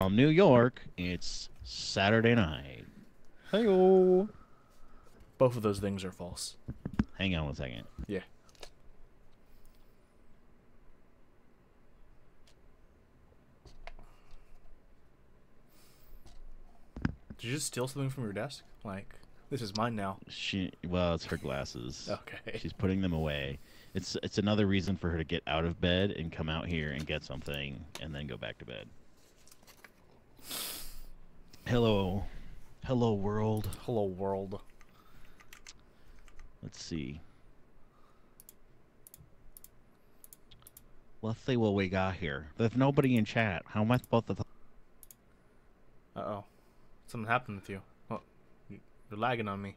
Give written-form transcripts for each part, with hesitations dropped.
Well, New York, it's Saturday night. Hey-o. Both of those things are false. Hang on one second. Yeah. Did you just steal something from your desk? Like, this is mine now. Well, it's her glasses. Okay. She's putting them away. It's another reason for her to get out of bed and come out here and get something and then go back to bed. Hello. Hello, world. Hello, world. Let's see. Let's see what we got here. There's nobody in chat. How am I supposed to... Uh-oh. Something happened with you. Oh, you're lagging on me.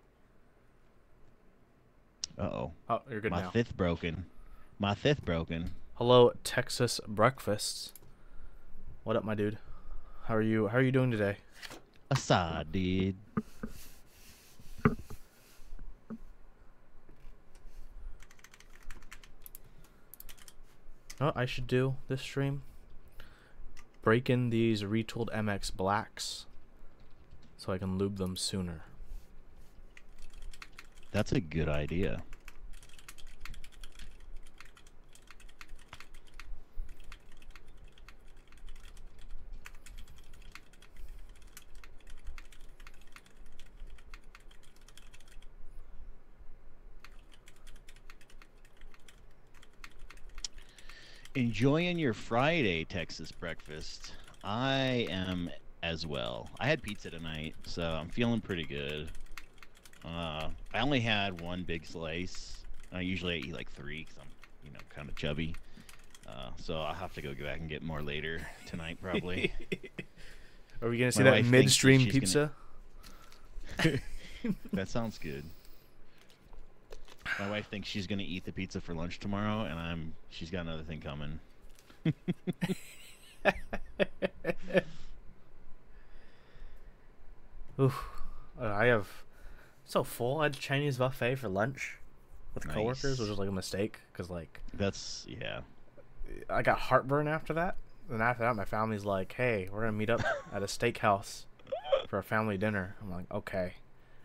Uh-oh. Oh, you're good My now. fifth broken. My fifth broken. Hello, Texas breakfasts. What up, my dude? How are you? How are you doing today? Assad, dude. Oh, I should do this stream. Break in these retooled MX blacks so I can lube them sooner. That's a good idea. Enjoying your Friday Texas breakfast. I am as well. I had pizza tonight, so I'm feeling pretty good. I only had one big slice. Usually I eat like three because I'm, kind of chubby. So I'll have to go back and get more later tonight, probably. Are we gonna see My that wife thinks midstream she's pizza? That sounds good. My wife thinks she's gonna eat the pizza for lunch tomorrow, and she's got another thing coming. Oof. I have so full. I had Chinese buffet for lunch with Nice. coworkers, which was like a mistake because like Yeah. I got heartburn after that. And after that, my family's like, "Hey, we're gonna meet up at a steakhouse for a family dinner." I'm like, "Okay,"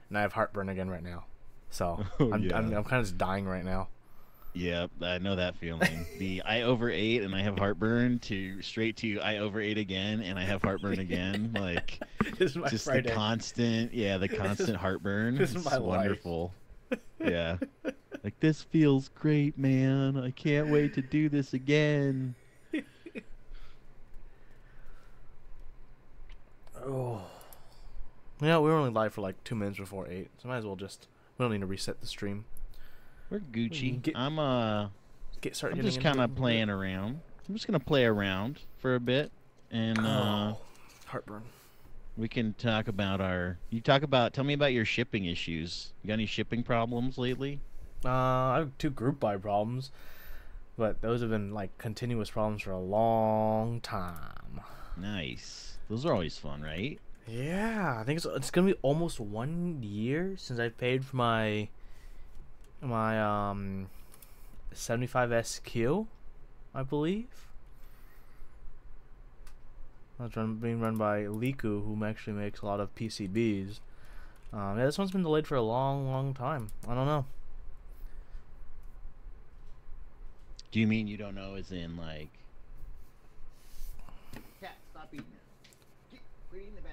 and I have heartburn again right now. So Oh, I'm yeah. kind of just dying right now. Yeah, I know that feeling. I overate and I have heartburn to straight to I overate again and I have heartburn again. Like This is my just Friday. the constant heartburn. this is It's my life. wonderful. Yeah. Like this feels great, man. I can't wait to do this again. Oh. Yeah, we were only live for like 2 minutes before 8, so might as well just. We don't need to reset the stream. We're Gucci. Get- I'm Start I'm getting just into kind it a of little playing bit. around. I'm just gonna play around for a bit, and Heartburn. we can talk about Tell me about your shipping issues. You got any shipping problems lately? I have 2 group buy problems, but those have been like continuous problems for a long time. Nice. Those are always fun, right? Yeah, I think it's gonna be almost 1 year since I paid for my 75 SQ, I believe. That's being run by Liku, who actually makes a lot of PCBs. Yeah, this one's been delayed for a long time. I don't know. Do you mean you don't know as in like Cat, stop eating it. Quit eating the bag.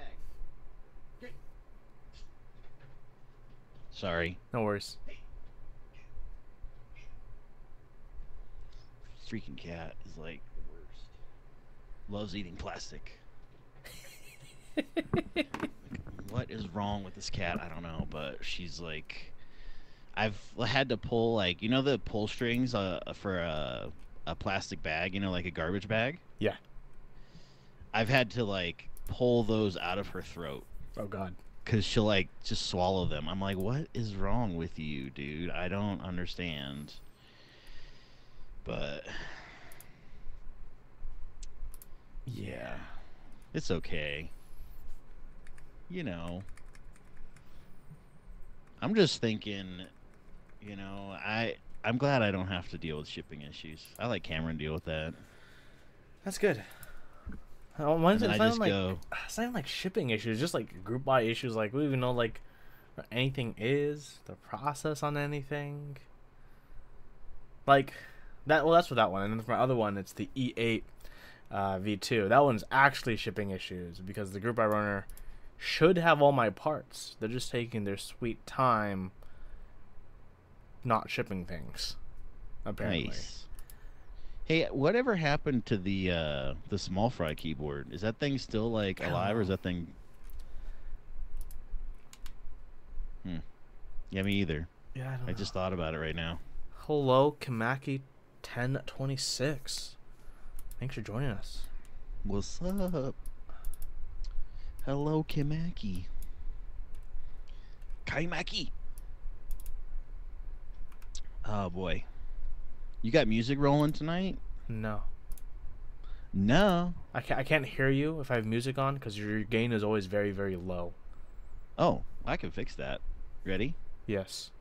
Sorry. No worries. Freaking cat is like the worst. Loves eating plastic. What is wrong with this cat? I don't know, but she's like I've had to pull like the pull strings for a plastic bag, like a garbage bag. Yeah. I've had to like pull those out of her throat Oh God. because she'll like just swallow them. I'm like, what is wrong with you, dude? I don't understand. But yeah, it's okay. I'm just thinking, I'm glad I don't have to deal with shipping issues. I let Cameron deal with that. That's good. Mine's and then it's I not even just like go, it's not even like shipping issues, just like group buy issues. Like we don't even know like what anything is, the process on anything. Like that. Well, that's for that one. And then for my other one, it's the E8 V2. That one's actually shipping issues because the group buy runner should have all my parts. They're just taking their sweet time, not shipping things. Apparently. nice. Hey, whatever happened to the small fry keyboard? Is that thing still like I don't alive, or is know. that thing? Hmm. Yeah, me either. Yeah, I don't I know. just thought about it right now. Hello, Kamaki 1026. Thanks for joining us. What's up? Hello, Kimaki. Kaimaki. Oh boy, you got music rolling tonight? No. No. I can't hear you if I have music on because your gain is always very, very low. Oh, I can fix that. Ready? Yes.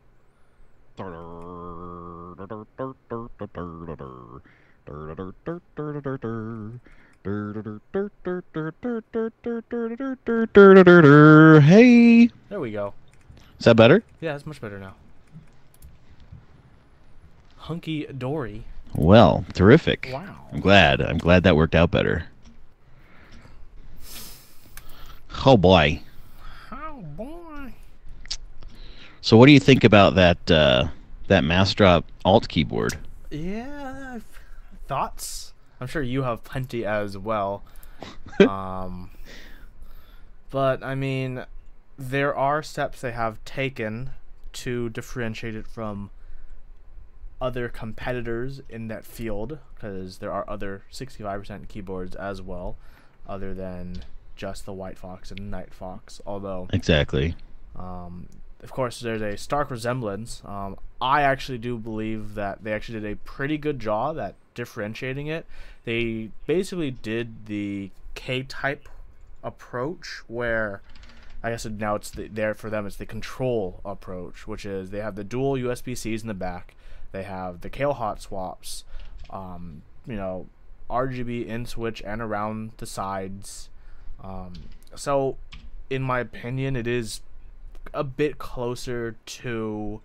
Hey, There we go. is that better? Yeah, it's much better now. Hunky Dory. Well, terrific. Wow. I'm glad. I'm glad that worked out better. Oh boy. Oh boy. So, what do you think about that that Mastrop Alt keyboard? Yeah. Thoughts? I'm sure you have plenty as well. But I mean, there are steps they have taken to differentiate it from other competitors in that field because there are other 65% keyboards as well, other than just the White Fox and Night Fox. Although, Exactly. of course, there's a stark resemblance. I actually do believe that they actually did a pretty good job at differentiating it. They basically did the K-type approach where I guess now it's there for them. It's the control approach, which is they have the dual USB-Cs in the back. They have the Kale hot swaps, RGB in switch and around the sides. So, in my opinion, it is a bit closer to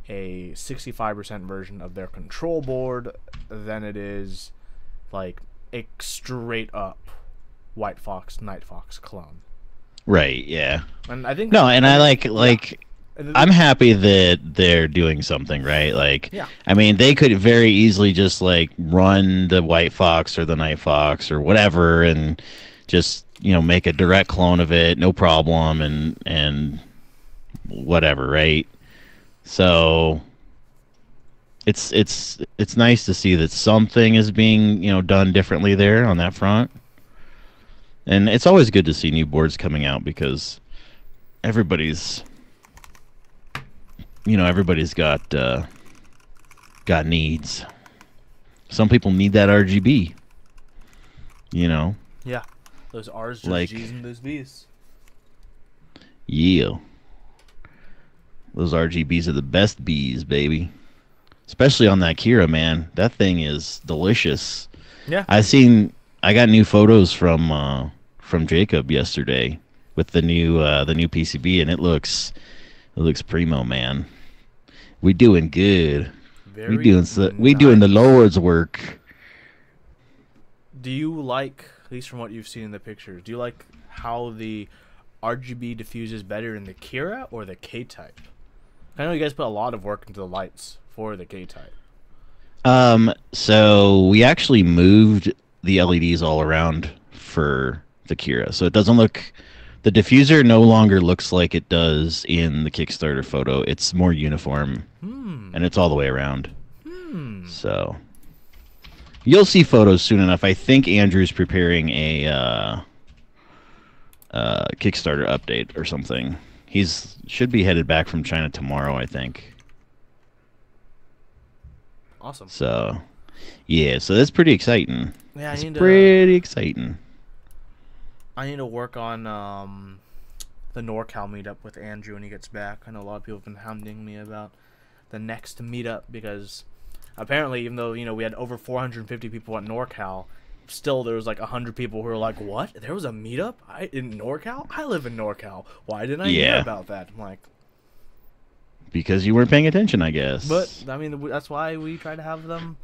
a 65% version of their control board than it is like a straight up White Fox Night Fox clone. Right. Yeah. And I think No, and I like yeah. I'm happy that they're doing something, right? Like, Yeah. I mean, they could very easily just like run the White Fox or the Night Fox or whatever, and just make a direct clone of it, no problem, and whatever, right? So it's nice to see that something is being done differently there on that front, and it's always good to see new boards coming out because everybody's everybody's got needs. Some people need that RGB. Yeah. Those R's, those Like, G's, and those B's. yeah. Those RGBs are the best bees, baby. Especially on that Kira, man. That thing is delicious. Yeah. I got new photos from Jacob yesterday with the new PCB, and it looks primo, man. We doing good. Very We doing the nice. Lord's work. Do you like, at least from what you've seen in the pictures, do you like how the RGB diffuses better in the Kira or the K-type? I know you guys put a lot of work into the lights for the K-type. So we actually moved the LEDs all around for the Kira, so it doesn't look. The diffuser no longer looks like it does in the Kickstarter photo. It's more uniform, and it's all the way around. So you'll see photos soon enough. I think Andrew's preparing a Kickstarter update or something. He's should be headed back from China tomorrow, I think. Awesome. So, yeah, so that's pretty exciting. Yeah, It's pretty exciting. I need to work on the NorCal meetup with Andrew when he gets back. I know a lot of people have been hounding me about the next meetup because apparently, even though we had over 450 people at NorCal, still there was like 100 people who were like, "What? There was a meetup in NorCal? I live in NorCal. Why didn't I hear about that?" I'm like, because you weren't paying attention, I guess. but I mean, that's why we try to have them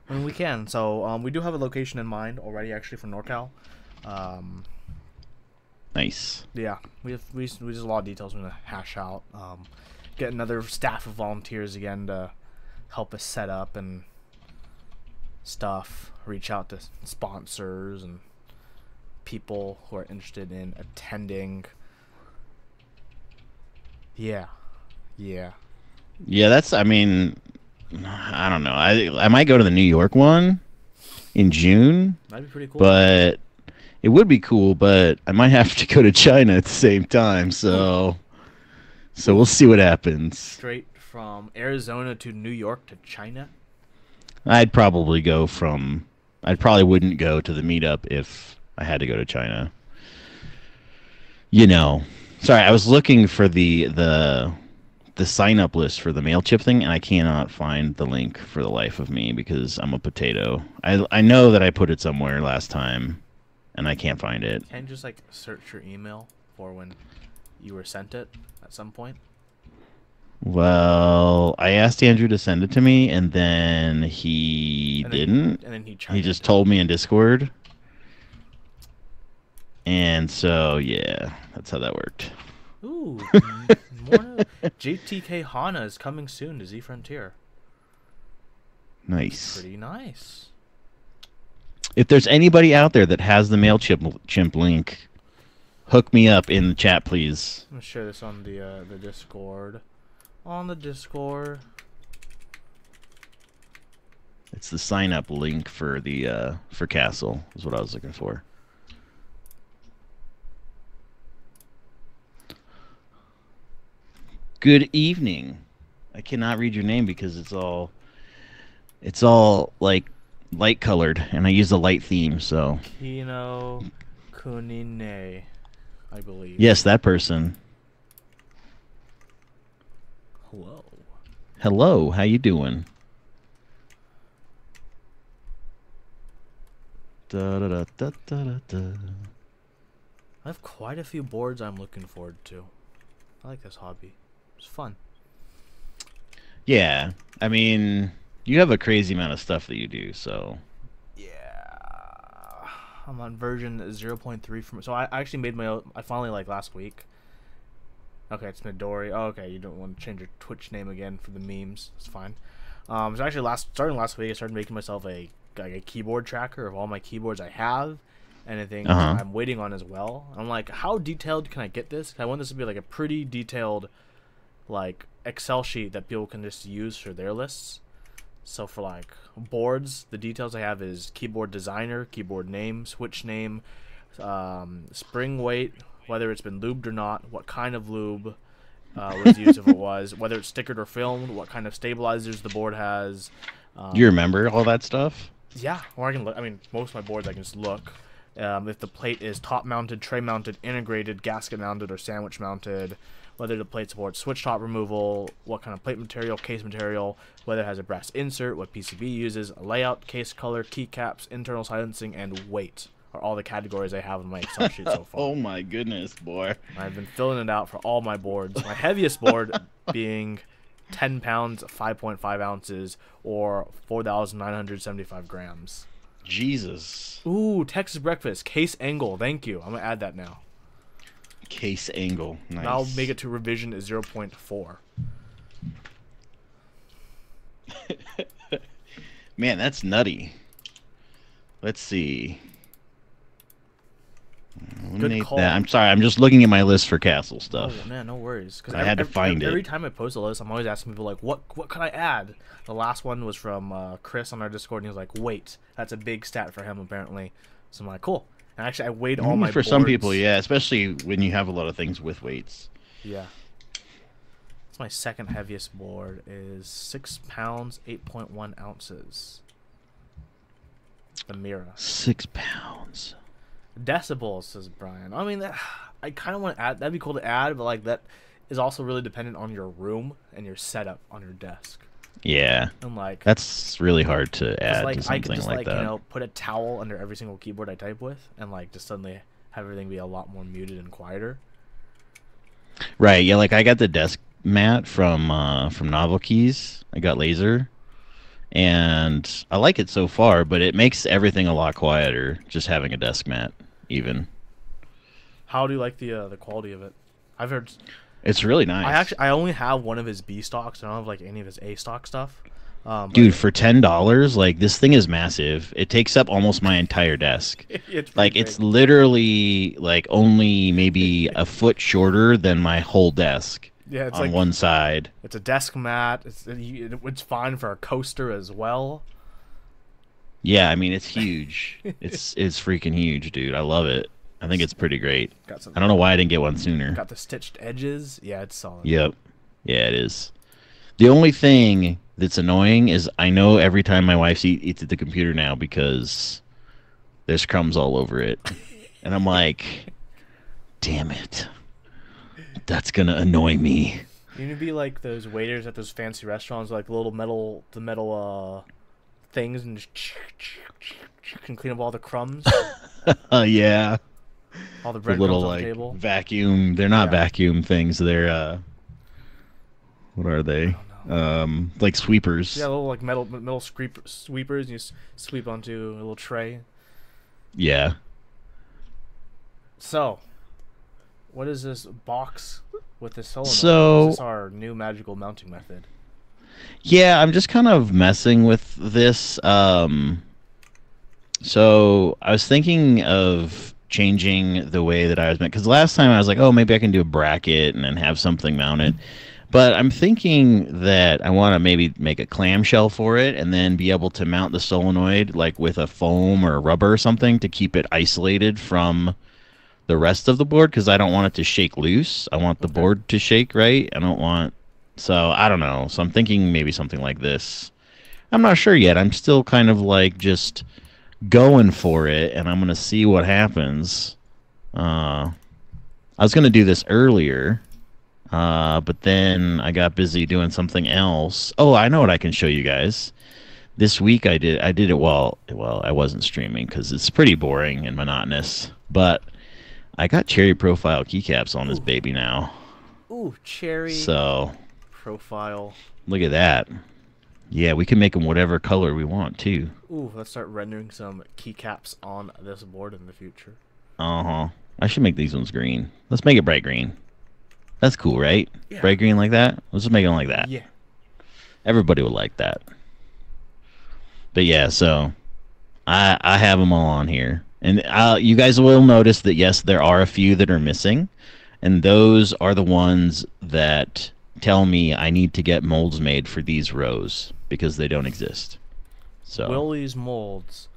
when we can. So we do have a location in mind already, actually, for NorCal. Nice. Yeah, we just a lot of details we're gonna hash out. Get another staff of volunteers again to help us set up and stuff. Reach out to sponsors and people who are interested in attending. Yeah. That's. I mean, I don't know. I might go to the New York one in June. That'd be pretty cool. But it would be cool. But I might have to go to China at the same time. So we'll see what happens. Straight from Arizona to New York to China. I'd probably wouldn't go to the meetup if I had to go to China. Sorry, I was looking for the sign up list for the MailChimp thing, and I cannot find the link for the life of me because I'm a potato. I know that I put it somewhere last time, and I can't find it. Can't you just like search your email for when you were sent it at some point? Well, I asked Andrew to send it to me, and then he didn't. And then he just told me in Discord. And so, yeah, that's how that worked. Ooh, more JTK Hana is coming soon to Z Frontier. Nice. Pretty nice. If there's anybody out there that has the MailChimp link, hook me up in the chat, please. I'm gonna share this on the Discord. On the Discord. It's the sign up link for the for Castle is what I was looking for. Good evening. I cannot read your name because it's all like light colored, and I use the light theme. So Kino Kunine, I believe. Yes, that person. Hello. Hello. How you doing? Da, da, da, da, da, da. I have quite a few boards I'm looking forward to. I like this hobby. It's fun. Yeah, I mean, you have a crazy amount of stuff that you do, so. Yeah. I'm on version 0.3 from. So I actually made my own. I finally, like, last week. Okay, it's Midori. Oh, okay, you don't want to change your Twitch name again for the memes. It's fine. So actually, starting last week, I started making myself a keyboard tracker of all my keyboards I have, and I think I'm waiting on as well. I'm like, how detailed can I get this? I want this to be like a pretty detailed, like, Excel sheet that people can just use for their lists. So for like boards, the details I have is keyboard designer, keyboard name, switch name, spring weight, whether it's been lubed or not, what kind of lube was used if it was, whether it's stickered or filmed, what kind of stabilizers the board has. You remember all that stuff? Yeah, or I can look. I mean, most of my boards I can just look. If the plate is top mounted, tray mounted, integrated, gasket mounted, or sandwich mounted, whether the plate supports switch top removal, what kind of plate material, case material, whether it has a brass insert, what PCB uses, layout, case color, keycaps, internal silencing, and weight are all the categories I have in my Excel sheet so far. Oh my goodness, boy. I've been filling it out for all my boards. My heaviest board being 10 pounds, 5.5 ounces, or 4,975 grams. Jesus. Ooh, Texas breakfast, case angle. Thank you. I'm going to add that now. Case angle. Nice. I'll make it to revision at 0.4. Man, that's nutty. Let's see. Eliminate that. I'm sorry. I'm just looking at my list for Castle stuff. Oh man, no worries. Because I had to find it. Every time I post a list, I'm always asking people like, "What can I add?" The last one was from Chris on our Discord, and he was like, "Weight." That's a big stat for him apparently. So I'm like, "Cool." And actually, I weighed all my for boards. some people, yeah, especially when you have a lot of things with weights. Yeah. That's my second heaviest board. Is 6 pounds, 8.1 ounces. The Mira. 6 pounds. Decibels, says Brian. I mean, I kind of want to add. That'd be cool to add, but like that is also really dependent on your room and your setup on your desk. Yeah, And like, that's really hard to cause add to like I could something just like like that. put a towel under every single keyboard I type with, and like just suddenly have everything be a lot more muted and quieter. Right. Yeah. Like I got the desk mat from Novel Keys. I got laser, and I like it so far, but it makes everything a lot quieter just having a desk mat. Even How do you like the quality of it? I've heard. it's really nice. I only have one of his B stocks. I don't have like any of his A stock stuff. Dude, But for $10, like this thing is massive. It takes up almost my entire desk. it's pretty Like big. it's literally like only maybe a foot shorter than my whole desk Yeah, it's on like one side. it's a desk mat. It's fine for a coaster as well. Yeah, I mean it's huge. It's freaking huge, dude. I love it. I think it's pretty great. Got some I don't know why I didn't get one sooner. got the stitched edges. Yeah, it's solid. Yep. Yeah, it is. The only thing that's annoying is I know every time my wife eats at the computer now because there's crumbs all over it. And I'm like, damn it. That's gonna annoy me. You need to be like those waiters at those fancy restaurants, like little metal things, and just can clean up all the crumbs, Yeah. all the The breadcrumbs little on the like table. vacuum. They're not Yeah. vacuum things. They're what are I they? don't know. Like sweepers. Yeah, little like metal sweepers. And you sweep onto a little tray. Yeah. So, what is this box with this solenoid? So Is this our new magical mounting method? yeah, I'm just kind of messing with this. So I was thinking of changing the way that I was meant because last time I was like, oh, maybe I can do a bracket and then have something mounted. But I'm thinking that I want to maybe make a clamshell for it and then be able to mount the solenoid like with a foam or rubber or something to keep it isolated from the rest of the board because I don't want it to shake loose. I want the Okay. board to shake right. I don't want. So I don't know. So I'm thinking maybe something like this. I'm not sure yet. I'm still kind of like just going for it, and I'm gonna see what happens. I was gonna do this earlier, but then I got busy doing something else. Oh, I know what I can show you guys. This week I did it while I wasn't streaming because it's pretty boring and monotonous. But I got cherry profile keycaps on this Ooh. baby now. Ooh, cherry So profile. look at that. Yeah, we can make them whatever color we want too. Ooh, let's start rendering some keycaps on this board in the future. Uh-huh. I should make these ones green. Let's make it bright green. That's cool, right? Yeah. Bright green like that? Let's just make them like that. Yeah. Everybody would like that. But yeah, so I have them all on here. And you guys will notice that, yes, there are a few that are missing. And those are the ones that tell me I need to get molds made for these rows because they don't exist. So Will these molds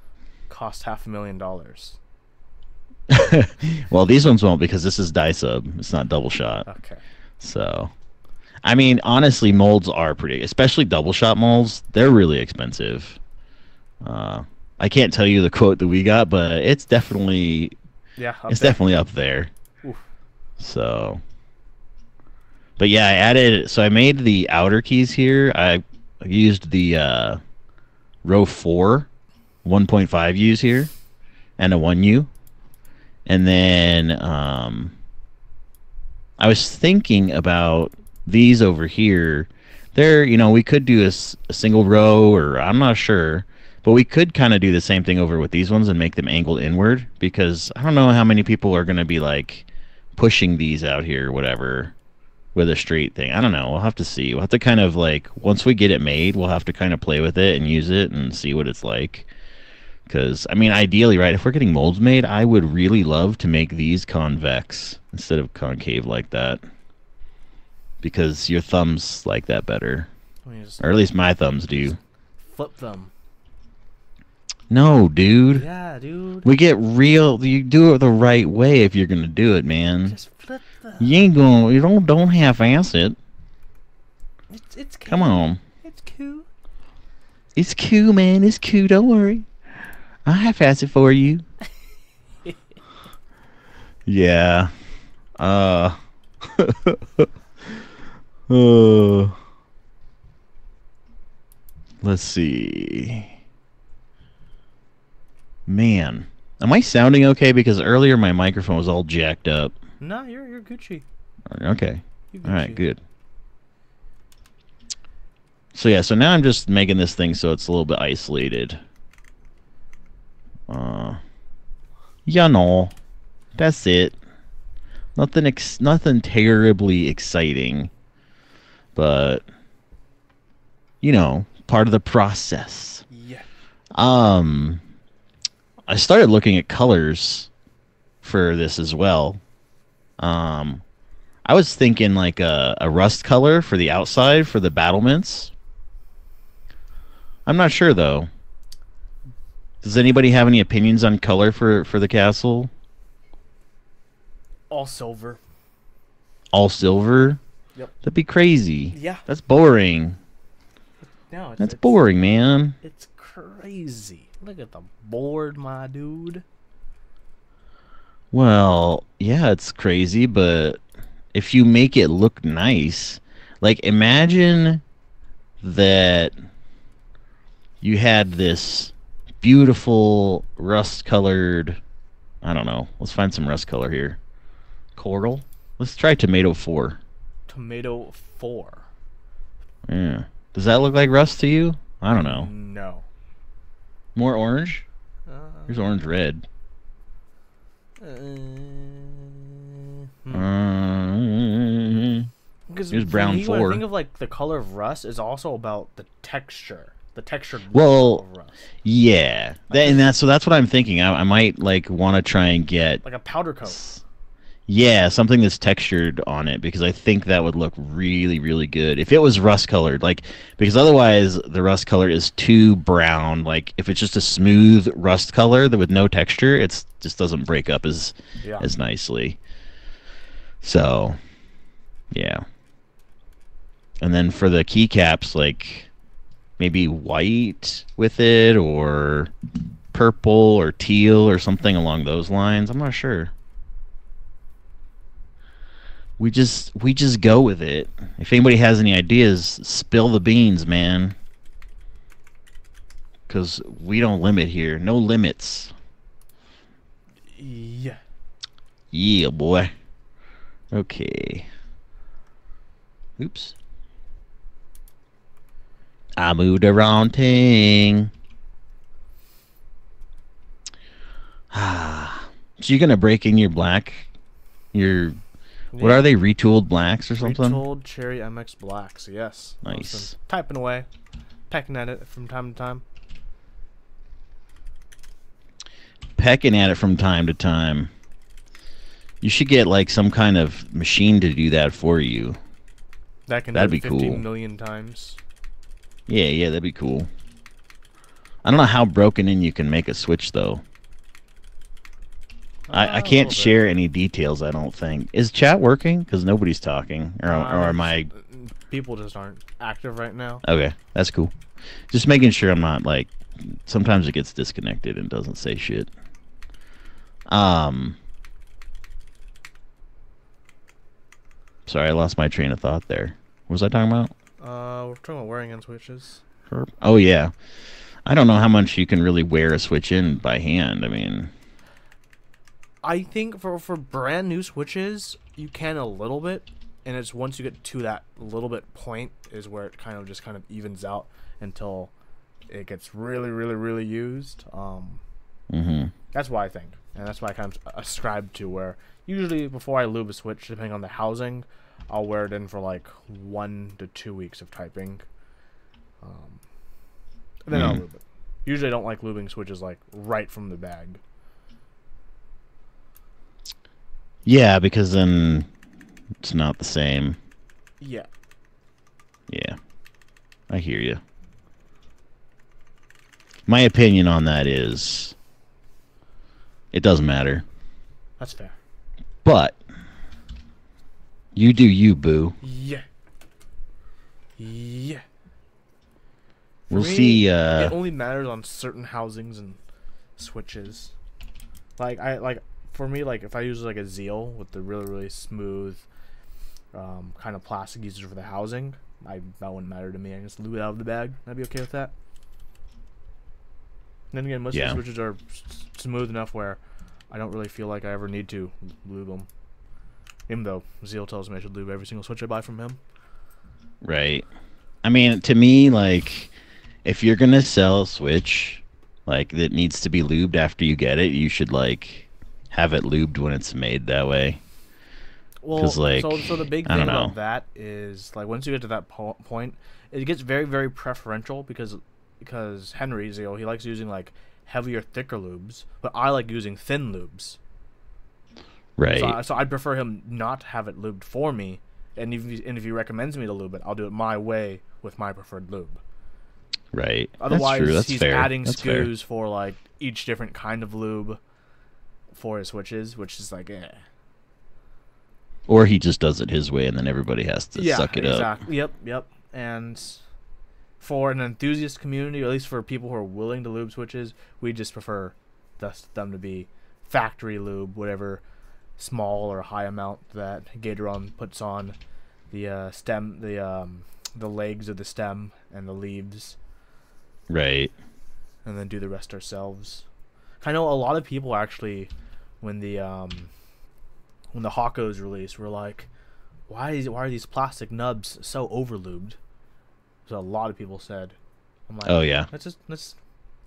cost $500,000? well, these ones won't because this is die sub. It's not double shot. Okay. So I mean, honestly, molds are pretty, especially double shot molds. They're really expensive. I can't tell you the quote that we got, but it's definitely Yeah. definitely up there. Oof. So, but yeah, I added. So I made the outer keys here. I used the row 4, 1.5 U's here, and a 1U, and then I was thinking about these over here. There, we could do a single row, or I'm not sure. But we could kind of do the same thing over with these ones and make them angled inward because I don't know how many people are going to be like pushing these out here or whatever with a straight thing. I don't know. We'll have to see. We'll have to kind of like, once we get it made, we'll have to kind of play with it and use it and see what it's like. Because, I mean, ideally, right, if we're getting molds made, I would really love to make these convex instead of concave like that. Because your thumbs like that better. Or at least my thumbs do. Flip them. No, dude. Yeah, dude. We get real. You do it the right way if you're gonna do it, man. Just flip them. You ain't gonna. You don't half-ass it. It's cool. Come on. It's cool. It's cool, man. It's cool. Don't worry. I'll half-ass it for you. Yeah. Uh. Let's see. Man, am I sounding okay? Because earlier my microphone was all jacked up. No, you're Gucci. Okay. You're All right, Gucci. good. So yeah, so now I'm just making this thing so it's a little bit isolated. Yeah, no, that's it. Nothing terribly exciting, but you know, part of the process. Yeah. Um, I started looking at colors for this as well. Um, I was thinking like a rust color for the outside for the battlements. I'm not sure though. Does anybody have any opinions on color for the castle? All silver. All silver? Yep. That'd be crazy. Yeah. That's boring. No, That's boring, man. It's crazy. Look at the board, my dude. Well, yeah, it's crazy, but if you make it look nice, like imagine that you had this beautiful rust-colored, I don't know. Let's find some rust color here. Coral. Let's try tomato 4. Tomato 4. Yeah. Does that look like rust to you? I don't know. No. More orange? Uh, Here's orange red. Because Here's brown me, when 4. I think of like the color of rust, is also about the texture. The texture Well, of rust. yeah. So that's what I'm thinking. I might like want to try and get Like a powder coat. yeah, something that's textured on it because I think that would look really, really good if it was rust colored. Like because otherwise the rust color is too brown. Like if it's just a smooth rust color that with no texture, it's just doesn't break up as nicely. So, yeah. And then for the keycaps, like maybe white with it or purple or teal or something along those lines. I'm not sure. We just go with it. If anybody has any ideas, spill the beans, man. Cause we don't limit here. No limits. Yeah. Yeah, boy. Okay. Oops. I moved the wrong thing. Ah. So you're gonna break in your black, what are they? Retooled blacks or something? Retooled Cherry MX blacks. Yes. Nice. Typing away, pecking at it from time to time. Pecking at it from time to time. You should get like some kind of machine to do that for you. That'd be 15 cool. million times. Yeah, that'd be cool. I don't know how broken in you can make a switch though. I can't share any details, I don't think. Is chat working? Because nobody's talking. Or am I... People just aren't active right now. Okay, that's cool. Just making sure I'm not, like... Sometimes it gets disconnected and doesn't say shit. Sorry, I lost my train of thought there. What was I talking about? We're talking about wearing in switches. Oh, yeah. I don't know how much you can really wear a switch in by hand. I mean... I think for brand new switches, you can a little bit, and it's once you get to that little bit point is where it kind of evens out until it gets really, really, really used. That's why I think, and that's why I kind of ascribe to where usually before I lube a switch, depending on the housing, I'll wear it in for like 1 to 2 weeks of typing, and then I'll lube it. Usually I don't like lubing switches like right from the bag. Yeah, because then it's not the same. Yeah. Yeah. I hear you. My opinion on that is it doesn't matter. That's fair. But you do you, boo. Yeah. Yeah. We'll see. It only matters on certain housings and switches. For me, like if I use like a Zeal with the really, really smooth kind of plastic user for the housing, that wouldn't matter to me. I just lube it out of the bag. I'd be okay with that. Then again, most of the switches are smooth enough where I don't really feel like I ever need to lube them. Even though Zeal tells me I should lube every single switch I buy from him. Right. I mean, to me, like, if you're gonna sell a Switch, like, that needs to be lubed after you get it, you should, like, have it lubed when it's made that way. Well, like, so the big thing about that is, like, once you get to that point, it gets very, very preferential because Henry, you know, he likes using, like, heavier, thicker lubes, but I like using thin lubes. Right. So I'd prefer him not have it lubed for me, and if he recommends me to lube it, I'll do it my way with my preferred lube. Right. Otherwise, That's true. That's he's fair. adding That's SKUs for, like, each different kind of lube for his switches, which is like, eh. Or he just does it his way, and then everybody has to suck it up. Yep. And for an enthusiast community, or at least for people who are willing to lube switches, we just prefer them to be factory lube, whatever small or high amount that Gatoron puts on the stem, the legs of the stem and the leaves. Right. And then do the rest ourselves. I know a lot of people actually, when the Hawkos released, were like, why are these plastic nubs so overlubed? So a lot of people said, I'm like, oh yeah, that's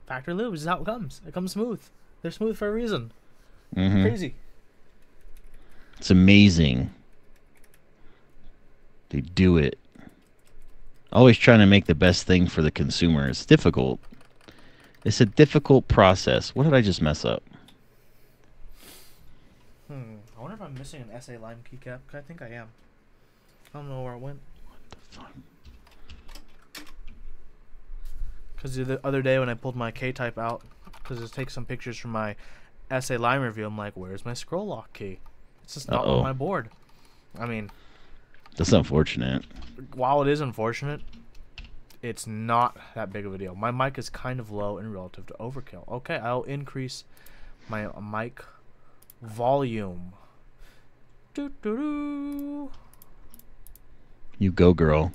factory lube. This is how it comes. It comes smooth. They're smooth for a reason. Mm-hmm. Crazy. It's amazing. They do it. Always trying to make the best thing for the consumer. It's difficult. It's a difficult process. What did I just mess up? I wonder if I'm missing an SA Lime keycap. I think I am. I don't know where it went. What the fuck? Because the other day when I pulled my K-Type out, because to take some pictures from my SA Lime review, I'm like, where's my scroll lock key? It's just not on my board. I mean, that's unfortunate. While it is unfortunate, it's not that big of a deal. My mic is kind of low in relative to overkill. Okay, I'll increase my mic volume. Doo-doo-doo. You go, girl.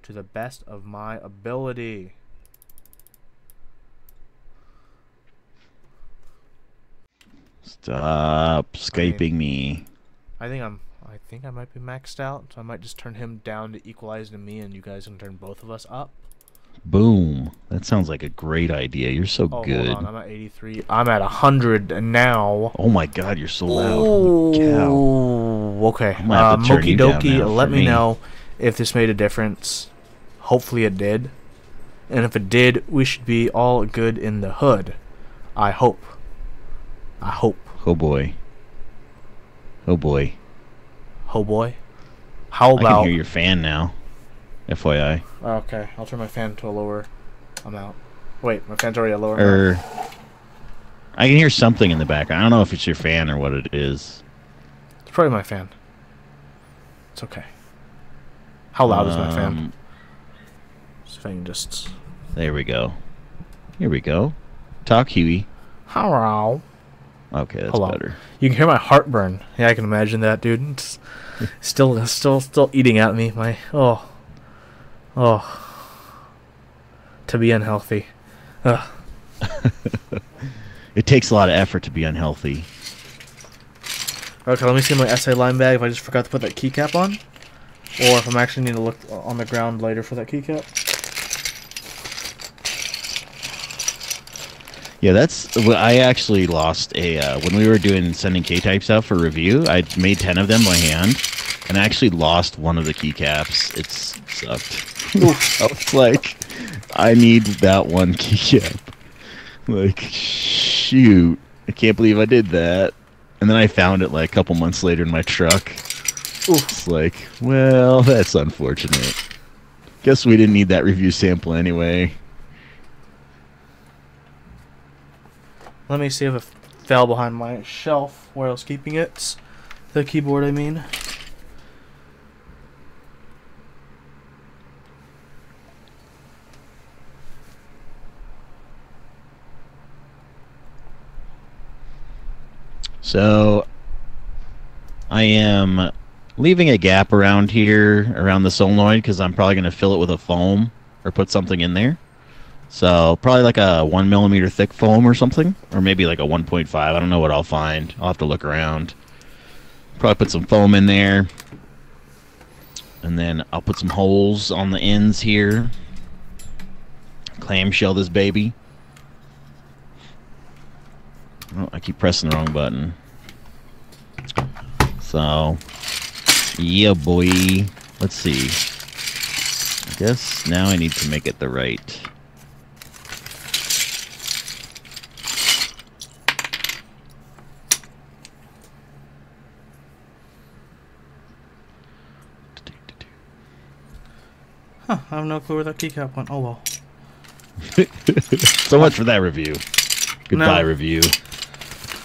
To the best of my ability. Stop Skyping me. I think I might be maxed out, so I might just turn him down to equalize to me, and you guys can turn both of us up. Boom. That sounds like a great idea. You're so good. Hold on, I'm at 83. I'm at 100 now. Oh my god, you're so loud. Oh, okay. Moki Doki, let me know if this made a difference. Hopefully it did. And if it did, we should be all good in the hood. I hope. Oh boy. Oh boy. Oh boy. How about... I can hear your fan now. FYI. Okay, I'll turn my fan to a lower amount. Wait, my fan's already a lower amount. I can hear something in the background. I don't know if it's your fan or what it is. It's probably my fan. It's okay. How loud is my fan? This thing just... There we go. Here we go. Talk, Huey. Hello. Okay, that's better. You can hear my heartburn. Yeah, I can imagine that, dude. It's still eating at me. To be unhealthy. Ugh. It takes a lot of effort to be unhealthy. Okay, let me see my SA Lime bag if I just forgot to put that keycap on. Or if I'm actually need to look on the ground later for that keycap. Yeah, that's... I actually lost a... when we were sending K-types out for review, I made 10 of them by hand, and I actually lost one of the keycaps. It sucked. I was like, I need that one keycap. Like, shoot. I can't believe I did that. And then I found it like a couple months later in my truck. It's like, well, that's unfortunate. Guess we didn't need that review sample anyway. Let me see if it fell behind my shelf where I was keeping it. The keyboard, I mean. So, I am leaving a gap around here, around the solenoid, because I'm probably going to fill it with a foam or put something in there. So probably like a 1 millimeter thick foam or something, or maybe like a 1.5. I don't know what I'll find. I'll have to look around. Probably put some foam in there, and then I'll put some holes on the ends here. Clamshell this baby. Oh, I keep pressing the wrong button. So, yeah, boy. Let's see. I guess now I need to make it the right. Huh, I have no clue where that keycap went. Oh well. So much for that review. Goodbye, No. review.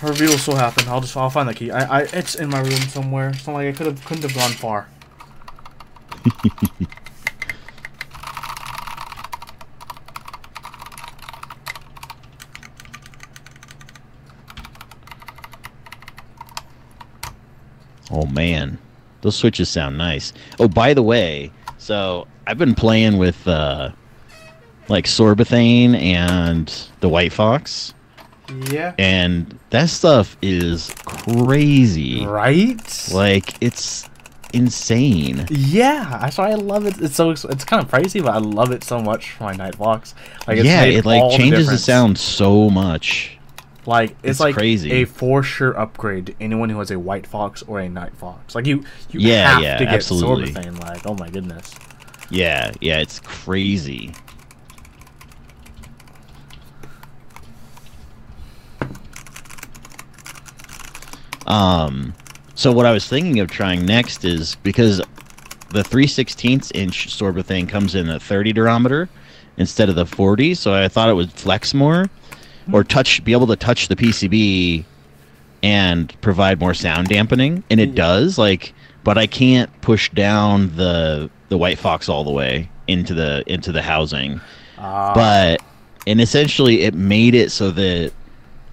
Review will still happen. I'll find the key. It's in my room somewhere. It's not like I couldn't have gone far. Oh man, those switches sound nice. Oh, by the way, so I've been playing with like Sorbethane and the White Fox, Yeah. and that stuff is crazy. Right? Like it's insane. Yeah, that's why I love it. It's kind of pricey, but I love it so much for my Night Fox. Like, it's Yeah, made it like all the changes the difference. sound so much. Like it's like crazy. a for sure upgrade to anyone who has a White Fox or a Night Fox. Like you Yeah, have yeah, to get absolutely. Sorbethane. Like, oh my goodness. Yeah, yeah, it's crazy. So what I was thinking of trying next is because the 3/16 inch Sorbethane comes in a 30 durometer instead of the 40, so I thought it would flex more or be able to touch the PCB and provide more sound dampening, and it does. Like, but I can't push down the White Fox all the way into the housing. But and essentially it made it so that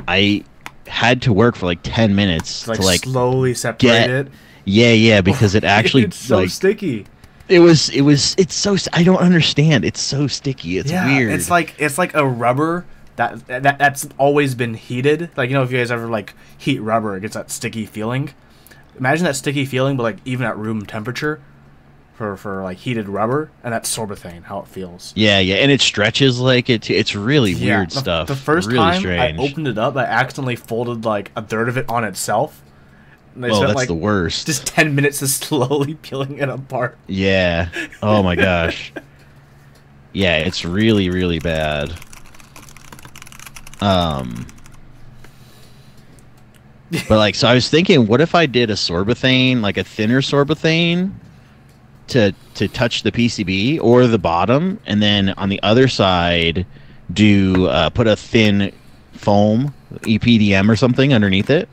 I had to work for like 10 minutes Like, to like slowly separate get it. yeah because it actually It's so like sticky. it's so I don't understand. It's so sticky. It's Yeah, weird. it's like a rubber that's always been heated. Like, you know, if you guys ever like heat rubber, it gets that sticky feeling. Imagine that sticky feeling, but like even at room temperature for like heated rubber, and that's Sorbethane, how it feels. yeah, and it stretches like it. It's really weird the, stuff. The first really time strange. I opened it up, I accidentally folded like a third of it on itself. And I Oh, spent, that's like, the worst. Just 10 minutes of slowly peeling it apart. Yeah. Oh my gosh. Yeah, it's really, really bad. But like, so I was thinking, what if I did a Sorbethane, like a thinner Sorbethane, to touch the PCB or the bottom, and then on the other side, do put a thin foam EPDM or something underneath it.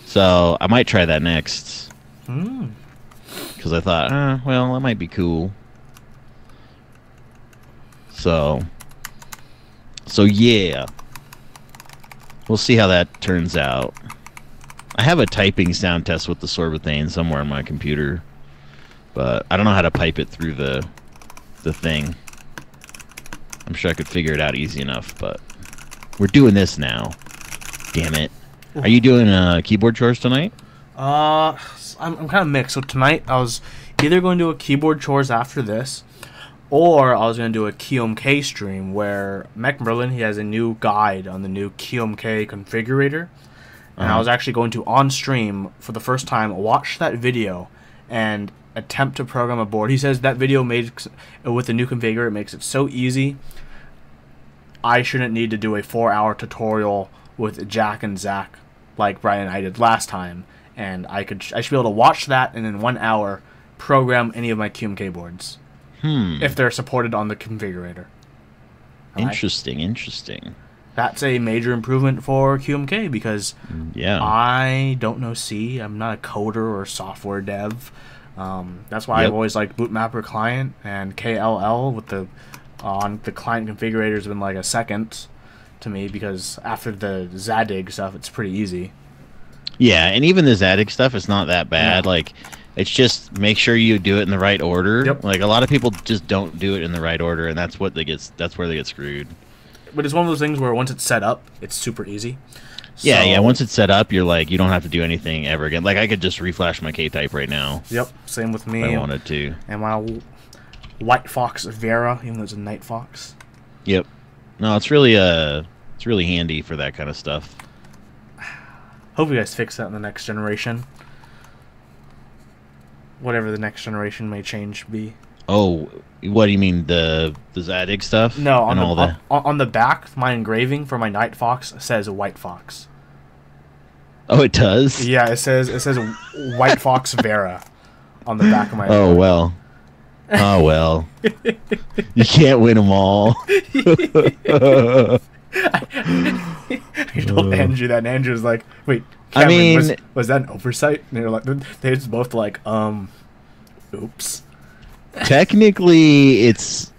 So I might try that next. Because I thought, well, that might be cool. So yeah. We'll see how that turns out. I have a typing sound test with the Sorbethane somewhere on my computer, but I don't know how to pipe it through the thing. I'm sure I could figure it out easy enough, but we're doing this now. Damn it. Are you doing keyboard chores tonight? I'm kind of mixed. So tonight I was either going to do a keyboard chores after this, or I was going to do a QMK stream where Mac Merlin, he has a new guide on the new QMK configurator. And I was actually going to, on stream, for the first time, watch that video and attempt to program a board. He says that video makes, with the new configurator, it makes it so easy. I shouldn't need to do a 4-hour tutorial with Jack and Zach like Brian and I did last time. And I should be able to watch that and in 1 hour program any of my QMK boards. If they're supported on the configurator. Interesting. That's a major improvement for QMK because Yeah. I don't know C. I'm not a coder or software dev. That's why I've always liked Bootmapper Client, and KLL with the on the client configurator has been like a second to me because after the Zadig stuff, it's pretty easy. Yeah, and even the Zadig stuff is not that bad. Yeah. Like, It's just make sure you do it in the right order. Yep. Like a lot of people just don't do it in the right order, and that's what they get. That's where they get screwed. But it's one of those things where once it's set up, it's super easy. Yeah, So- yeah. Once it's set up, you're like you don't have to do anything ever again. Like I could just reflash my K-type right now Yep. Same with me. if I wanted to. And my White Fox Vera, even though it's a Night Fox. Yep. No, it's really handy for that kind of stuff. Hope you guys fix that in the next generation. Whatever the next generation may change be. Oh, what do you mean the Zadig stuff? No, on and the all the. on the back, my engraving for my Night Fox says White Fox. Oh, it does. Yeah, it says White Fox Vera on the back of my. Oh well. Oh well. You can't win them all. I told Andrew that, and Andrew was like, "Wait, I Cameron, mean- was that an oversight?" And they were like, they just both like, oops. Technically, it's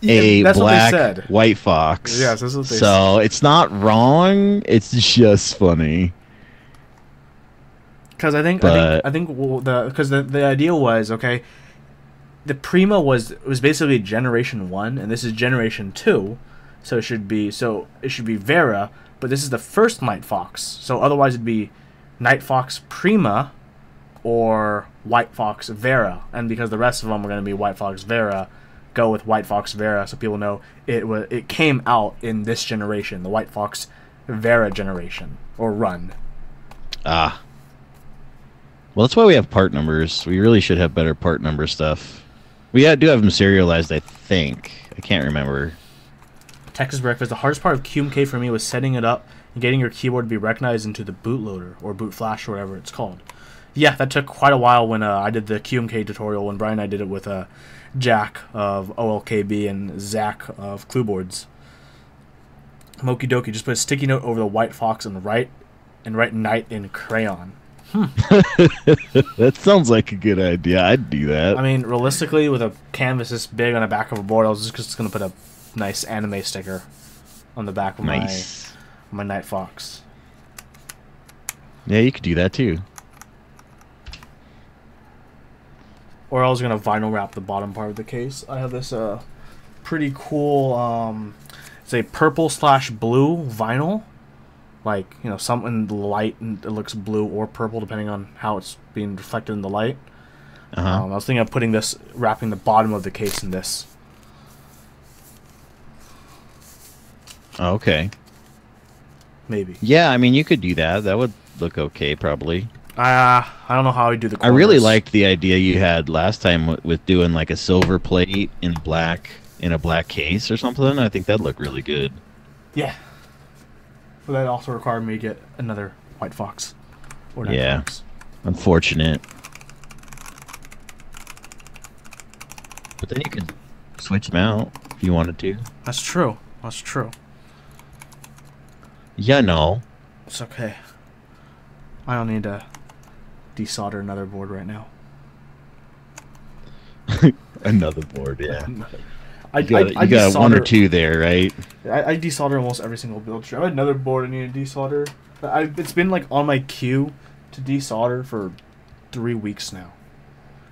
a that's what they black said. white fox. Yes, that's what they so it's not wrong. It's just funny. Because I think well, the idea was okay. The Prima was basically Generation 1, and this is Generation 2, so it should be Vera, but this is the first Night Fox. So otherwise it'd be Night Fox Prima or White Fox Vera, and because the rest of them are going to be White Fox Vera, go with White Fox Vera so people know it came out in this generation, the White Fox Vera generation or run. Ah. Well, that's why we have part numbers. We really should have better part number stuff. We do have them serialized, I think. I can't remember. Texas Breakfast. The hardest part of QMK for me was setting it up and getting your keyboard to be recognized into the bootloader or boot flash or whatever it's called. Yeah, that took quite a while when I did the QMK tutorial, when Brian and I did it with Jack of OLKB and Zach of Clueboards. Moki Doki, just put a sticky note over the White Fox and write night in crayon. That sounds like a good idea. I'd do that. I mean, realistically, with a canvas this big on the back of a board, I was just going to put a nice anime sticker on the back of my Night Fox. Yeah, you could do that too. Or I was going to vinyl wrap the bottom part of the case. I have this pretty cool, it's a purple/blue vinyl. Like, you know, something light and it looks blue or purple depending on how it's being reflected in the light. I was thinking of wrapping the bottom of the case in this. Okay. Maybe. Yeah, I mean, you could do that. That would look okay, probably. I don't know how I do the corners. I really liked the idea you had last time with doing like a silver plate in a black case or something. I think that'd look really good. Yeah. But that also required me to get another White Fox. Or Night Yeah. Fox. Unfortunate. But then you could switch them out if you wanted to. That's true. That's true. Yeah, no. It's okay. I don't need to desolder another board right now. Another board, yeah. I You got one or two there, right? I desolder almost every single build tree. I had another board I need to desolder. It's been like on my queue to desolder for 3 weeks now.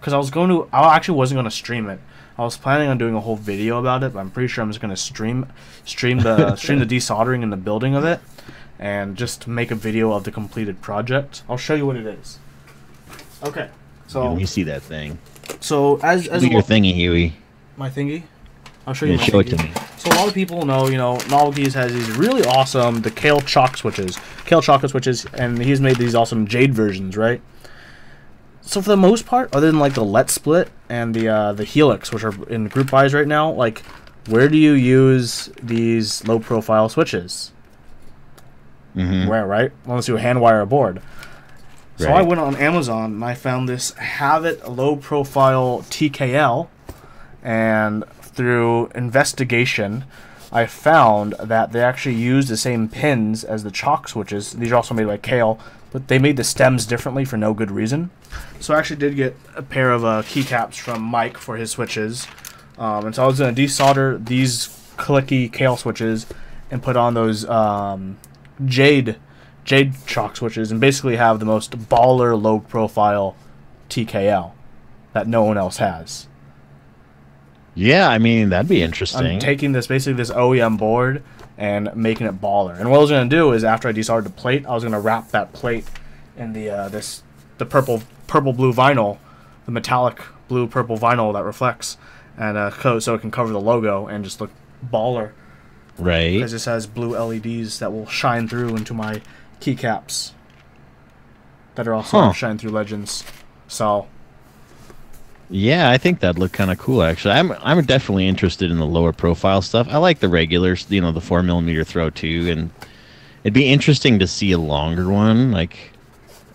Because I actually wasn't going to stream it. I was planning on doing a whole video about it, but I'm pretty sure I'm just going to stream the desoldering and the building of it, and just make a video of the completed project. I'll show you what it is. Okay, so Let me see that thing. So as Do your thingy, Huey. my thingy, I'll show you. Yeah, my show it thingy. to me. So a lot of people know, Novelties has these really awesome Kale chocolate switches, and he's made these awesome Jade versions, right? So for the most part, other than like the Let Split and the Helix, which are in group buys right now, like where do you use these low profile switches? Where, right? Unless you hand wire a board. So Right. I went on Amazon and I found this Have It low profile TKL, and through investigation, I found that they actually use the same pins as the chalk switches. These are also made by Kale, but they made the stems differently for no good reason. So I actually did get a pair of keycaps from Mike for his switches. And so I was going to desolder these clicky Kale switches and put on those Jade chalk switches, and basically have the most baller low profile TKL that no one else has. Yeah, I mean, that'd be interesting. I'm taking this OEM board and making it baller. And what I was gonna do is after I desoldered the plate, I was gonna wrap that plate in the purple blue vinyl, the metallic blue purple vinyl that reflects, and so it can cover the logo and just look baller. Right. Because this has blue LEDs that will shine through into my keycaps that are also shine through legends. So yeah, I think that'd look kind of cool. Actually, I'm definitely interested in the lower profile stuff. I like the regulars, the 4mm throw too, and it'd be interesting to see a longer one. Like,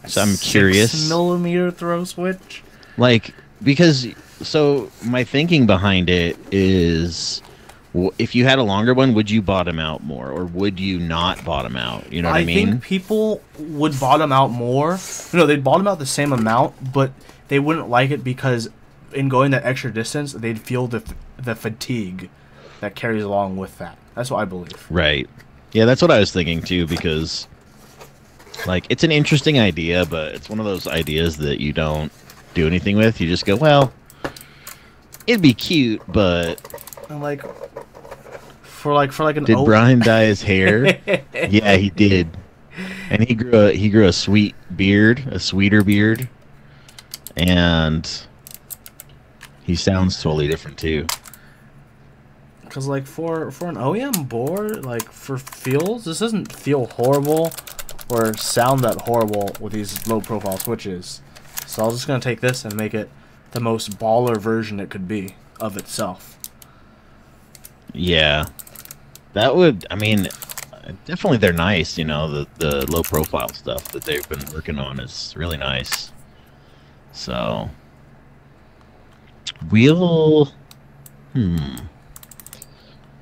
so I'm curious. 6mm throw switch. Like, because so my thinking behind it is, if you had a longer one, would you bottom out more, or would you not bottom out? You know what I mean? I think people would bottom out more. No, they'd bottom out the same amount, but they wouldn't like it because in going that extra distance, they'd feel the fatigue that carries along with that. That's what I believe. Right. Yeah, that's what I was thinking too, because like it's an interesting idea, but it's one of those ideas that you don't do anything with. You just go, well, it'd be cute, but and like for an did Brian dye his hair? Yeah, he did. And he grew a sweet beard, a sweeter beard. And he sounds totally different too. Cause like for an OEM board, like for feels, this doesn't feel horrible or sound that horrible with these low profile switches. So I was just gonna take this and make it the most baller version it could be of itself. Yeah, that would. I mean, definitely they're nice. The low profile stuff that they've been working on is really nice. So we'll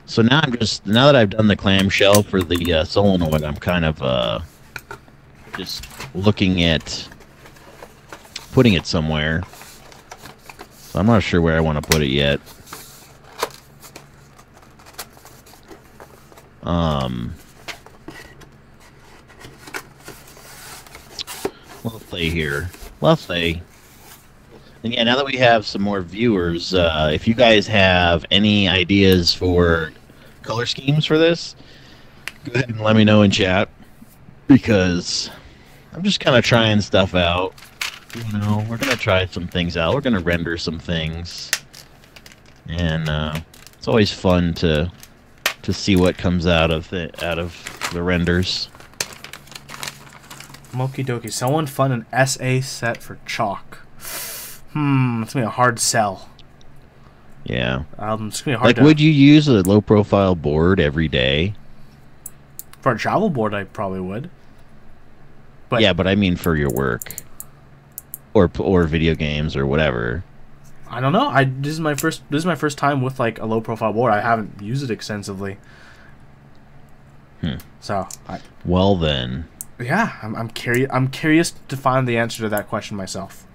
So now now that I've done the clamshell for the solenoid, I'm kind of just looking at putting it somewhere. So I'm not sure where I want to put it yet. Let's say here. Let's say. And yeah, now that we have some more viewers, if you guys have any ideas for color schemes for this, go ahead and let me know in chat, because I'm just kind of trying stuff out. We're gonna try some things out. We're gonna render some things, and it's always fun to see what comes out of the renders. Moki dokie. Someone fund an SA set for chalk. It's gonna be a hard sell. Yeah. It's gonna be hard. Would you use a low profile board every day? For a travel board, I probably would. But yeah, but I mean for your work, or video games or whatever. I don't know. This is my first time with like a low profile board. I haven't used it extensively. So. Well then. Yeah, I'm curious. I'm curious to find the answer to that question myself.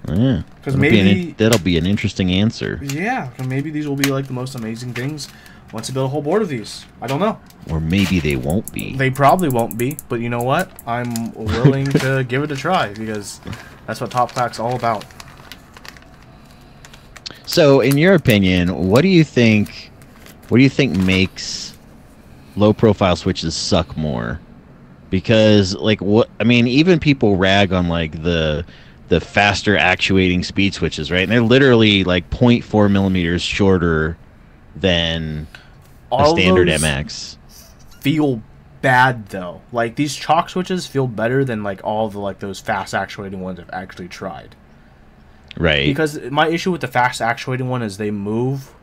Yeah, because maybe that'll be an interesting answer. Yeah, maybe these will be like the most amazing things once you build a whole board of these. I don't know. Or maybe they won't be. They probably won't be, but you know what? I'm willing to give it a try, because that's what Top Clack's all about. So, in your opinion, what do you think makes low-profile switches suck more? Because, like, even people rag on like the faster actuating speed switches, right? And they're literally like 0.4 millimeters shorter than a standard MX. Feel bad though. Like these chalk switches feel better than like all the those fast actuating ones I've actually tried. Right. Because my issue with the fast actuating one is they move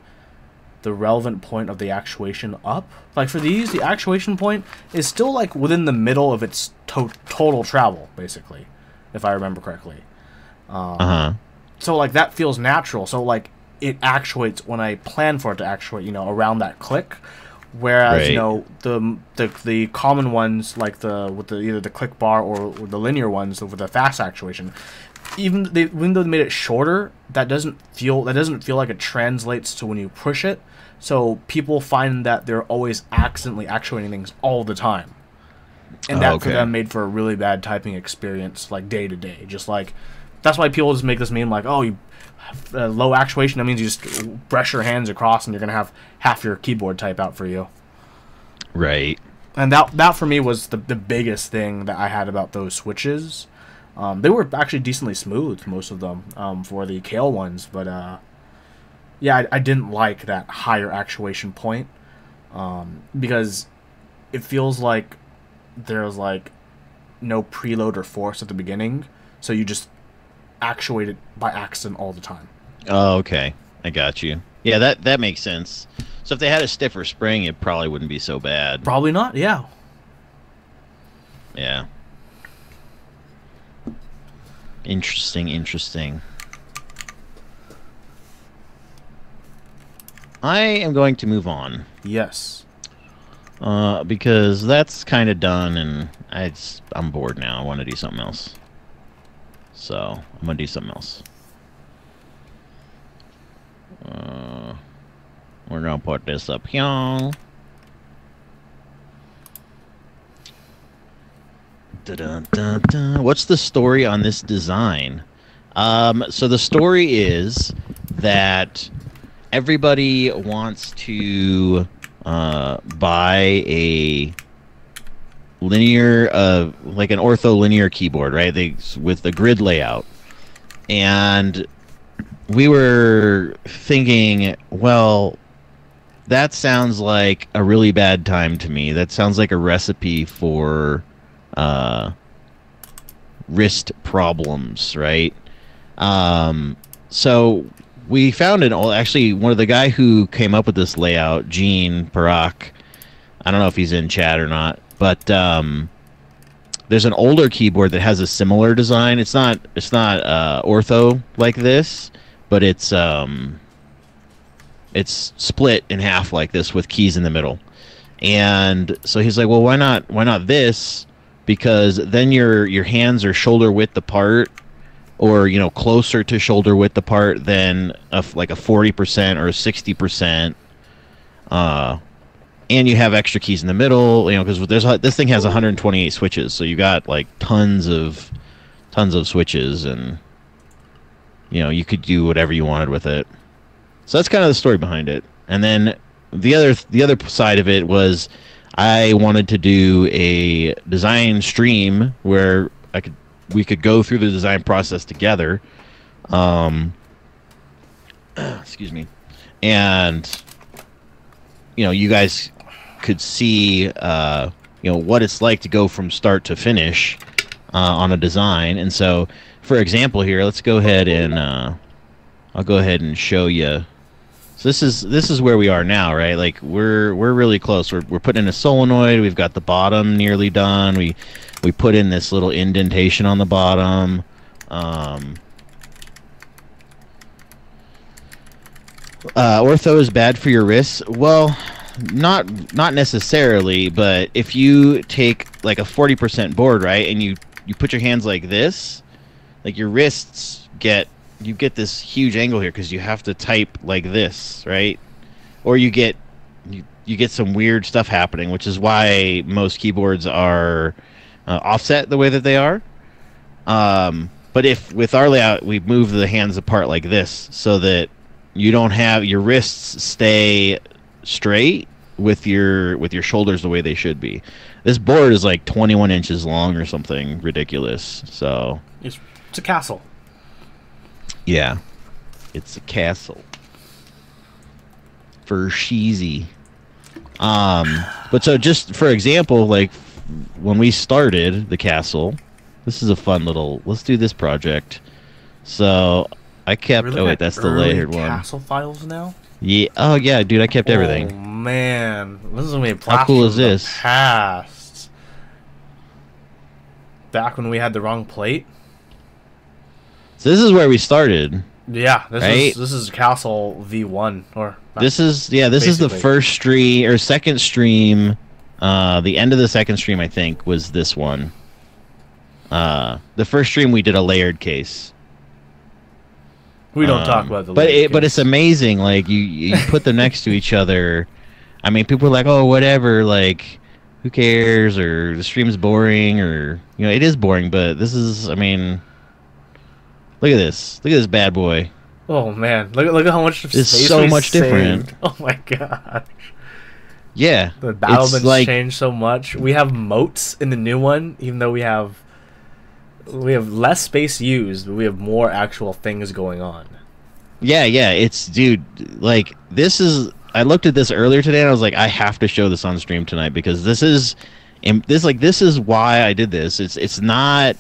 the relevant point of the actuation up. Like for these, the actuation point is still like within the middle of its total travel, basically, if I remember correctly. So like that feels natural. So like it actuates when I plan for it to actuate, around that click. Whereas the common ones like either the click bar or the linear ones with the fast actuation, even though they made it shorter, that doesn't feel like it translates to when you push it. So people find that they're always accidentally actuating things all the time, and that for them made for a really bad typing experience, like day to day. Just like That's why people just make this meme like, oh, you have, low actuation. That means you just brush your hands across and you're gonna have half your keyboard type out for you. Right. And that for me was the biggest thing that I had about those switches. They were actually decently smooth, most of them, for the Kale ones. But, yeah, I didn't like that higher actuation point. Because it feels like there's, like, no preload or force at the beginning. So you just actuate it by accident all the time. Oh, okay. I got you. Yeah, that makes sense. So if they had a stiffer spring, it probably wouldn't be so bad. Probably not, yeah. Yeah. Interesting, interesting. I am going to move on. Yes. Because that's kind of done, and I'm bored now. I want to do something else. So, I'm going to do something else. We're going to put this up here. What's the story on this design? So the story is that everybody wants to buy a linear, like an ortho-linear keyboard, right? With the grid layout. And we were thinking, well, that sounds like a really bad time to me. That sounds like a recipe for wrist problems, right? So we found actually one of the guy who came up with this layout, Gene Parak. I don't know if he's in chat or not, but there's an older keyboard that has a similar design. It's not ortho like this, but it's split in half like this with keys in the middle. And so he's like, well, why not this? Because then your hands are shoulder width apart, or closer to shoulder width apart than like a 40% or a 60%. And you have extra keys in the middle, because this thing has 128 switches, so you got like tons of switches, and you could do whatever you wanted with it. So that's kind of the story behind it. And then the other side of it was, I wanted to do a design stream where we could go through the design process together. Excuse me. And you guys could see what it's like to go from start to finish on a design. And so, for example, here, let's go ahead and I'll go ahead and show you. So this is where we are now, right? Like we're really close. We're putting in a solenoid. We've got the bottom nearly done. We put in this little indentation on the bottom. Ortho is bad for your wrists. Well, not necessarily, but if you take like a 40% board, right, and you put your hands like this, like your wrists get this huge angle here because you have to type like this, right? Or you get some weird stuff happening, which is why most keyboards are offset the way that they are. But if with our layout we move the hands apart like this, so that you don't have your wrists stay straight with your shoulders the way they should be. This board is like 21 inches long or something ridiculous. So it's a castle. Yeah, it's a castle for sheezy. But so just for example, like when we started the castle, this is a fun little. Let's do this project. So I kept. Oh wait, that's the layered one. Castle files now. Yeah. Oh yeah, dude, I kept everything. Oh man, this is gonna be a blast. How cool is this? Past. Back when we had the wrong plate. So this is where we started. Yeah, this is Castle V1 or this is the first stream or second stream. The end of the second stream, I think, was this one. The first stream we did a layered case. We don't talk about the but it's amazing. Like you put them next to each other. I mean, people are like, oh, whatever. Like, who cares? Or the stream's boring, or it is boring. But this is, I mean. Look at this. Look at this bad boy. Oh man, look at how much It's space so we much saved. different. Oh my god. Yeah. The battlement's It's like, changed so much. We have moats in the new one, even though we have less space used, but we have more actual things going on. yeah, yeah. It's, dude, like, this is. I looked at this earlier today and I was like, I have to show this on stream tonight because this is why I did this. It's not.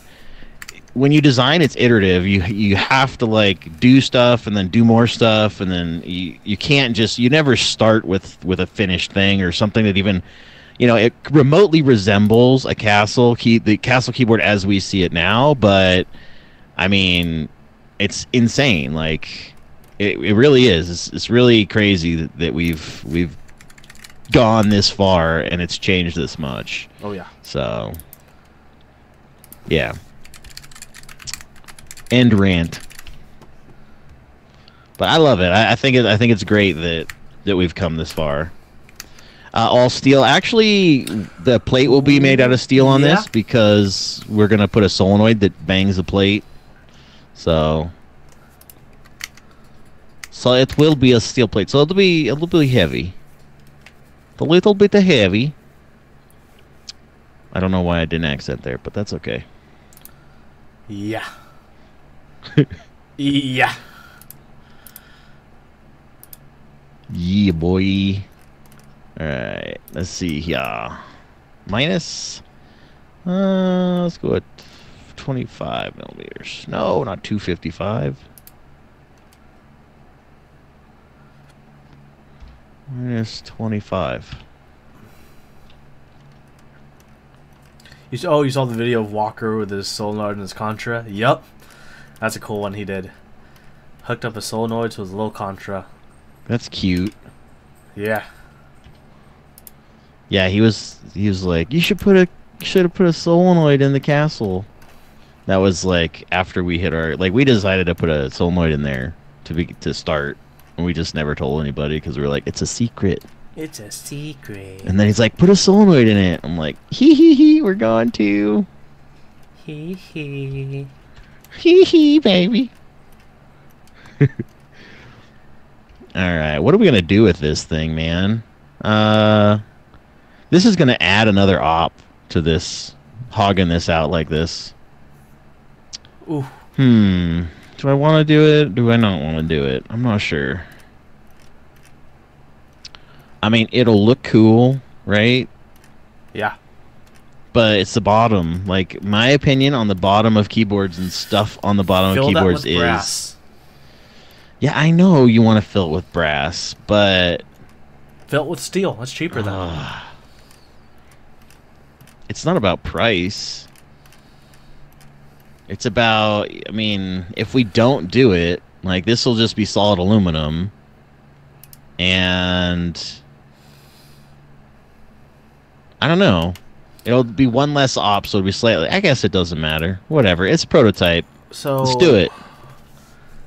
When you design, it's iterative. You have to like do stuff and then do more stuff, and then you can't just, you never start with a finished thing or something that even, it remotely resembles a the castle keyboard as we see it now. But I mean, it's insane. Like it really is. It's really crazy that we've gone this far and it's changed this much. Oh yeah. So yeah. End rant. But I love it. I think it's great that we've come this far. All steel. Actually, the plate will be made out of steel on this because we're gonna put a solenoid that bangs the plate. So it will be a steel plate. So it'll be a little bit heavy. A little bit heavy. I don't know why I didn't accent there, but that's okay. Yeah. Yeah. Yeah, boy. Alright, let's see here. Minus. Let's go at 25 millimeters. No, not 255. Minus 25. You saw the video of Walker with his solenoid and his Contra? Yup. That's a cool one he did. Hooked up a solenoid to his little Contra. That's cute. Yeah. Yeah, he was like, you should have put a solenoid in the castle. That was like after we hit our, like, we decided to put a solenoid in there to start, and we just never told anybody because we were like, it's a secret. It's a secret. And then he's like, put a solenoid in it. I'm like, hee, we're going to. Hee hee. Hee, baby. Alright, what are we going to do with this thing, man? This is going to add another op to this, hogging this out like this. Ooh. Do I want to do it? Do I not want to do it? I'm not sure. I mean, it'll look cool, right? Yeah. But it's the bottom. Like, my opinion on the bottom of keyboards and stuff on the bottom of keyboards is... brass. Yeah, I know you want to fill it with brass, but... Fill it with steel. That's cheaper then. It's not about price. It's about... I mean, if we don't do it, like, this will just be solid aluminum. And... I don't know. It'll be one less op, so it'll be slightly... I guess it doesn't matter. Whatever. It's a prototype. So... Let's do it.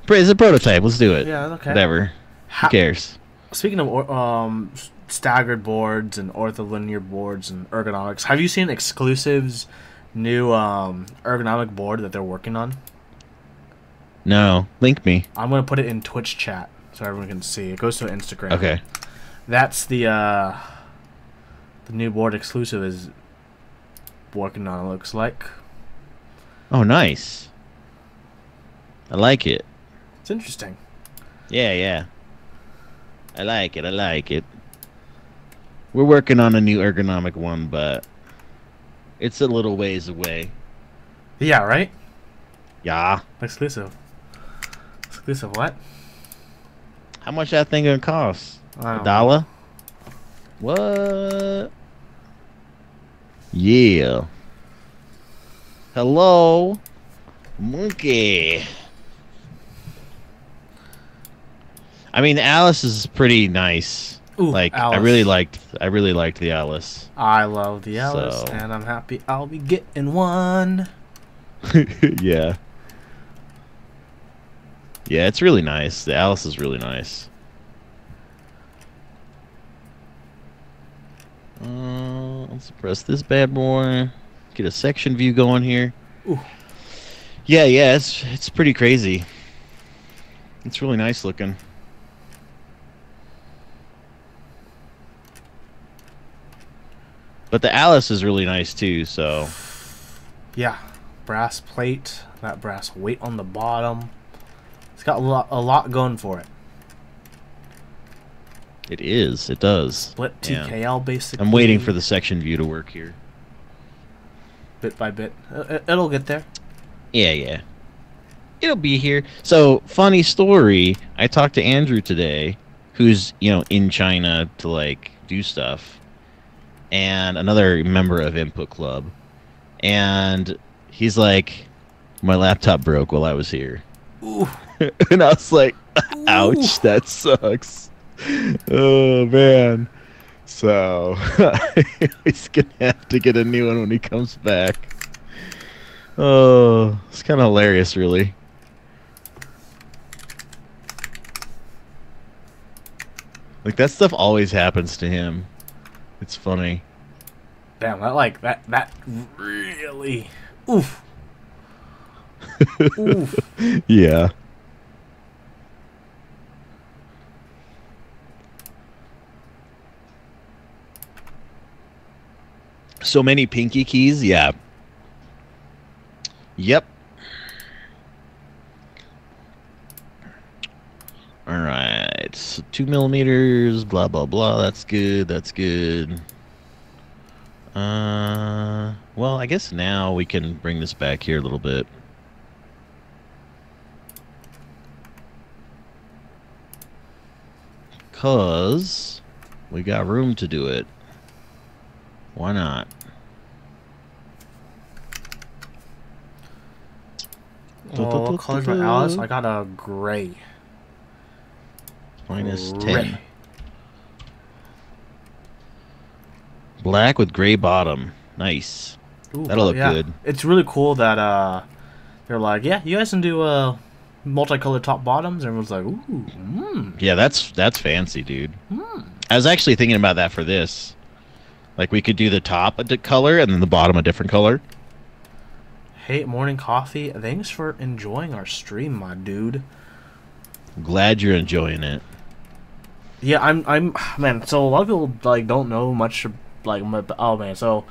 It's a prototype. Let's do it. Yeah, okay. Whatever. Who cares? Speaking of staggered boards and ortholinear boards and ergonomics, have you seen Exclusive's new ergonomic board that they're working on? No. Link me. I'm going to put it in Twitch chat so everyone can see. It goes to Instagram. Okay. That's the new board Exclusive is working on, it looks like. Oh, nice. I like it. It's interesting. Yeah, yeah. I like it. I like it. We're working on a new ergonomic one, but it's a little ways away. Yeah, right? Yeah. Exclusive. Exclusive what? How much that thing gonna cost? $1? What? Yeah. Hello, monkey. I mean, the Alice is pretty nice. Ooh, like Alice. I really liked the Alice. I love the Alice, So. and I'm happy I'll be getting one. Yeah. Yeah, it's really nice. The Alice is really nice. Let's press this bad boy. Get a section view going here. Ooh. Yeah, yeah, it's pretty crazy. It's really nice looking. But the Alice is really nice too, so Yeah, brass plate, that brass weight on the bottom. It's got a lot going for it. it is. It does. Split Yeah. TKL basically. I'm waiting for the section view to work here. Bit by bit. It'll get there. Yeah, yeah. It'll be here. So, funny story. I talked to Andrew today, who's, in China to like do stuff, and another member of Input Club. And he's like, my laptop broke while I was here. Ooh. And I was like, ouch, that sucks. Oh, man. So, he's going to have to get a new one when he comes back. Oh, it's kind of hilarious, really. Like, that stuff always happens to him. It's funny. Damn, that really. Oof. Oof. Yeah. So many pinky keys, yeah. Yep. All right, so 2 mm, blah blah blah. That's good. That's good. Well, I guess now we can bring this back here a little bit. Cause we got room to do it. Why not? Oh, what color's my Alice? I got a gray. Minus Gray. 10. Black with gray bottom. Nice. Ooh, That'll look yeah. good. It's really cool that they're like, yeah, you guys can do multicolored top bottoms. And everyone's like, ooh, Yeah, that's fancy, dude. mm. I was actually thinking about that for this. Like, we could do the top a color and then the bottom a different color. Hey, morning coffee. Thanks for enjoying our stream, my dude. I'm glad you're enjoying it. Yeah, I'm man. So a lot of people like don't know much. Oh man, so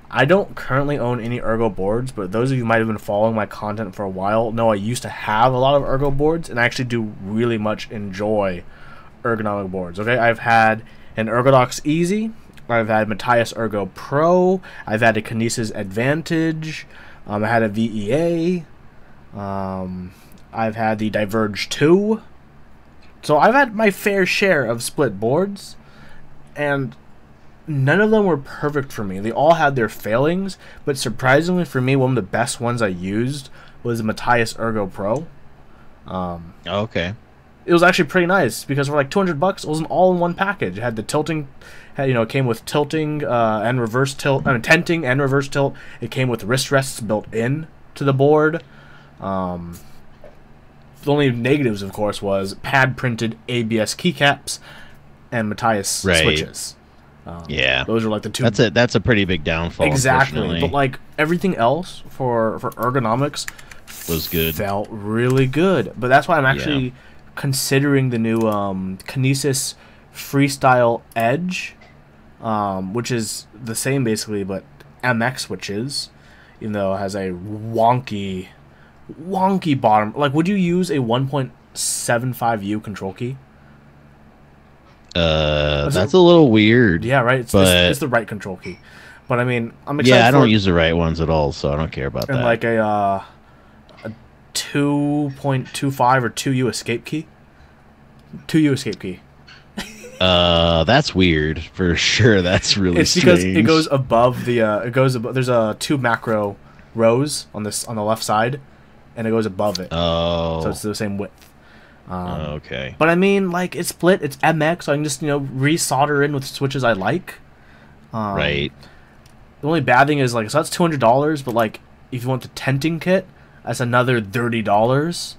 I don't currently own any ergo boards, but those of you who might have been following my content for a while know I used to have a lot of ergo boards, and I actually do really much enjoy ergonomic boards. Okay, I've had an Ergodox Easy, I've had Matthias Ergo Pro, I've had a Kinesis Advantage, I had a VEA, I've had the Diverge 2. So I've had my fair share of split boards, and none of them were perfect for me. They all had their failings, but surprisingly for me, one of the best ones I used was the Matthias Ergo Pro. Okay. It was actually pretty nice because for like $200, it was an all-in-one package. It had the tilting, it came with tilting and reverse tilt, tenting and reverse tilt. It came with wrist rests built in to the board. The only negatives, of course, was pad-printed ABS keycaps and Matthias switches. Yeah, those are like the two. That's a pretty big downfall. Exactly, but like everything else for ergonomics was good. Felt really good, but that's why I'm actually considering the new Kinesis Freestyle Edge, which is the same basically, but MX switches, even though it has a wonky bottom. Like, would you use a 1.75U control key? That's a little weird. Yeah, right. It's the right control key, but I mean, I'm excited. Yeah, I don't use the right ones at all, so I don't care about that. And like a 2.25 or 2U escape key. 2U escape key. That's weird for sure. That's really it's strange. Because it goes above the there's two macro rows on the left side, and it goes above it. Oh, so it's the same width. Okay. But I mean, like, it's split. It's MX, so I can just re-solder in with switches I like. Right. The only bad thing is, like, so that's $200, but like if you want the tenting kit, that's another $30,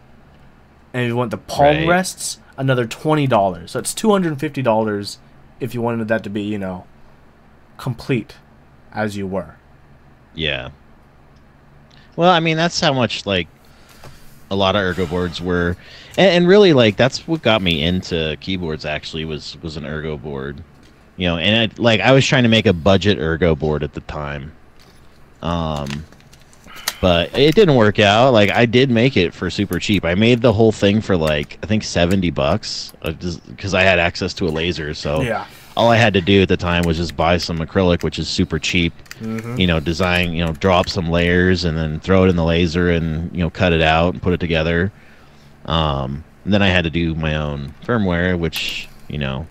and if you want the palm rests, another $20. So it's $250 if you wanted that to be complete as you were. Yeah. Well, I mean, that's how much like a lot of ergo boards were, and really like that's what got me into keyboards. Actually, was an ergo board, you know. And I was trying to make a budget ergo board at the time, um, but it didn't work out. Like I did make it for super cheap. I made the whole thing for like I think $70, because I had access to a laser. So Yeah. all I had to do at the time was just buy some acrylic, which is super cheap. Mm-hmm. You know, design, you know, draw up some layers and then throw it in the laser and, you know, cut it out and put it together. And then I had to do my own firmware, which, you know,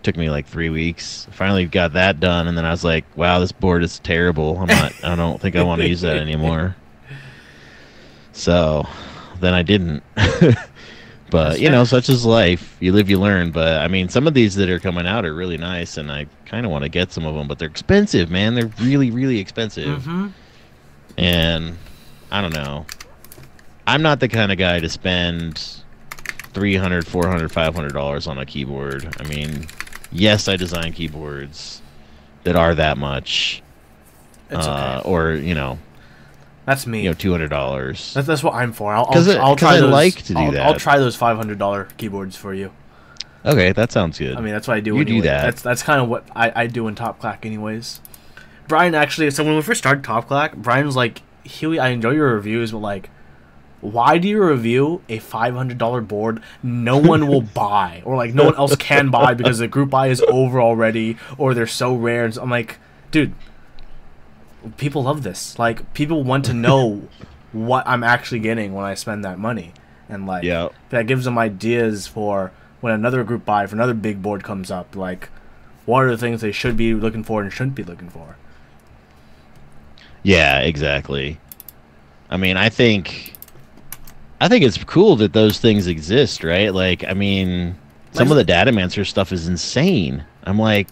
took me like 3 weeks. Finally got that done, and then I was like, wow, this board is terrible. I don't think I want to use that anymore. So then I didn't. But, you know, such is life. You live, you learn. But, I mean, some of these that are coming out are really nice, and I kind of want to get some of them. But they're expensive, man. They're really, really expensive. Mm-hmm. And I don't know. I'm not the kind of guy to spend $300, $400, $500 on a keyboard. I mean, yes, I design keyboards that are that much. It's okay. Or, you know, That's me. you know, $200. That's what I'm for. I'll 'Cause try I those. like to do I'll that. try those $500 keyboards for you. Okay, that sounds good. I mean, that's what I do. You anyway. do that. That's kind of what I do in Top Clack, anyways. Brian actually. So when we first started Top Clack, Brian was like, "Huey, I enjoy your reviews, but like, why do you review a $500 board no one will buy, or like no one else can buy because the group buy is over already, or they're so rare?" And so I'm like, dude, people love this. Like, people want to know what I'm actually getting when I spend that money, and like, Yeah. that gives them ideas for when another group buy for another big board comes up. Like, what are the things they should be looking for and shouldn't be looking for? Yeah, exactly. I mean, I think it's cool that those things exist, right? Like, I mean, some of the Datamancer stuff is insane. I'm like,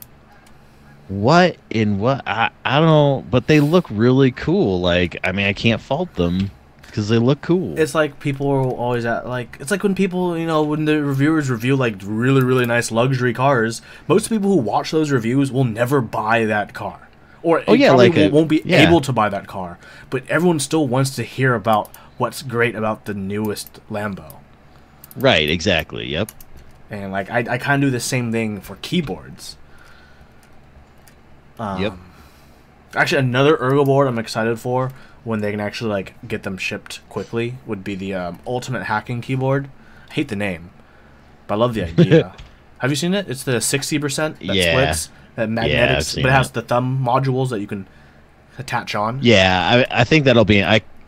what in what? I don't, but they look really cool. Like, I mean, I can't fault them because they look cool. It's like people are always at, like, it's like when people, you know, when the reviewers review like really, really nice luxury cars, most people who watch those reviews will never buy that car. Or Oh, yeah, probably like won't be yeah. able to buy that car. But everyone still wants to hear about what's great about the newest Lambo. Right, exactly. Yep. And like I kind of do the same thing for keyboards. Yep. Actually, another ergo board I'm excited for when they can actually like get them shipped quickly would be the Ultimate Hacking Keyboard. I hate the name, but I love the idea. Have you seen it? It's the 60% that Yeah. splits, that magnetics, seen but it has it. the thumb modules that you can attach on. Yeah, I think that'll be.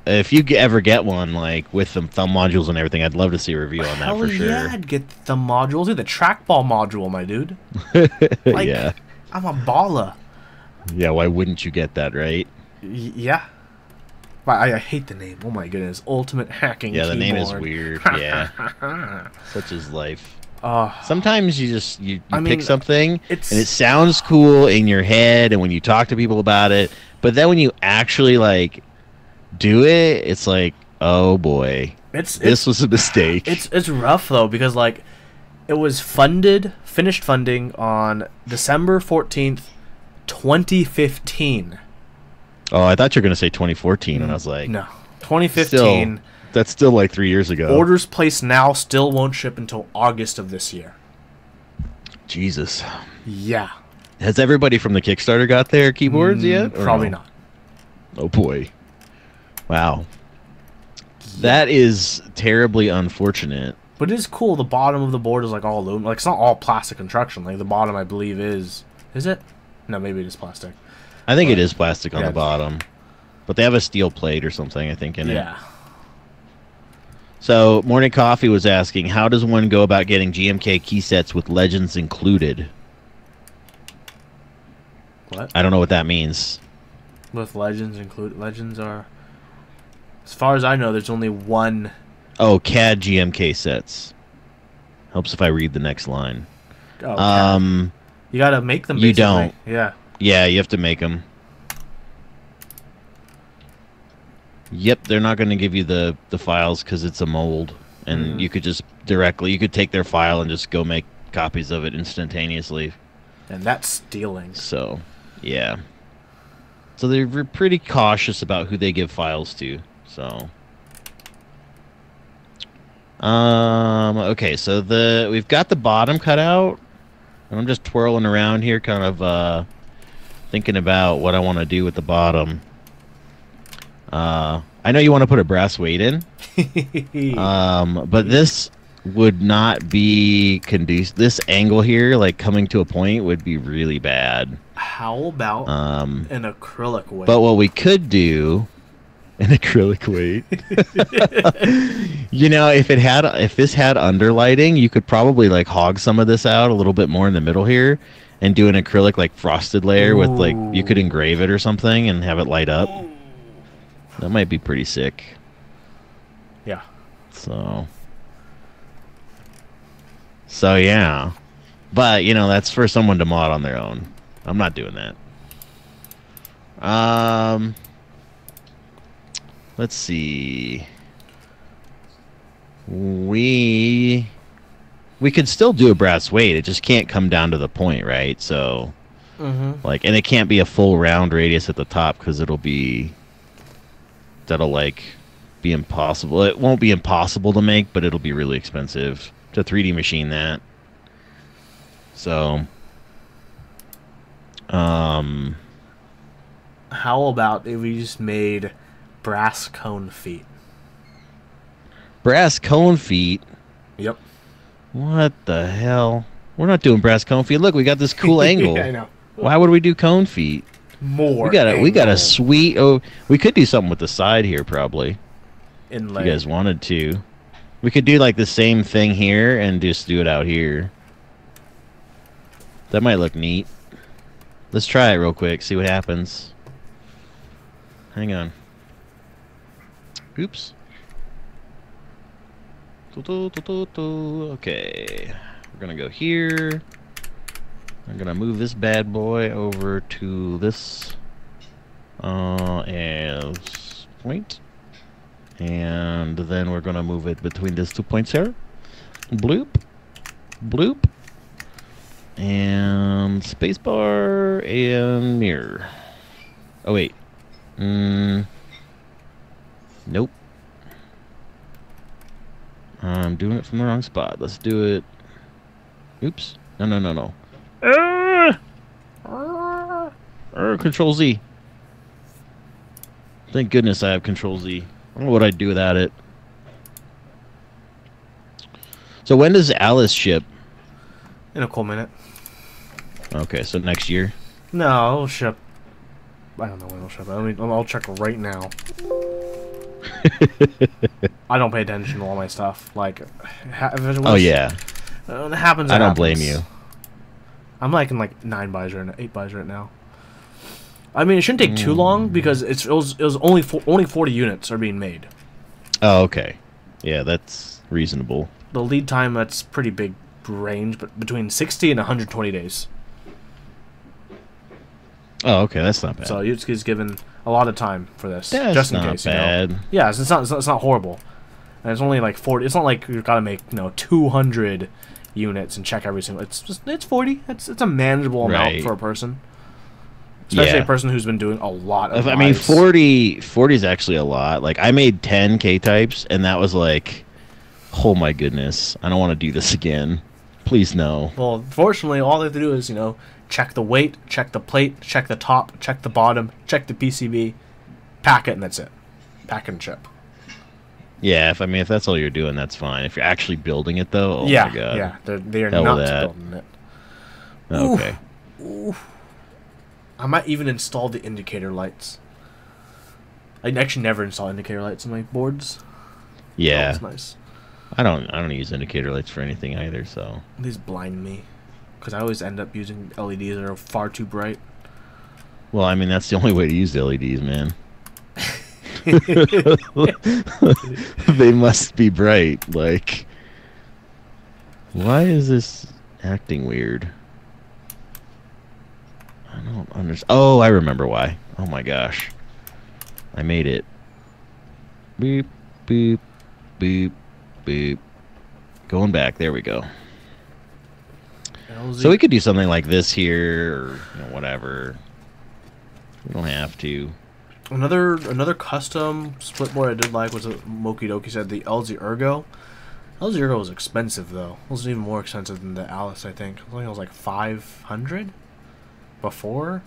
If you ever get one like with the thumb modules and everything, I'd love to see a review on that Hell for yeah, sure. I'd get the thumb modules. Dude, the trackball module, my dude. Like, Yeah. I'm a baller. Yeah, why wouldn't you get that, right? Yeah. But I hate the name. Oh my goodness. Ultimate Hacking Yeah, the name is Keyboard. weird. Yeah. Such is life. Oh, Sometimes you just you I pick mean, something it's- and it sounds cool in your head and when you talk to people about it, but then when you actually like do it, it's like, oh boy. This was a mistake. It's rough though, because like it was finished funding on December 14th, 2015. Oh, I thought you were going to say 2014 and I was like, No. 2015. that's still like 3 years ago. Orders placed now still won't ship until August of this year. Jesus. Yeah. Has everybody from the Kickstarter got their keyboards yet? or Probably no? not. Oh boy. Wow. That is terribly unfortunate. But it is cool. The bottom of the board is like all aluminum. Like, it's not all plastic construction. Like, the bottom, I believe, is it? No, maybe it is plastic. I think But- it is plastic on yeah. the bottom. But they have a steel plate or something, I think, in it. Yeah. So, Morning Coffee was asking, how does one go about getting GMK key sets with legends included? What? I don't know what that means. With legends included. Legends are, as far as I know, there's only one. Oh, CAD GMK sets. Helps if I read the next line. Oh, you gotta make them. you Basically. don't. Yeah. Yeah, you have to make them. Yep, they're not going to give you the files because it's a mold. And you could just you could take their file and just go make copies of it instantaneously. And that's stealing. So, yeah. So they're pretty cautious about who they give files to. So, okay, so we've got the bottom cut out, and I'm just twirling around here, kind of thinking about what I want to do with the bottom. I know you want to put a brass weight in, but this would not be conducive. This angle here, like coming to a point, would be really bad. How about an acrylic weight? But what we could do, an acrylic weight. You know, if this had underlighting, you could probably like hog some of this out a little bit more in the middle here, and do an acrylic like frosted layer with like you could engrave it or something and have it light up. That might be pretty sick. Yeah. So yeah, but you know that's for someone to mod on their own. I'm not doing that. Let's see. We could still do a brass weight. It just can't come down to the point, right? So, like, and it can't be a full round radius at the top because that'll like be impossible. It won't be impossible to make, but it'll be really expensive to 3D machine that. So, how about if we just made brass cone feet? Brass cone feet? Yep. What the hell? We're not doing brass cone feet. Look, we got this cool angle. Yeah, I know. Why would we do cone feet? More. We got a sweet. Oh, we could do something with the side here probably. Inlay. If you guys wanted to, we could do like the same thing here and just do it out here. That might look neat. Let's try it real quick. See what happens. Hang on. Oops. Okay, we're gonna go here. I'm gonna move this bad boy over to this as point, and then we're gonna move it between these 2 points here. Bloop, bloop, and spacebar and mirror. Oh wait, nope. I'm doing it from the wrong spot. Let's do it. Oops. No. Control Z. Thank goodness I have Control Z. I don't know what I'd do without it. So when does Alice ship? In a cool minute. Okay, so next year? No, it'll ship. I don't know when it'll ship. I'll check right now. I don't pay attention to all my stuff. Like, oh yeah, it happens. I don't blame you. I'm like in like 9 buys right now, 8 buys right now. I mean, it shouldn't take too long because it was only 40 units are being made. Oh, okay. Yeah, that's reasonable. The lead time, that's pretty big range, but between 60 and 120 days. Oh, okay, that's not bad. So you're just given a lot of time for this, That's just in not case. bad. You know? Yeah, it's not horrible, and it's only like 40. It's not like you've got to make 200 units and check every single. It's 40. It's a manageable amount for a person, especially a person who's been doing a lot of. I mean, 40 is actually a lot. Like I made 10 K types, and that was like, oh my goodness, I don't want to do this again. Please no. Well, fortunately, all they have to do is check the weight, check the plate, check the top, check the bottom, check the PCB, pack it, and that's it. Pack and ship. Yeah, if that's all you're doing, that's fine. If you're actually building it, though, oh yeah, my god. Yeah, they are Hell not that. building it. Okay. Oof. I might even install the indicator lights. I actually never install indicator lights on my boards. Yeah. Oh, that's nice. I don't use indicator lights for anything either, so. These blind me. Because I always end up using LEDs that are far too bright. Well, I mean, that's the only way to use the LEDs, man. They must be bright. Like, why is this acting weird? I don't understand. Oh, I remember why. Oh my gosh. I made it. Beep, beep, beep, beep. Going back. There we go. So we could do something like this here, or whatever. We don't have to. Another custom split board I did like was what Moki Doki said, the LZ Ergo. LZ Ergo was expensive though. It was even more expensive than the Alice, I think. I think it was like 500 before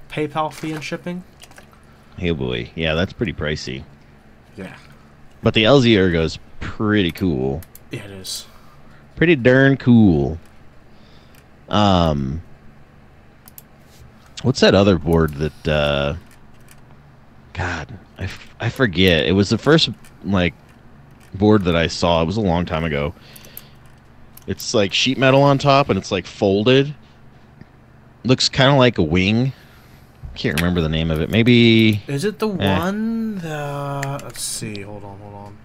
PayPal fee and shipping. Hey boy, yeah, that's pretty pricey. Yeah. But the LZ Ergo is pretty cool. Yeah, it is. Pretty darn cool. What's that other board that? God, I forget. It was the first like board that I saw. It was a long time ago. It's like sheet metal on top, and it's like folded. Looks kind of like a wing. Can't remember the name of it. Maybe. Is it the one that? Let's see. Hold on.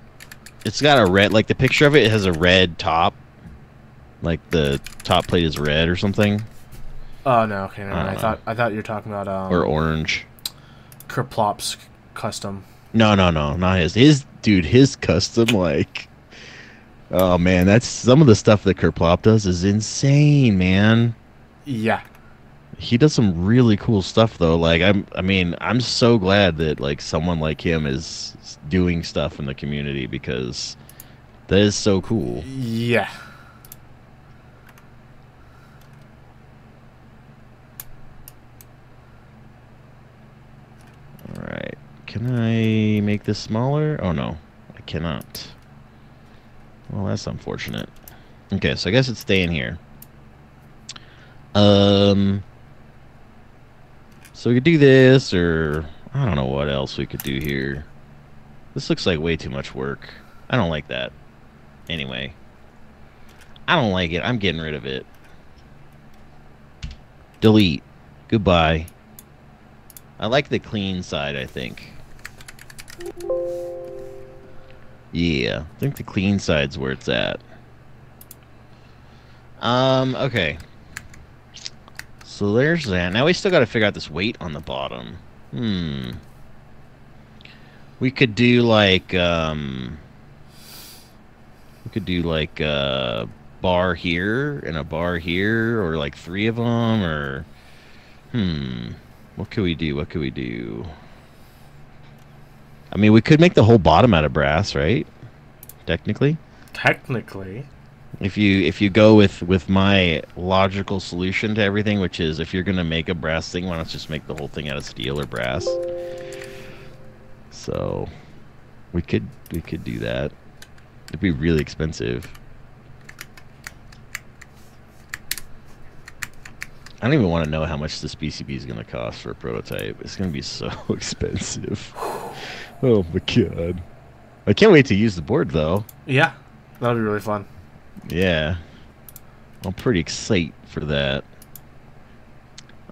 It's got a red. Like the picture of it, it has a red top. Like the top plate is red or something. Oh no. Okay. No, I thought you were talking about or orange. Kerplop's custom. No, not his. His custom, like, oh man, that's some of the stuff that Kerplop does is insane, man. Yeah. He does some really cool stuff though. Like, I'm so glad that like someone like him is doing stuff in the community because that is so cool. Yeah. All right. Can I make this smaller? Oh, no. I cannot. Well, that's unfortunate. Okay, so I guess it's staying here. So we could do this, or I don't know what else we could do here. This looks like way too much work. I don't like that. Anyway. I don't like it. I'm getting rid of it. Delete. Goodbye. I like the clean side, I think. Yeah, I think the clean side's where it's at. Okay. So there's that. Now we still gotta figure out this weight on the bottom. We could do like, a bar here and a bar here, or like 3 of them, or, what could we do? I mean, we could make the whole bottom out of brass, right? Technically. If you go with my logical solution to everything, which is if you're gonna make a brass thing, why not just make the whole thing out of steel or brass? So we could do that. It'd be really expensive. I don't even want to know how much this PCB is gonna cost for a prototype. It's gonna be so expensive. Oh my god. I can't wait to use the board though. Yeah, that'll be really fun. Yeah. I'm pretty excited for that.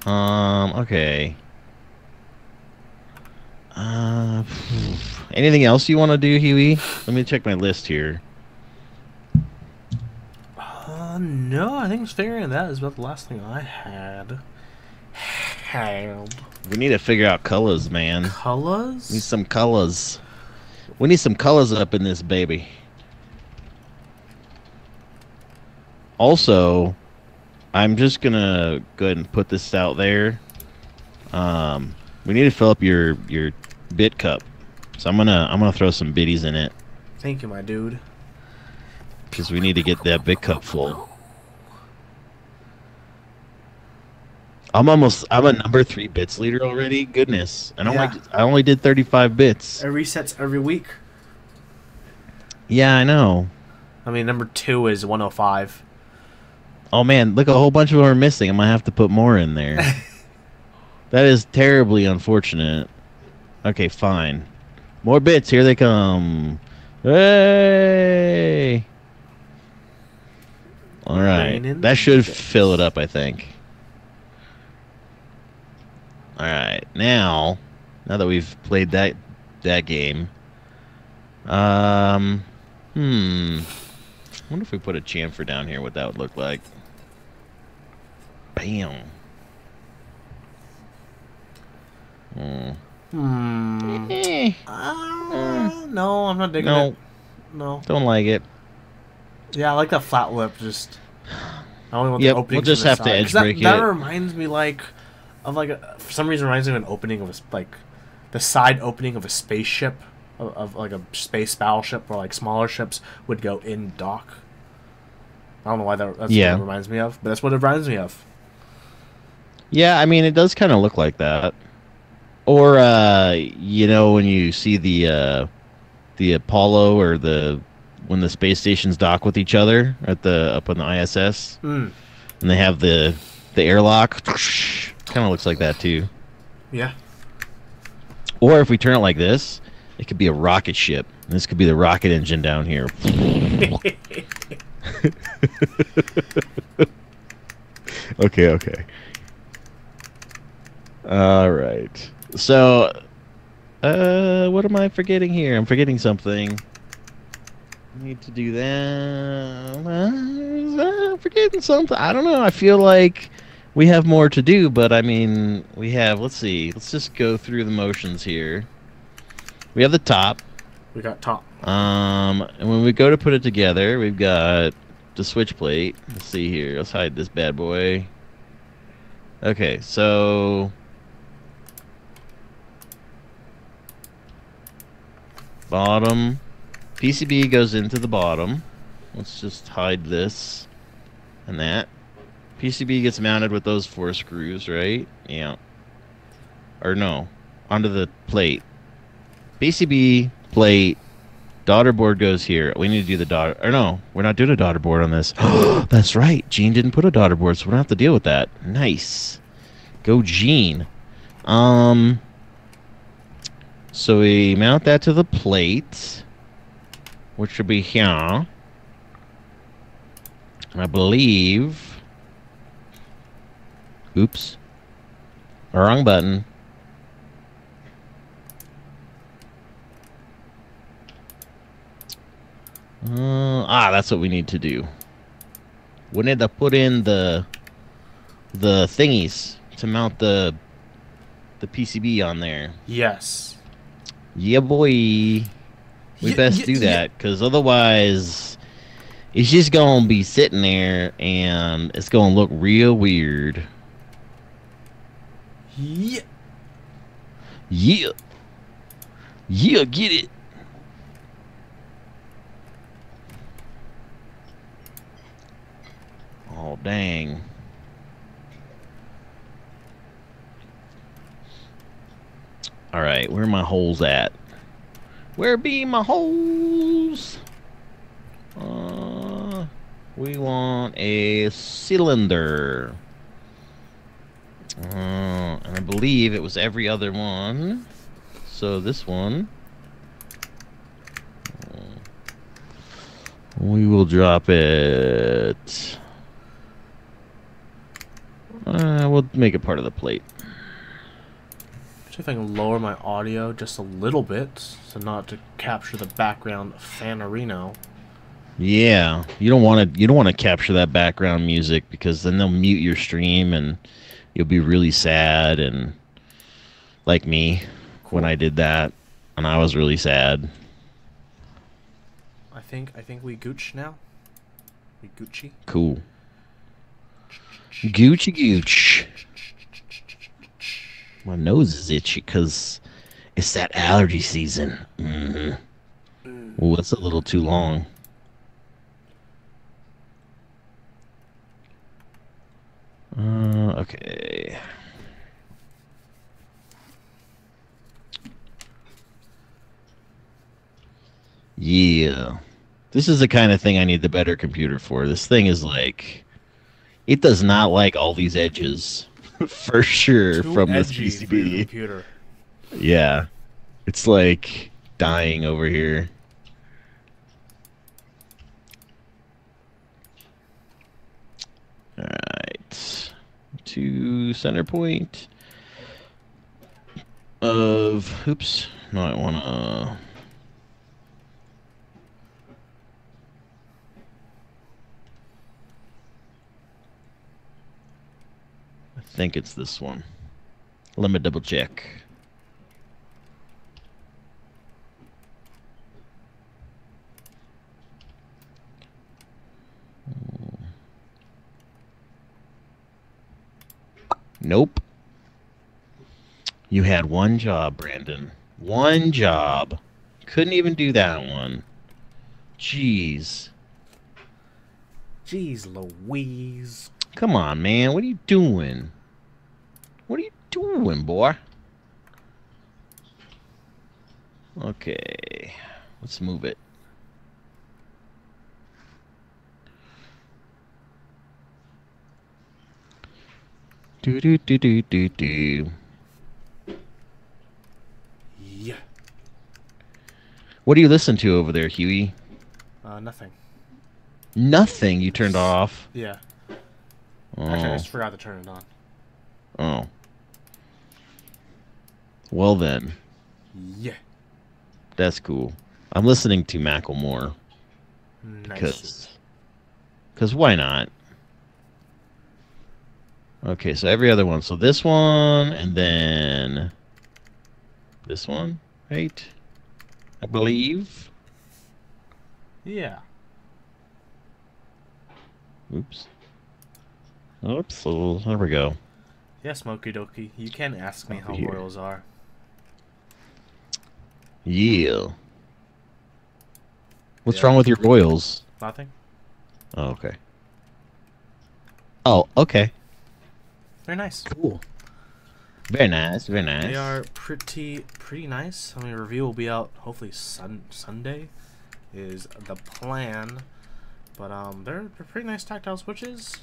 Okay. Anything else you want to do, Huey? Let me check my list here. No, I think figuring that is about the last thing I had. We need to figure out colors, man. Colors? Need some colors. We need some colors up in this baby. Also, I'm just gonna go ahead and put this out there. We need to fill up your bit cup, so I'm gonna throw some biddies in it. Thank you, my dude. Because we need to get that bit cup full. I'm a number 3 bits leader already. Goodness, I only did 35 bits. It resets every week. Yeah, I know. I mean, number 2 is 105. Oh man, look, a whole bunch of them are missing. I'm gonna have to put more in there. That is terribly unfortunate. Okay, fine. More bits, here they come. Hey! Alright, that should fill it up, I think. Alright, now that we've played that game, I wonder if we put a chamfer down here, what that would look like. Bam. No, I'm not digging it. No. Don't like it. Yeah, I like that flat lip. Just I only want the opening. We'll just have to edge break it. That reminds me, like, of like for some reason reminds me of an opening of like the side opening of a spaceship of like a space battleship where like smaller ships would go in dock. I don't know why that's what it Yeah. reminds me of, but that's what it reminds me of. Yeah, I mean it does kind of look like that. Or you know when you see the Apollo or the when the space stations dock with each other at the up on the ISS Mm. and they have the airlock, kind of looks like that too. Yeah. Or if we turn it like this, it could be a rocket ship. This could be the rocket engine down here. Okay, okay. All right. So, what am I forgetting here? I'm forgetting something. Need to do that. Forgetting something. I don't know. I feel like we have more to do, but I mean, we have. Let's see. Let's just go through the motions here. We have the top. We got top. And when we go to put it together, we've got the switch plate. Let's see here. Let's hide this bad boy. Okay, so bottom. PCB goes into the bottom. Let's just hide this and that. PCB gets mounted with those 4 screws, right? Yeah. Or no, onto the plate. PCB, plate, daughter board goes here. We need to do the daughter. Or no, we're not doing a daughter board on this. That's right. Gene didn't put a daughter board, so we don't have to deal with that. Nice. Go Gene. So we mount that to the plate, which should be here. And I believe. Oops. Wrong button. That's what we need to do. We need to put in the thingies to mount the PCB on there. Yes. Yeah, boy. We best do that, because otherwise it's just gonna be sitting there and it's gonna look real weird. Yeah. Yeah. Yeah, get it. Oh, dang. All right, where are my holes at? Where be my holes? We want a cylinder. And I believe it was every other one. So this one. We will drop it. We'll make it part of the plate. See if I can lower my audio just a little bit, so not to capture the background fanarino. Yeah, you don't want to capture that background music because then they'll mute your stream and you'll be really sad and like me when I did that and I was really sad. I think we Gooch now. We Gucci. Cool. Gucci Gooch. My nose is itchy because it's that allergy season. Oh, that's a little too long. Okay. Yeah. This is the kind of thing I need the better computer for. This thing is like... It does not like all these edges. For sure, Too from this edgy for your PCB. computer. Yeah. It's like dying over here. Alright. To center point of... Oops. No, I want to... I think it's this one. Let me double check. Nope. You had one job, Brandon. One job. Couldn't even do that one. Jeez. Jeez Louise. Come on, man. What are you doing? What are you doing, boy? Okay. Let's move it. Do do do do do do. Yeah. What do you listen to over there, Huey? Nothing. Nothing. You turned off. Yeah. Oh. Actually, I just forgot to turn it on. Oh. Well then. Yeah. That's cool. I'm listening to Macklemore. Nice. Because why not? Okay, so every other one. So this one, and then this one, right? I believe. Yeah. Oops. Oops. So there we go. Yeah, Smokey Dokey. You can ask me how Here. royals are. Yeah. What's Yeah. wrong with your royals? Nothing. Oh, okay. Oh, okay. Very nice. Cool. Very nice. Very nice. They are pretty nice. I mean, review will be out hopefully Sunday is the plan. But they're pretty nice tactile switches.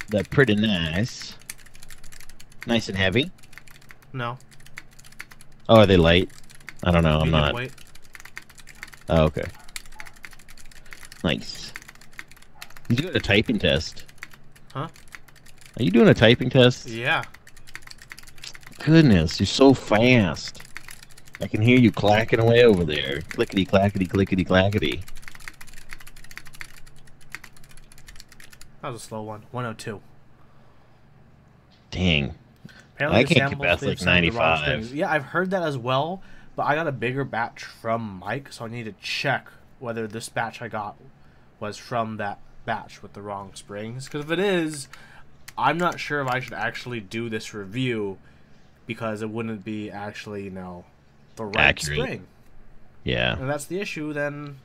They're pretty nice. Nice and heavy. No. Oh, are they light? I don't know. I'm Medium not. weight. Oh, okay. Nice. You doing a typing test? Huh? Are you doing a typing test? Yeah. Goodness, you're so fast. I can hear you clacking away over there. Clickety clackety clickety clackety. That was a slow one. 102. Dang. Apparently I the can't get samples, past they've like sampled the wrong 95. strings. Yeah, I've heard that as well, but I got a bigger batch from Mike, so I need to check whether this batch I got was from that batch with the wrong springs. Because if it is, I'm not sure if I should actually do this review because it wouldn't be actually, you know, the right Accurate. spring. Yeah. And if that's the issue, then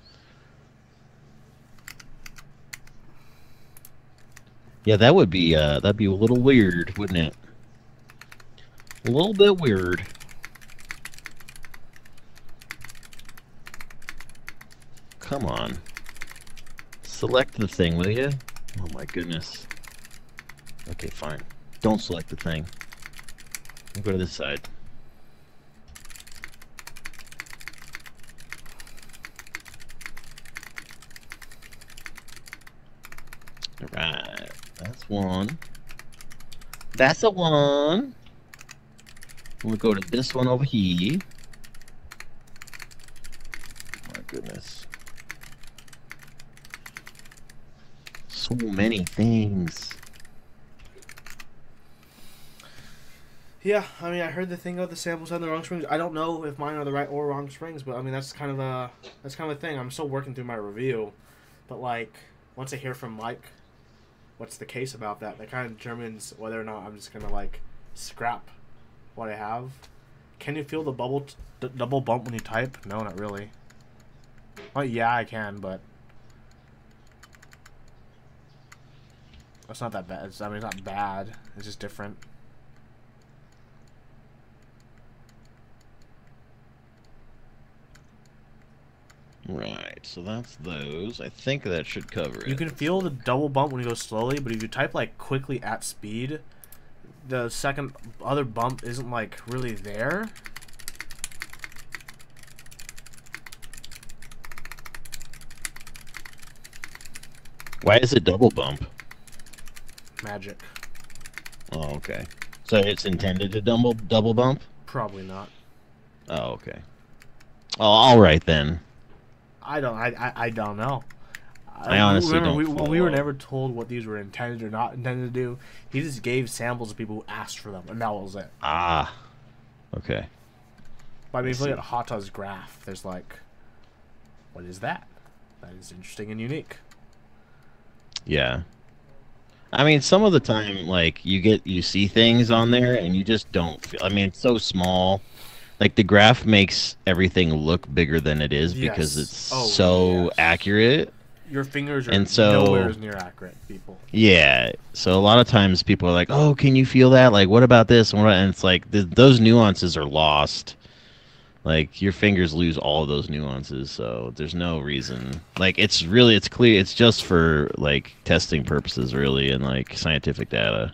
Yeah, that would be that'd be a little weird, wouldn't it? A little bit weird. Come on. Select the thing, will you? Oh my goodness. Okay, fine. Don't select the thing. We'll go to this side. Alright. That's one. That's a one. We'll go to this one over here. My goodness. So many things. yeah, I mean, I heard the thing about the samples on the wrong springs. I don't know if mine are the right or wrong springs, but I mean that's kind of a thing. I'm still working through my review, but like once I hear from Mike, what's the case about that? That kind of determines whether or not I'm just gonna like scrap what I have. Can you feel the double bump when you type? No, not really. Well, yeah, I can, but it's not that bad. I mean, it's not bad. It's just different. Right, so that's those. I think that should cover it. You can feel the double bump when you go slowly, but if you type like quickly at speed, the second other bump isn't like really there. Why is it double bump? Magic. Oh, okay. So it's intended to double bump? Probably not. Oh, okay. Oh, all right then. I don't know. I honestly don't we were follow. never told what these were intended or not intended to do. He just gave samples to people who asked for them, and that was it. Ah. Okay. But I mean, if you see. look at Hata's graph, there's like, what is that? That is interesting and unique. Yeah. I mean, some of the time, like you see things on there, and you just don't feel. I mean, it's so small. Like the graph makes everything look bigger than it is because it's Yes. Oh so yes. accurate. Your fingers are And nowhere so, as near accurate, people. yeah. So a lot of times people are like, "Oh, can you feel that? Like, what about this?" And it's like those nuances are lost. Like your fingers lose all of those nuances, so there's no reason. Like it's clear. It's just for like testing purposes, really, and like scientific data,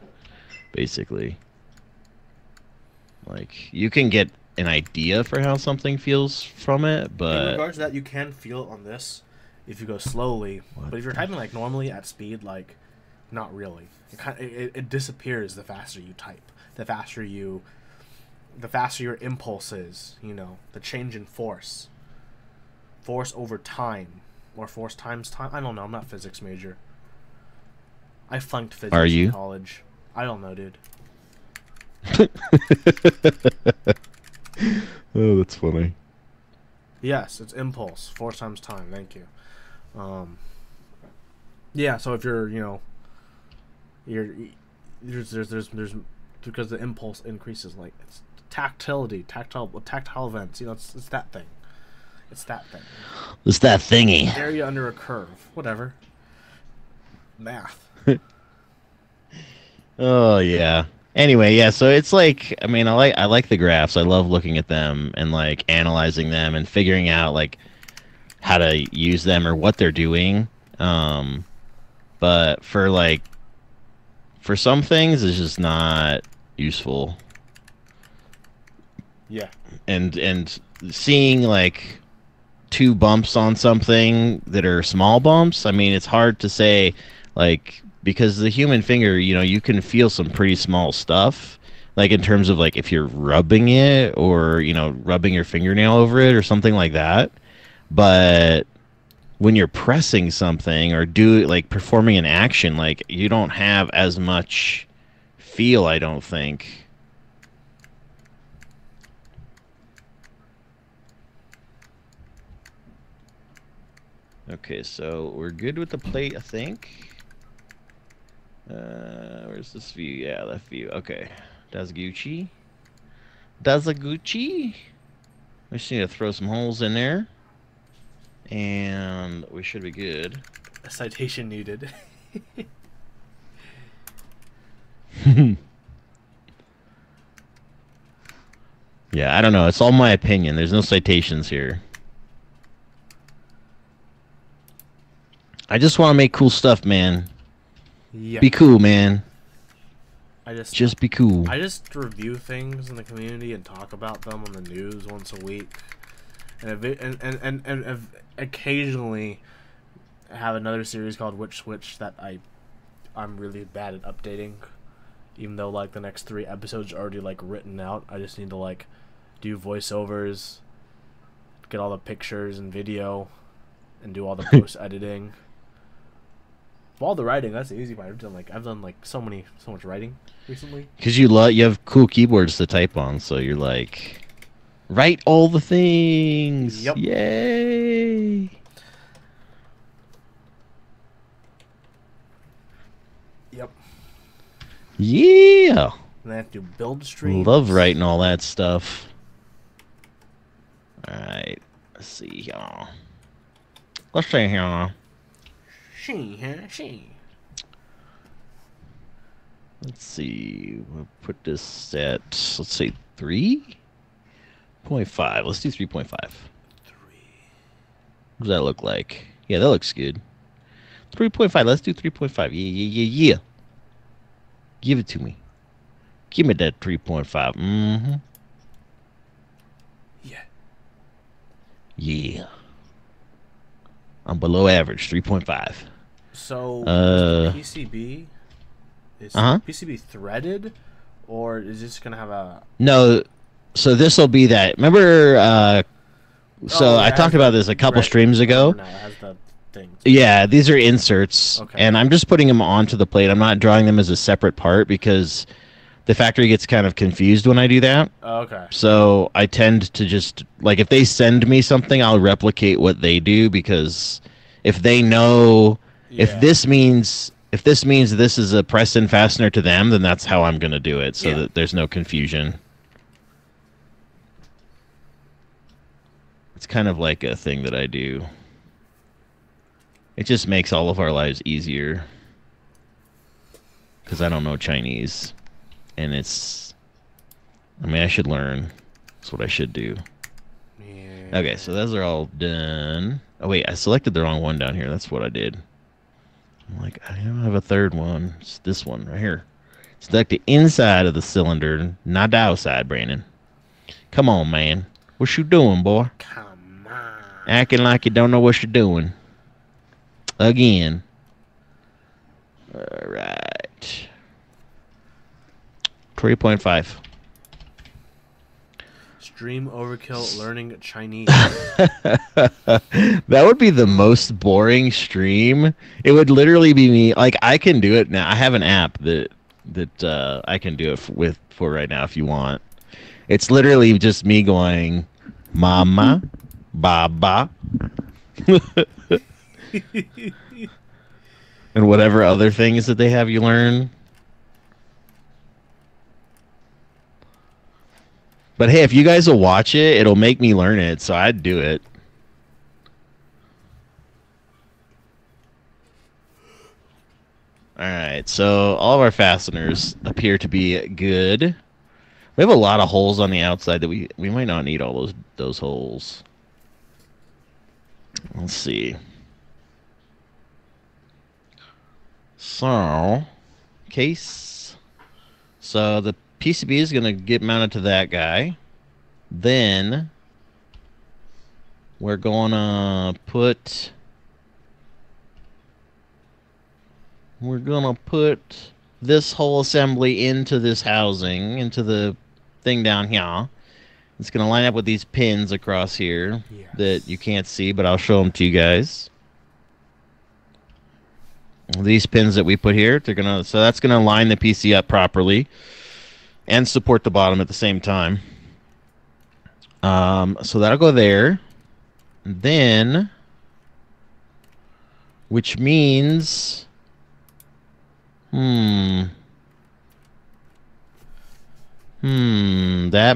basically. Like you can get an idea for how something feels from it, In but regards to that, you can feel it on this if you go slowly, what but if you're typing like normally at speed, like not really. It disappears the faster you type. The faster you, the faster your impulse is. You know, the change in force, force over time, or force times time. I don't know. I'm not a physics major. I flunked are physics in you? college. I don't know, dude. Oh, that's funny. Yes, it's impulse. Force times time. Thank you. Um, yeah. So if you're, you know, you're there's because the impulse increases, like it's tactile events. You know, it's that thing. It's that thing. It's that thingy. Area under a curve. Whatever. Math. Oh yeah. Anyway, yeah, so it's like I mean, I like the graphs. I love looking at them and like analyzing them and figuring out like how to use them or what they're doing. Um, but for some things it's just not useful. Yeah. And seeing like two bumps on something that are small bumps, I mean, it's hard to say, like, because the human finger, you know, you can feel some pretty small stuff, like in terms of like if you're rubbing it or, you know, rubbing your fingernail over it or something like that. But when you're pressing something or do like performing an action, like you don't have as much feel, I don't think. Okay, so we're good with the plate, I think. Where's this view? Yeah, left view. Okay. That's Gucci. That's a Gucci. We just need to throw some holes in there. And we should be good. A citation needed. Yeah, I don't know. It's all my opinion. There's no citations here. I just want to make cool stuff, man. Yeah. Be cool, man. I just Just be cool. I just review things in the community and talk about them on the news once a week, and occasionally have another series called Which Switch that I'm really bad at updating, even though like the next 3 episodes are already like written out. I just need to like do voiceovers, get all the pictures and video, and do all the post editing. All the writing, that's the easy part. I've done like so much writing recently. Because you have cool keyboards to type on, so you're like, write all the things. Yep. Yay. Yep. Yeah. And I have to build streams. Love writing all that stuff. Alright. Let's see here. Let's see here. She. Let's see. We'll put this at, let's say, 3.5. Let's do 3.5. 3. What does that look like? Yeah, that looks good. 3.5. Let's do 3.5. Yeah. Give it to me. Give me that 3.5. Mm-hmm. Yeah. Yeah. I'm below average. 3.5. So PCB is Uh-huh. PCB threaded, or is this gonna have a? No. So this will be that. Remember? I talked about this a couple streams ago. Now it has the thing. Yeah, these are inserts, Okay. and I'm just putting them onto the plate. I'm not drawing them as a separate part because the factory gets kind of confused when I do that. Okay. So I tend to just, like, if they send me something, I'll replicate what they do, because if they know If Yeah. this means this is a press-in fastener to them, then that's how I'm gonna do it, so Yeah. that there's no confusion. It's kind of like a thing that I do. It just makes all of our lives easier. Because I don't know Chinese. And I should learn. That's what I should do. Yeah. Okay, so those are all done. Oh, wait, I selected the wrong one down here. That's what I did. I'm like, I don't have a third one. It's this one right here. Select the inside of the cylinder, not the outside, Brandon. Come on, man. What you doing, boy? Come on. Acting like you don't know what you're doing. Again. All right. 3.5. Stream overkill learning Chinese. That would be the most boring stream. It would literally be me. Like, I can do it now. I have an app that I can do it for right now if you want. It's literally just me going, Mama, Baba, and whatever other things that they have you learn. But hey, if you guys will watch it, it'll make me learn it, so I'd do it. Alright, so all of our fasteners appear to be good. We have a lot of holes on the outside that we might not need all those holes. Let's see. So, case. So the PCB is going to get mounted to that guy. Then we're going to put this whole assembly into this housing, into the thing down here. It's going to line up with these pins across here that you can't see, but I'll show them to you guys. These pins that we put here, so that's going to line the PC up properly and support the bottom at the same time. So that'll go there. Then, which means, that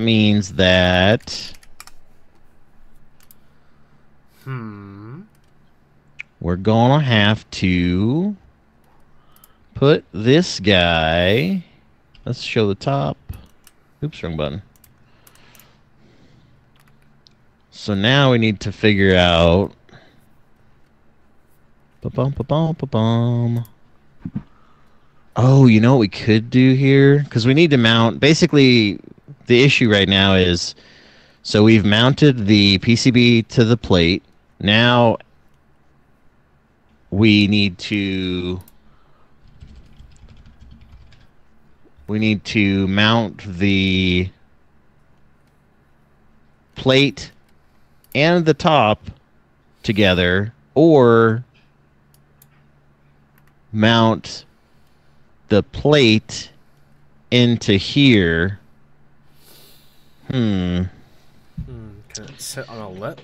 means that we're gonna have to put this guy. Let's show the top. Oops, wrong button. So now we need to figure out. Oh, you know what we could do here? Because we need to mount. Basically, the issue right now is, so we've mounted the PCB to the plate. Now we need to mount the plate and the top together, or mount the plate into here. Can it sit on a lip?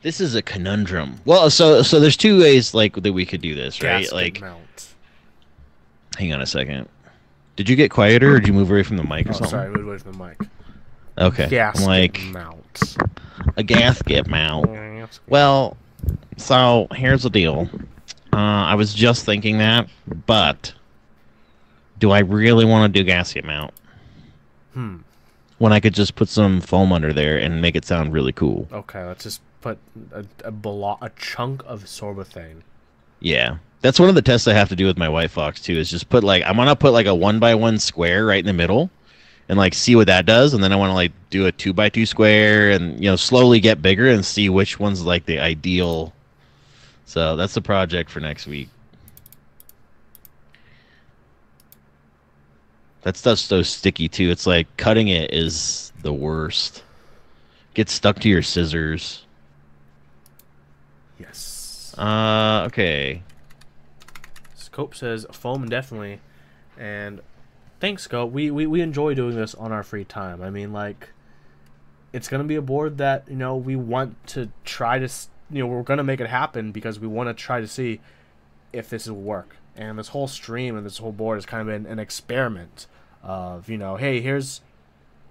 This is a conundrum. Well, so there's two ways that we could do this, right? Gasket mount. Hang on a second. Did you get quieter, or did you move away from the mic or something? Sorry, I moved away from the mic. Okay. Gasket mount. A gasket mount. Well, so here's the deal. I was just thinking that, but do I really want to do gasket mount? When I could just put some foam under there and make it sound really cool. Okay, let's just put a chunk of sorbothane. Yeah. That's one of the tests I have to do with my White Fox too, is just I'm gonna put like a 1x1 square right in the middle and see what that does, and then I want to do a 2x2 square and slowly get bigger and see which one's the ideal. So that's the project for next week. That stuff's so sticky too. It's like cutting it is the worst. Gets stuck to your scissors. Yes. Okay. Scope says foam definitely, and thanks, Scope. We enjoy doing this on our free time. I mean, it's gonna be a board that we want to try to we're gonna make it happen because we want to try to see if this will work. And this whole stream and this whole board has kind of been an experiment of, hey, here's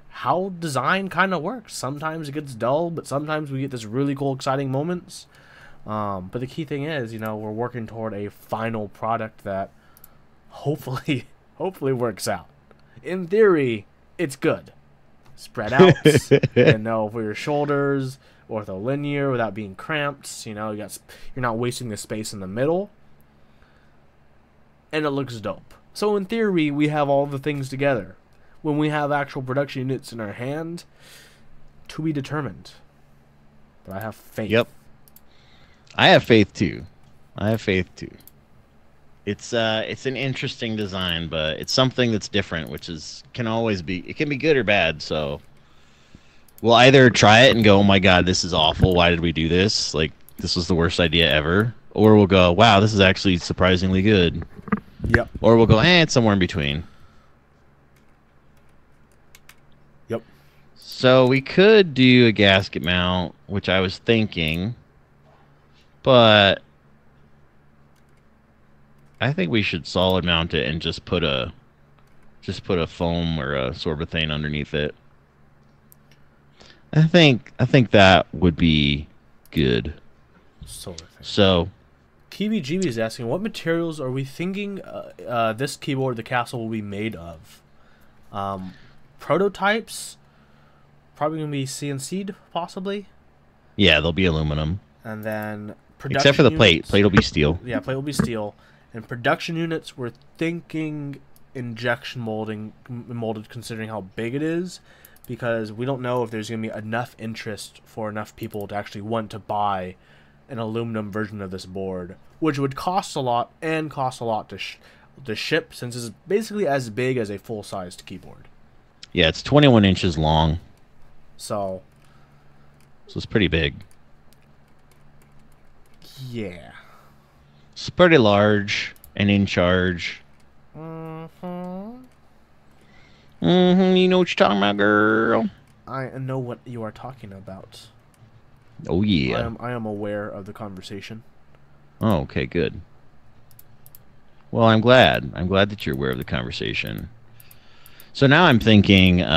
how design kind of works. Sometimes it gets dull, but sometimes we get this really cool, exciting moments. But the key thing is, we're working toward a final product that hopefully works out. In theory, it's good. Spread out, for your shoulders, ortholinear without being cramped. You're not wasting the space in the middle, and it looks dope. So in theory, we have all the things together. When we have actual production units in our hand, to be determined. But I have faith. Yep. I have faith too. It's an interesting design, but it's something that's different, which can be good or bad. So we'll either try it and go, oh my god, this is awful. Why did we do this? Like, this was the worst idea ever. Or we'll go, wow, this is actually surprisingly good. Yep. Or we'll go, it's somewhere in between. Yep. So we could do a gasket mount, which I was thinking, but I think we should solid mount it and just put a foam or a sorbethane underneath it. I think that would be good. So KBGB is asking, what materials are we thinking this keyboard, the castle, will be made of? Prototypes, probably going to be CNC'd, possibly. Yeah, they'll be aluminum. And then production except for the plate. Units, plate will be steel. Yeah, plate will be steel. And production units, we're thinking injection molded, considering how big it is, because we don't know if there's going to be enough interest for enough people to actually want to buy an aluminum version of this board, which would cost a lot to ship, since it's basically as big as a full-sized keyboard. Yeah, it's 21 inches long. So it's pretty big. Yeah. It's pretty large and in charge. Mm-hmm. You know what you're talking about, girl. I know what you are talking about. Oh, yeah. I am aware of the conversation. Oh, okay, good. Well, I'm glad. I'm glad that you're aware of the conversation. So now I'm thinking if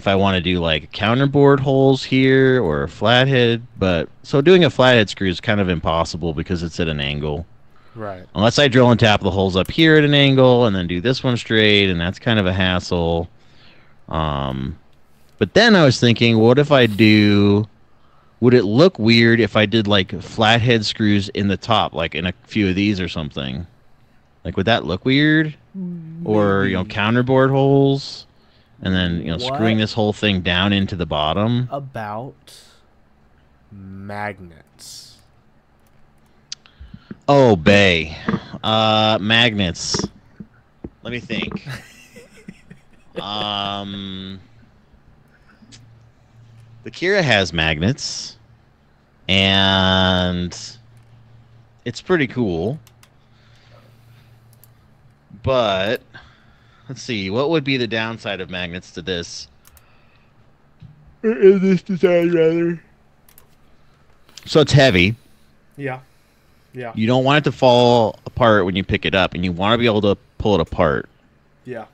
I want to do like counterboard holes here or a flathead, so doing a flathead screw is kind of impossible because it's at an angle. Right. Unless I drill and tap the holes up here at an angle and then do this one straight, and that's kind of a hassle. But then I was thinking, what if would it look weird if I did like flathead screws in the top, like in a few of these or something? Like, would that look weird? Maybe. Or, counterboard holes, and then, screwing this whole thing down into the bottom. About magnets. Oh, Bay. Magnets. Let me think. The Kira has magnets, and it's pretty cool. But let's see, what would be the downside of magnets to this? In this design, rather. So it's heavy. Yeah. Yeah. You don't want it to fall apart when you pick it up, and you want to be able to pull it apart. Yeah.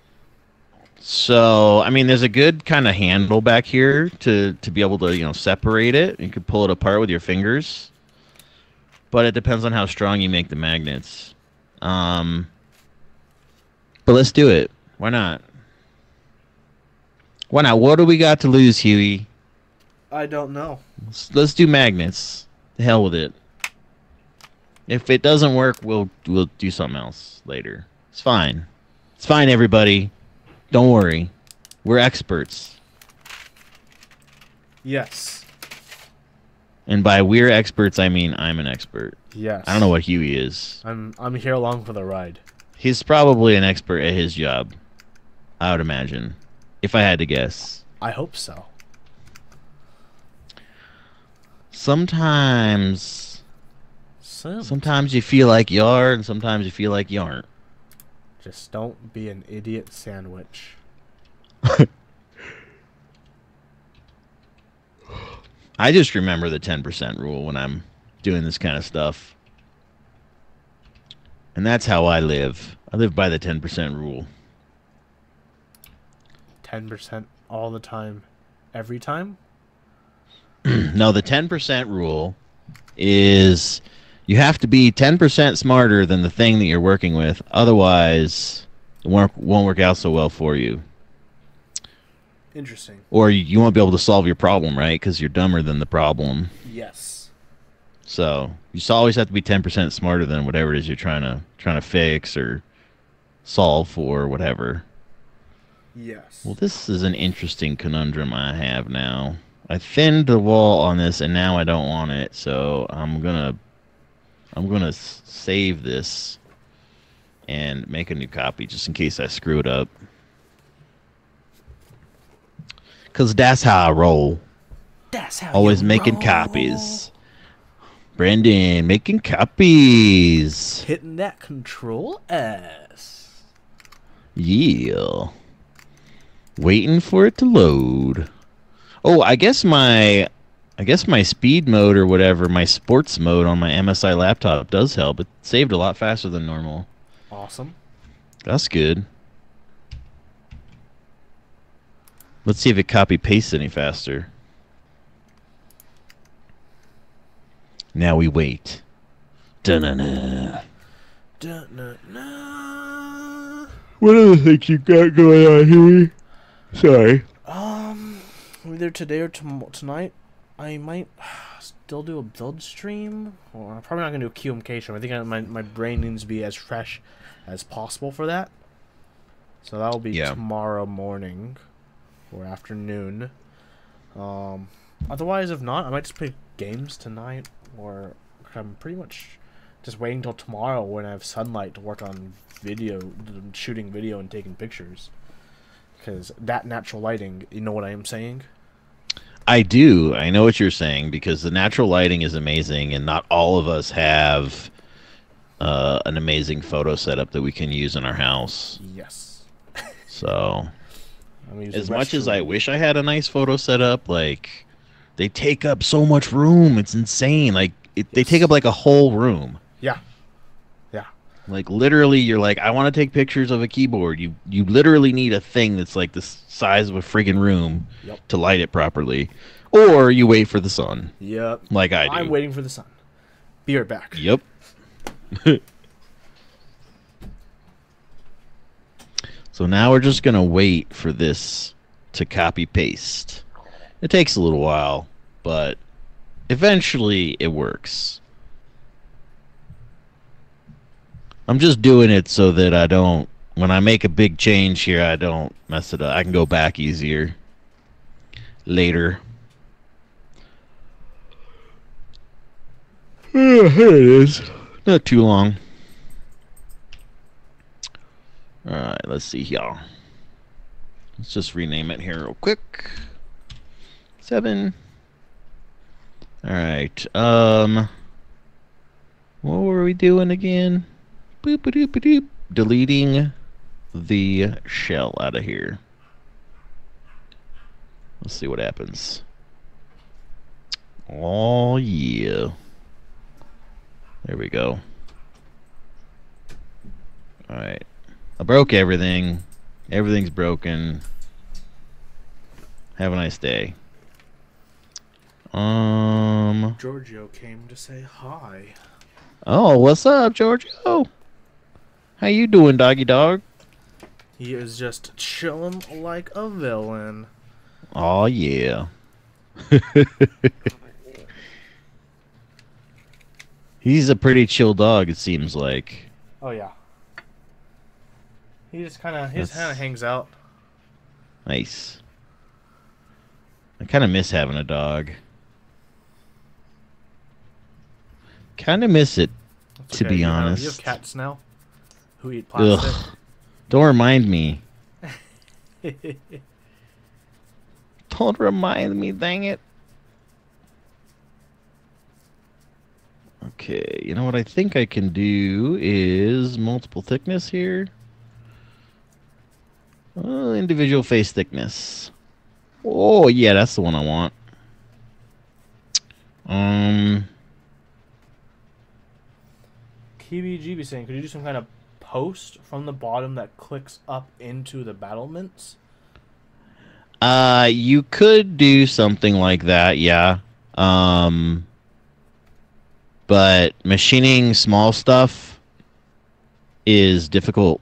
So, I mean, there's a good kind of handle back here to be able to, separate it. You could pull it apart with your fingers. But it depends on how strong you make the magnets. But let's do it. Why not? Why not? What do we got to lose, Huey? I don't know. Let's do magnets. The hell with it. If it doesn't work, we'll do something else later. It's fine. It's fine, everybody. Don't worry. We're experts. Yes. And by we're experts, I mean I'm an expert. Yes. I don't know what Huey is. I'm here along for the ride. He's probably an expert at his job, I would imagine, if I had to guess. I hope so. Sometimes you feel like you are, and sometimes you feel like you aren't. Just don't be an idiot sandwich. I just remember the 10% rule when I'm doing this kind of stuff. And that's how I live. I live by the 10% rule. 10% all the time, every time? No, the 10% rule is you have to be 10% smarter than the thing that you're working with. Otherwise, it won't work out so well for you. Interesting. Or you won't be able to solve your problem, right? Because you're dumber than the problem. Yes. So you always have to be 10% smarter than whatever it is you're trying to fix or solve for, or whatever. Yes. Well, this is an interesting conundrum I have now. I thinned the wall on this, and now I don't want it. So I'm gonna save this and make a new copy just in case I screw it up. Cause that's how I roll. That's how Always you making roll. copies. Brendan, making copies. Hitting that Control S. Yeah. Waiting for it to load. Oh, I guess my speed mode or whatever, my sports mode on my MSI laptop does help. It saved a lot faster than normal. Awesome. That's good. Let's see if it copy pastes any faster. Now we wait. Da-na-na. Da-na-na. What other things you got going on, Huey? Sorry. Either today or tonight, I might still do a build stream. Or I'm probably not going to do a QMK stream. I think my brain needs to be as fresh as possible for that. So that will be tomorrow morning or afternoon. Otherwise, if not, I might just play games tonight. Or I'm pretty much just waiting until tomorrow when I have sunlight to work on video, shooting video and taking pictures. Because that natural lighting, you know what I am saying? I do. I know what you're saying because the natural lighting is amazing, and not all of us have an amazing photo setup that we can use in our house. Yes. So, as much as I wish I had a nice photo setup, like, they take up so much room. It's insane. Like, they take up like a whole room. Yeah. Yeah. Like, literally, you're like, I want to take pictures of a keyboard. You literally need a thing that's like the size of a friggin' room to light it properly. Or you wait for the sun. Yep. Like I do. I'm waiting for the sun. Be right back. Yep. So now we're just going to wait for this to copy paste. It takes a little while, but eventually it works. I'm just doing it so that I don't, when I make a big change here, I don't mess it up. I can go back easier later. Here it is. Not too long. Alright, let's see here. Let's just rename it here real quick. 7. Alright, what were we doing again? Boop a doop a doop. Deleting the shell out of here. Let's see what happens. Oh yeah. There we go. Alright. I broke everything. Everything's broken. Have a nice day. Giorgio came to say hi. Oh, what's up, Giorgio? How you doing, doggy dog? He is just chilling like a villain. Oh yeah. He's a pretty chill dog, it seems like. Oh yeah. He just kind of hangs out. Nice. I kind of miss having a dog. Kind of miss it, to be honest. You have cats now who eat plastic. Ugh. Don't remind me. Don't remind me, dang it. Okay, you know what I think I can do is multiple thickness here. Individual face thickness. Oh, yeah, that's the one I want. Um, KBGB saying, could you do some kind of post from the bottom that clicks up into the battlements? you could do something like that, yeah. Um, but machining small stuff is difficult.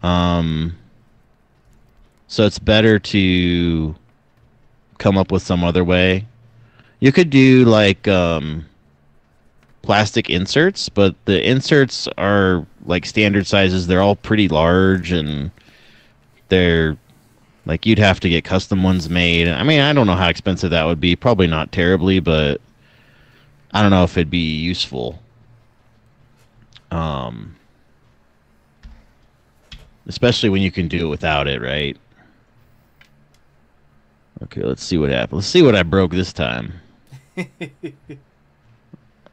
Um, so it's better to come up with some other way. You could do like plastic inserts, but the inserts are like standard sizes. They're all pretty large, and they're like you'd have to get custom ones made. I mean, I don't know how expensive that would be. Probably not terribly, but I don't know if it'd be useful. Um, especially when you can do it without it, right? Okay, let's see what happened. Let's see what I broke this time.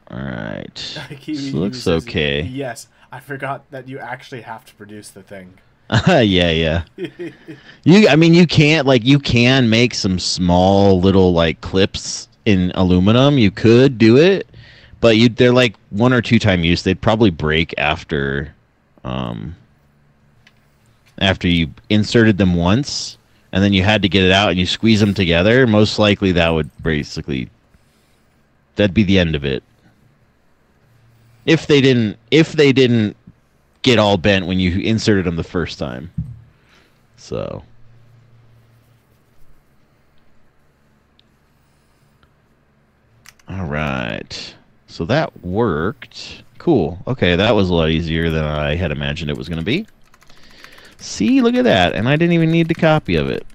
All right. This looks okay. Yes, I forgot that you actually have to produce the thing. Yeah. I mean, you can make some small little like clips in aluminum. You could do it, but they're like 1 or 2 time use. They'd probably break after you inserted them once, and then you had to get it out and you squeeze them together. Most likely, that'd be the end of it. If they didn't get all bent when you inserted them the first time. So. All right. So that worked. Cool. Okay, that was a lot easier than I had imagined it was going to be. See, look at that. And I didn't even need the copy of it.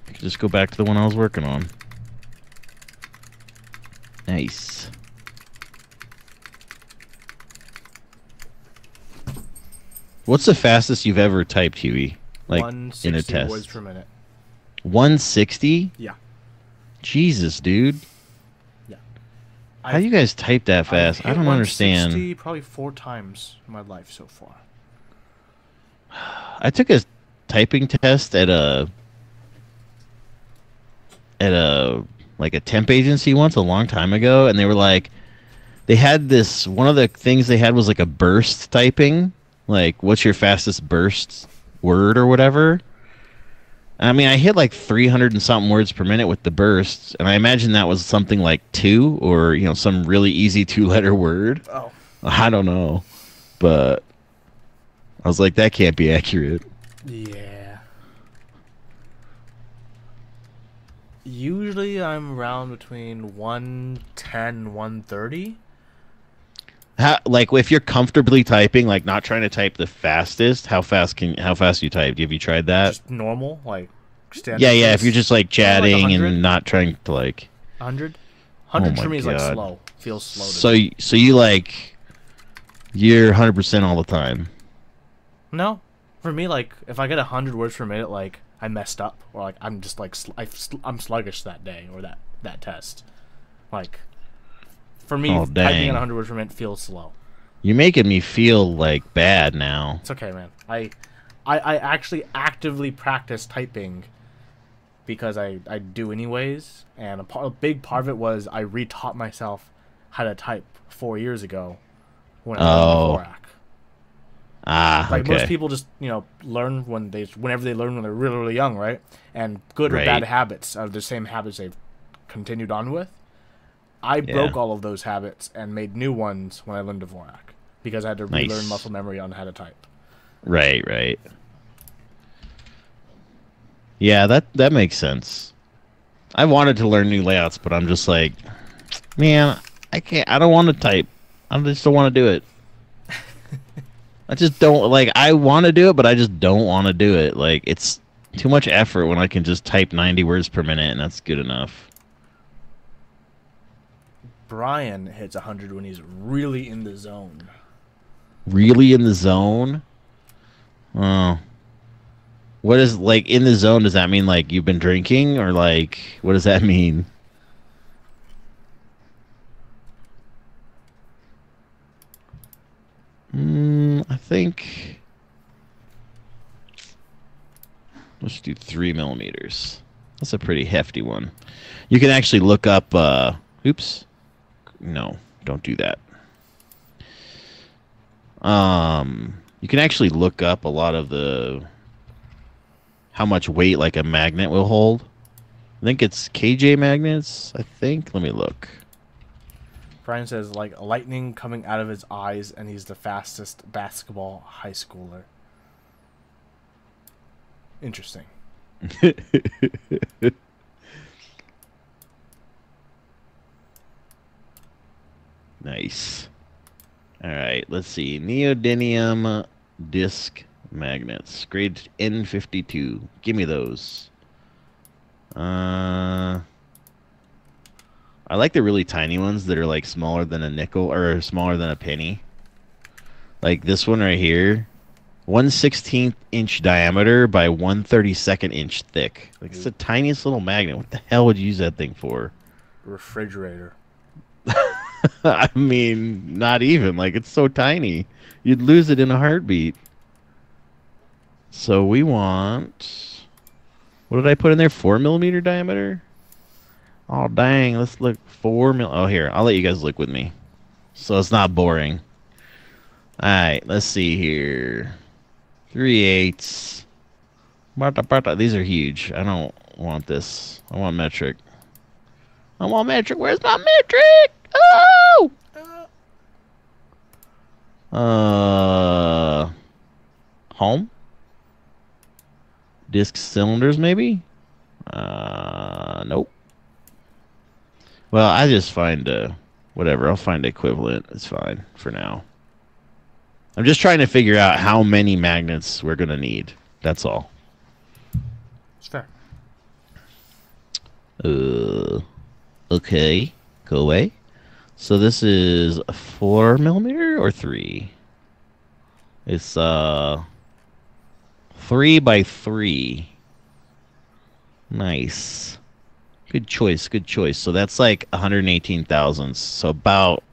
I could just go back to the one I was working on. Nice. What's the fastest you've ever typed, Huey? Like in a test? 160 words per minute. 160? Yeah. Jesus, dude. Yeah. How do you guys type that fast? I don't understand. Probably 4 times in my life so far. I took a typing test at a like a temp agency once a long time ago, and they were like, they had this, one of the things they had was like a burst typing, like what's your fastest burst word or whatever. I mean, I hit like 300 and something words per minute with the bursts, and I imagine that was something like 2 or some really easy 2-letter word. Oh, I don't know, but I was like, that can't be accurate. yeah. Usually I'm around between 110 and 130. Like if you're comfortably typing, like not trying to type the fastest, how fast do you type? Have you tried that? Just normal, like standard. Yeah. Pace. If you're just like chatting and not trying to like 100. 100 for me is like God. slow. Feels slow. So you like you're 100% all the time. No, for me, like if I get 100 words per minute, like I messed up, or like I'm just like I'm sluggish that day or that test. Like for me, typing at 100 words per minute feels slow. You're making me feel like bad now. It's okay, man. I actually actively practice typing because I do anyways, and a big part of it was I retaught myself how to type 4 years ago when I learned Dvorak. Like okay. most people just learn whenever they learn when they're really, really young, right? And good or bad habits are the same habits they've continued on with. I broke all of those habits and made new ones when I learned Dvorak because I had to relearn muscle memory on how to type. Right. Yeah, that makes sense. I wanted to learn new layouts, but I'm just like, man, I can't. I don't want to type. I just don't want to do it. I just don't like. I want to do it, but I just don't want to do it. Like it's too much effort when I can just type 90 words per minute, and that's good enough. Brian hits 100 when he's really in the zone. Really in the zone? Oh. What is, like, in the zone? Does that mean, like, you've been drinking? Or, like, what does that mean? I think... Let's do 3 millimeters. That's a pretty hefty one. You can actually look up. Oops. No, don't do that. You can actually look up a lot of the how much weight like a magnet will hold. I think it's KJ magnets. I think. Let me look. Brian says like lightning coming out of his eyes, and he's the fastest basketball high schooler. Interesting. Nice. All right, let's see. Neodymium disc magnets, grade N52. Give me those. I like the really tiny ones that are like smaller than a nickel or smaller than a penny. Like this one right here, 1/16 inch diameter by 1/32 inch thick. Like it's the tiniest little magnet. What the hell would you use that thing for? Refrigerator. I mean, not even. Like, it's so tiny. You'd lose it in a heartbeat. So we want... What did I put in there? 4mm diameter? Oh, dang. Let's look. 4mm. Oh, here. I'll let you guys look with me. So it's not boring. Alright, let's see here. 3/8. These are huge. I don't want this. I want metric. I want metric. Where's my metric? Oh! Home? Disc cylinders, maybe? Nope. Well, I just find, whatever. I'll find equivalent. It's fine for now. I'm just trying to figure out how many magnets we're going to need. That's all. It's fair. Okay. Go away. So this is a 4mm or 3? It's 3x3. Nice. Good choice, good choice. So that's like 118 thousandths. So about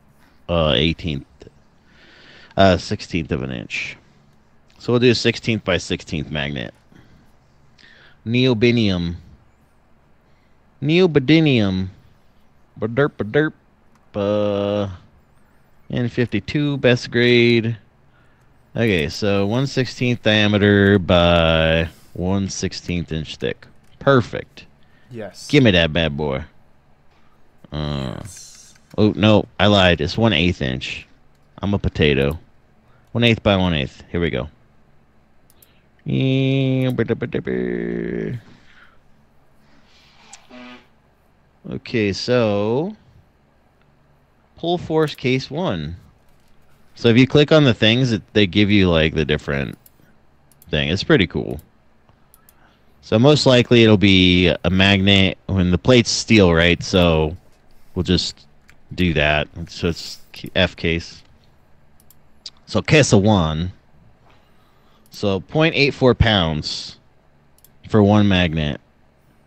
16th of an inch. So we'll do a 16th by 16th magnet. Neodymium. Neodymium. Ba-derp. N52 best grade. Okay, so 1/16 diameter by 1/16 inch thick. Perfect. Yes. Give me that bad boy. Yes. Oh no, I lied. It's 1/8 inch. I'm a potato. 1/8 by 1/8. Here we go. Okay, so pull force case 1. So if you click on the things, they give you like the different thing. It's pretty cool. So most likely it'll be a magnet when the plate's steel, right? So we'll just do that. So it's F case. So case of 1. So 0.84 pounds for one magnet.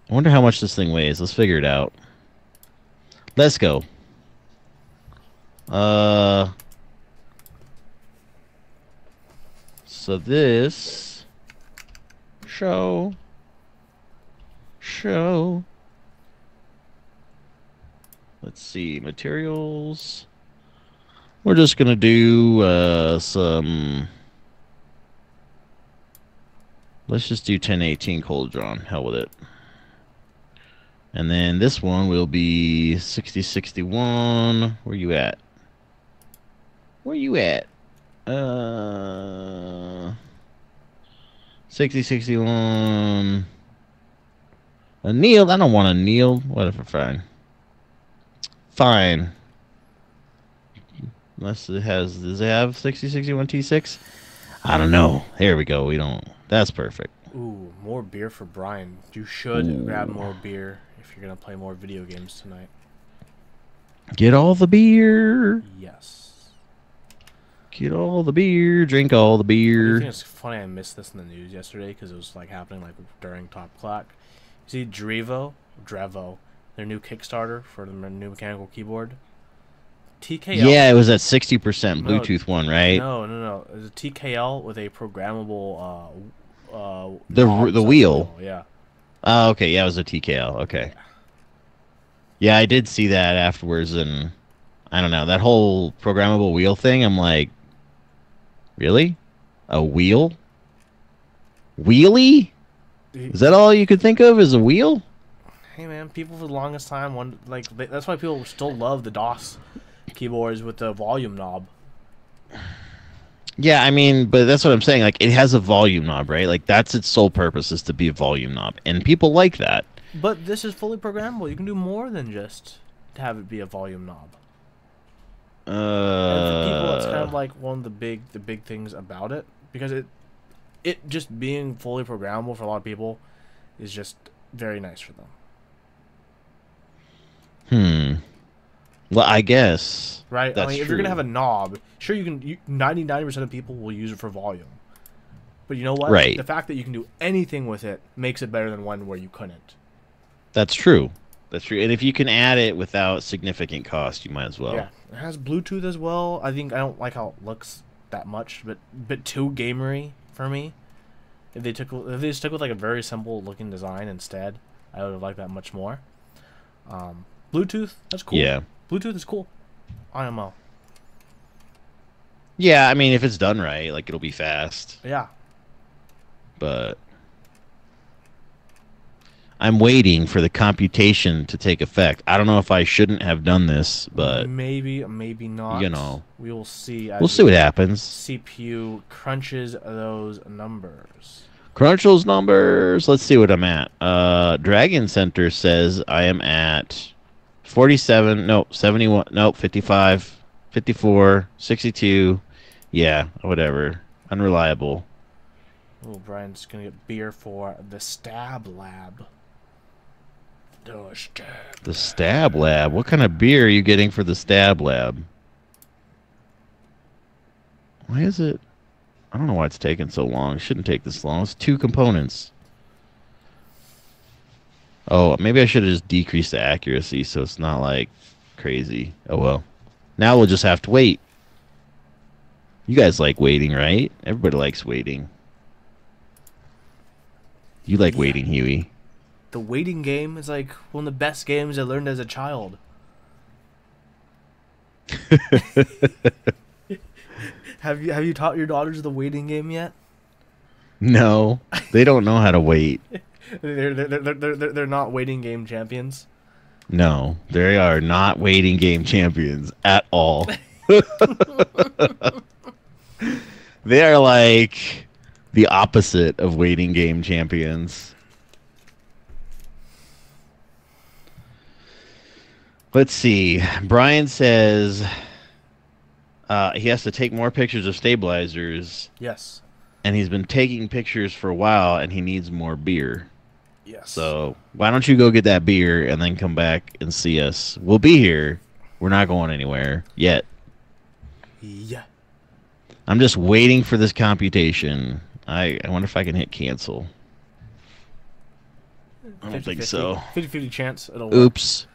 I wonder how much this thing weighs. Let's figure it out. Let's go. So this show. Let's see, materials. We're just gonna do some. Let's just do 1018 cold drawn. Hell with it. And then this one will be 6061. Where you at? Where you at? 6061. Annealed? I don't want annealed. Whatever, fine. Fine. Unless it has, does it have 6061 T6? I don't know. Here we go. We don't. That's perfect. Ooh, more beer for Brian. You should grab more beer if you're gonna play more video games tonight. Get all the beer. Yes. Get all the beer. Drink all the beer. I think it's funny I missed this in the news yesterday because it was like happening like during Top Clack. You see Drevo, their new Kickstarter for the new mechanical keyboard. TKL. Yeah, it was at 60% Bluetooth one, right? No. It was a TKL with a programmable the wheel. Yeah. Oh, okay. Yeah, it was a TKL. Okay. Yeah. Yeah, I did see that afterwards, and I don't know that whole programmable wheel thing. I'm like, really? A wheel? Wheelie? Is that all you could think of as a wheel? Hey man, people for the longest time that's why people still love the DOS keyboards with the volume knob. Yeah, I mean, but that's what I'm saying. Like, it has a volume knob, right? Like, that's its sole purpose is to be a volume knob, and people like that. But this is fully programmable. You can do more than just to have it be a volume knob. And for people, that's kind Uh, of like one of the big things about it because it just being fully programmable for a lot of people is just very nice for them. hmm. Well, I guess Right? I that's mean, if you're gonna true. have a knob, sure 99% of people will use it for volume. But you know what? Right. The fact that you can do anything with it makes it better than one where you couldn't. That's true. That's true. And if you can add it without significant cost, you might as well. Yeah, it has Bluetooth as well. I don't like how it looks that much, but bit too gamery for me. If they stuck with like a very simple looking design instead, I would have liked that much more. Bluetooth, that's cool. Yeah. Bluetooth is cool. IMO. Yeah, I mean, if it's done right, like it'll be fast. Yeah. But I'm waiting for the computation to take effect. I don't know if I shouldn't have done this, but Maybe not. you know, We will see we'll as see what the happens. CPU crunches those numbers. Crunch those numbers. Let's see what I'm at. Dragon Center says I am at 47, no, 71, no, 55, 54, 62. Yeah, whatever. Unreliable. Oh, Brian's gonna get beer for the Stab Lab. The Stab. The Stab Lab. What kind of beer are you getting for the Stab Lab? Why is it? I don't know why it's taking so long. It shouldn't take this long. It's 2 components. Oh, maybe I should have just decreased the accuracy so it's not like crazy. Oh well. Now we'll just have to wait. You guys like waiting, right? Everybody likes waiting. You like Yeah. waiting, Huey. The waiting game is like one of the best games I learned as a child. Have you taught your daughters the waiting game yet? No, they don't know how to wait. They're not waiting game champions. No, they are not waiting game champions at all. They are like the opposite of waiting game champions. Let's see. Brian says he has to take more pictures of stabilizers, Yes. and he's been taking pictures for a while, and he needs more beer. Yes. So why don't you go get that beer and then come back and see us? We'll be here. We're not going anywhere yet. Yeah. I'm just waiting for this computation. I wonder if I can hit cancel. I don't think so. 50-50 chance it'll work. Oops.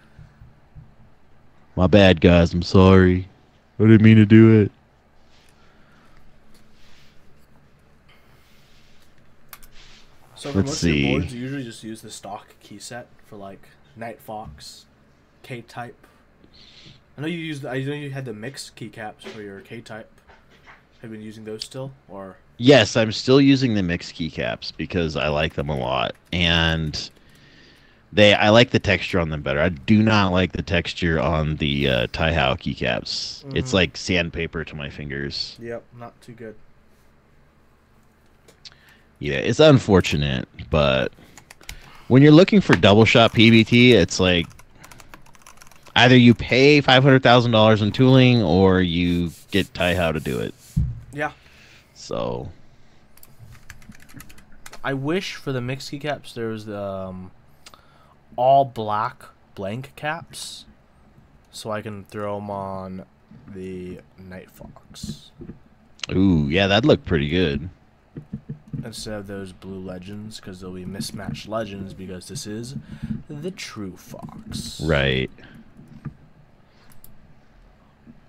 My bad, guys. I'm sorry. I didn't mean to do it. So for Let's most of see. your boards, you usually just use the stock key set for like Night Fox, K-Type. I know you had the mixed keycaps for your K-Type. Have you been using those still, or? Yes, I'm still using the mixed keycaps because I like them a lot, and I like the texture on them better. I do not like the texture on the Taihao keycaps. It's like sandpaper to my fingers. Yep, not too good. Yeah, it's unfortunate, but when you're looking for double shot PBT, it's like either you pay $500,000 in tooling or you get Taihao to do it. Yeah. So I wish for the mixed keycaps there was the all black blank caps, so I can throw them on the Night Fox ooh, yeah, that'd look pretty good. instead of those blue legends, because they'll be mismatched legends because this is the true Fox. Right.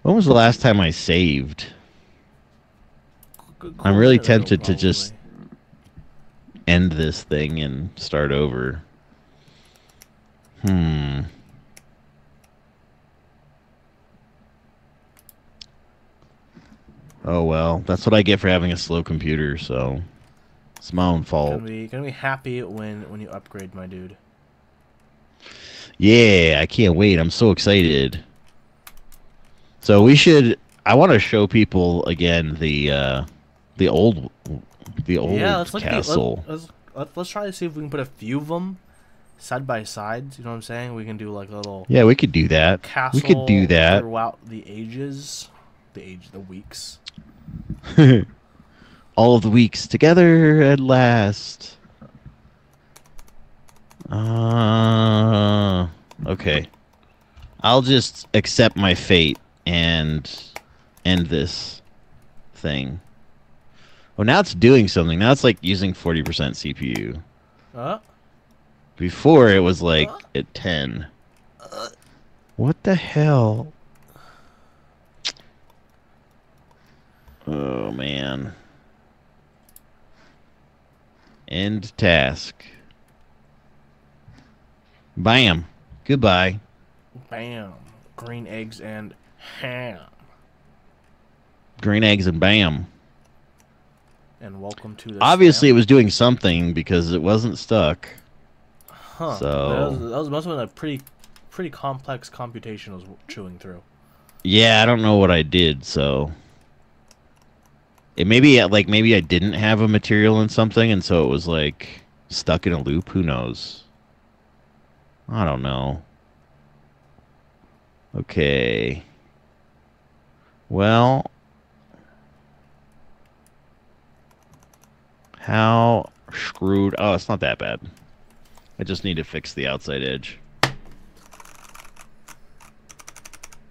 When was the last time I saved? I'm really tempted to just end this thing and start over. Hmm. Oh well, that's what I get for having a slow computer, so it's my own fault. Gonna be happy when you upgrade, my dude. Yeah, I can't wait. I'm so excited. So we should. I want to show people again the old the Yeah, old castle. let's try to see if we can put a few of them side by side. You know what I'm saying? We can do like a little Yeah, we could do that. We could do castle that. throughout the ages, the weeks. All of the weeks together at last. Okay. I'll just accept my fate and end this thing. Oh, now it's doing something. Now it's like using 40% CPU. Uh, Before it was like at 10. What the hell? Oh, man. End task. Bam. Goodbye. bam, green eggs and ham. Green eggs and bam. And welcome to the Obviously, it spam. was doing something because it wasn't stuck. Huh. So That was must have been a pretty complex computation I was chewing through. yeah, I don't know what I did. So it maybe maybe I didn't have a material in something, and so it was like stuck in a loop. Who knows? I don't know. Okay. Well, how screwed? Oh, it's not that bad. I just need to fix the outside edge.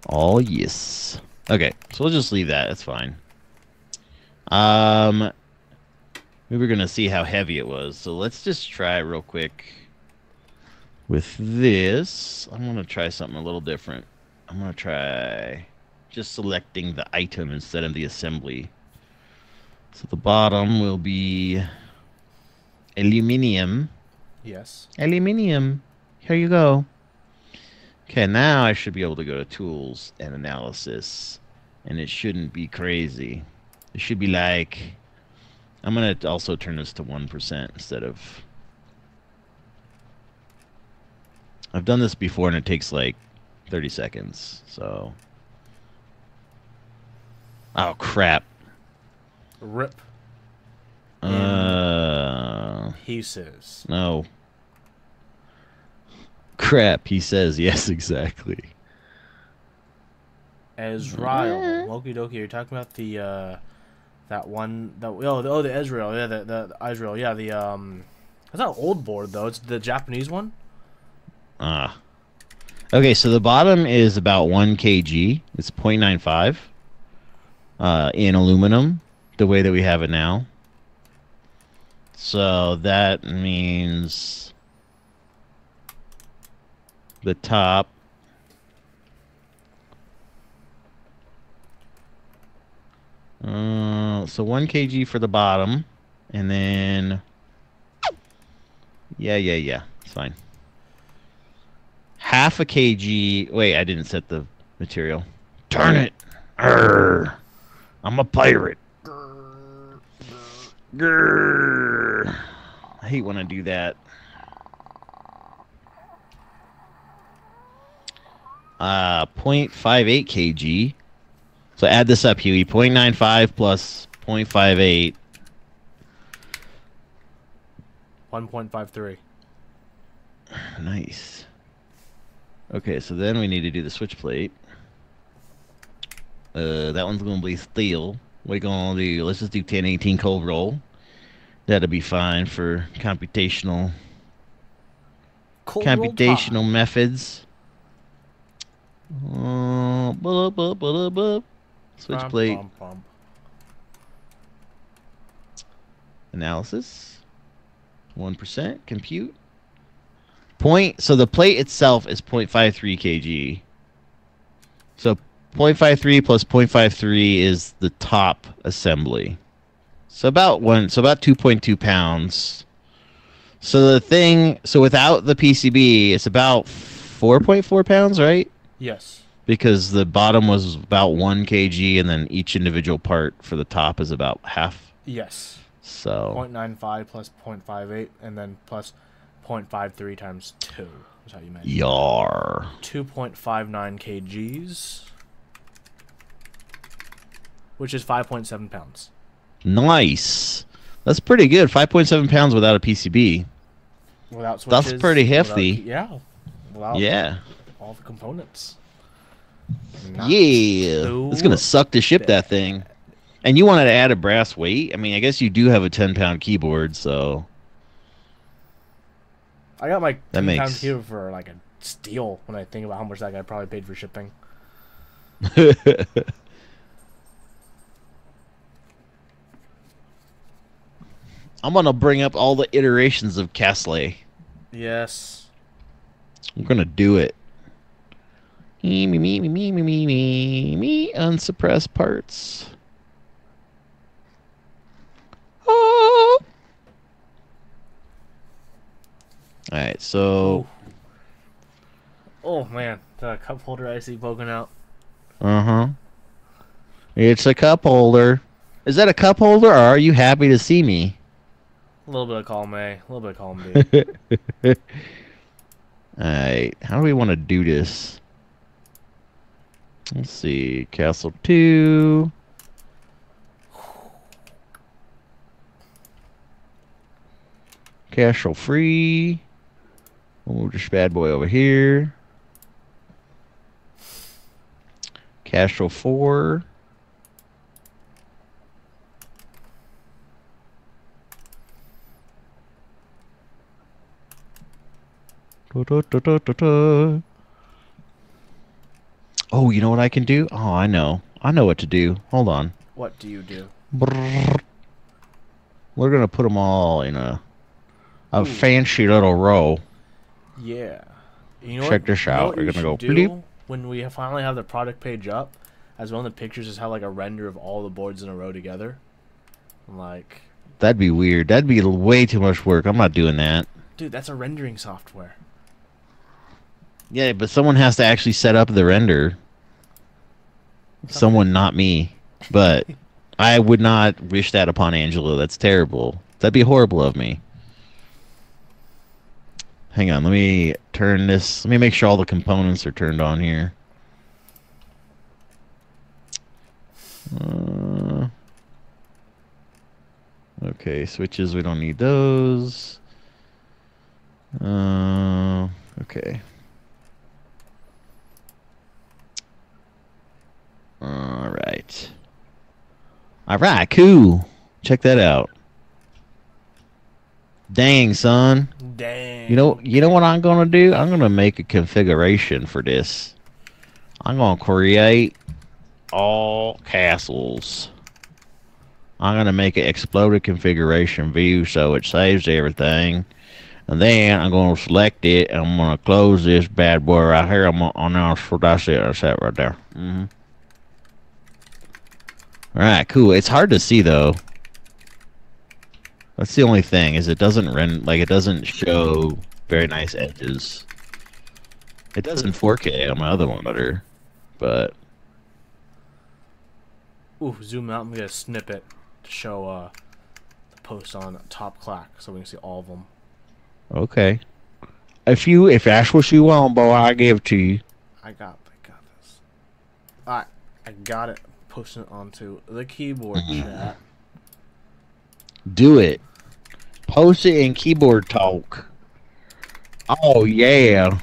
Oh, yes. Okay, so we'll just leave that. That's fine. We were going to see how heavy it was. So let's just try real quick with this. I'm going to try something a little different. I'm going to try just selecting the item instead of the assembly. So the bottom will be aluminium. Yes. Aluminium. Here you go. Okay, now I should be able to go to tools and analysis. And it shouldn't be crazy. It should be like... I'm going to also turn this to 1% instead of... I've done this before and it takes like 30 seconds, so... Oh, crap. Rip. He says. No. Crap, he says. Yes, exactly. Ezreal. Okie dokie. You're talking about the the Ezreal. Yeah, the Ezreal. Yeah, it's not an old board though. It's the Japanese one. Ah. Okay, so the bottom is about 1 kg. It's 0.95 in aluminum, the way that we have it now. So that means the top so 1 kg for the bottom, and then yeah, it's fine. Half a kg. Wait, I didn't set the material. Turn it. Arr. I'm a pirate. Grr. I hate when I do that. 0.58 kg. So add this up, Huey. 0.95 plus 0.58. 1.53. Nice. Okay, so then we need to do the switch plate. That one's gonna be steel. We're gonna do. Let's just do 1018 cold roll. That'll be fine for computational methods. Switch plate. Analysis. 1%. Compute. So the plate itself is 0.53 kg. So 0.53 plus 0.53 is the top assembly. So about 2.2 pounds. So without the PCB, it's about 4.4 pounds, right? Yes. Because the bottom was about 1 kg, and then each individual part for the top is about half. Yes. So 0.95 plus 0.58, and then plus 0.53 times 2 is how you measure. yar. 2.59 kgs, which is 5.7 pounds. Nice. That's pretty good. 5.7 pounds without a PCB. Without switches. That's pretty hefty. Without Yeah. all the components. Yeah. It's going to suck to ship that thing. And you wanted to add a brass weight? I mean, I guess you do have a 10-pound keyboard, so. I got my That 10-pound keyboard for like a steal when I think about how much that guy probably paid for shipping. I'm going to bring up all the iterations of Castle. Yes. I'm going to do it. Me, unsuppressed parts. Oh. Alright, so. Ooh. Oh, man. The cup holder I see poking out. Uh-huh. It's a cup holder. Is that a cup holder, or are you happy to see me? A little bit of column A, a little bit of column B. Alright, how do we want to do this? Let's see. Castle 2. Castle 3. We'll move this bad boy over here. Castle 4. Oh, you know what I can do? Oh, I know. I know what to do. Hold on. What do you do? We're going to put them all in a fancy little row. Yeah. You know Check this out. We're going to go bleep. When we finally have the product page up, as one of the pictures is have like a render of all the boards in a row together. Like, that'd be weird. That'd be way too much work. I'm not doing that. Dude, that's a rendering software. Yeah, but someone has to actually set up the render. Someone, not me. But I would not wish that upon Angelo. That's terrible. That'd be horrible of me. Hang on, let me turn this. Let me make sure all the components are turned on here. Okay, switches, we don't need those. Okay. Alright. Alright, cool. Check that out. Dang, son. Dang. You know what I'm gonna do? I'm gonna make a configuration for this. I'm gonna create all castles. I'm gonna make an exploded configuration view so it saves everything. And then I'm gonna select it and I'm gonna close this bad boy right here. I'm gonna that's it, that's it right there. Alright, cool. It's hard to see though. That's the only thing, is it doesn't it doesn't show very nice edges. It does in 4K on my other monitor, but ooh, zoom out and get a snippet to show the post on top Clack so we can see all of them. okay. If that's what you want, boy, I give it to you. I got this. Alright, I got it. Posting it onto the keyboard chat. Do it. Post it in keyboard talk. Oh yeah.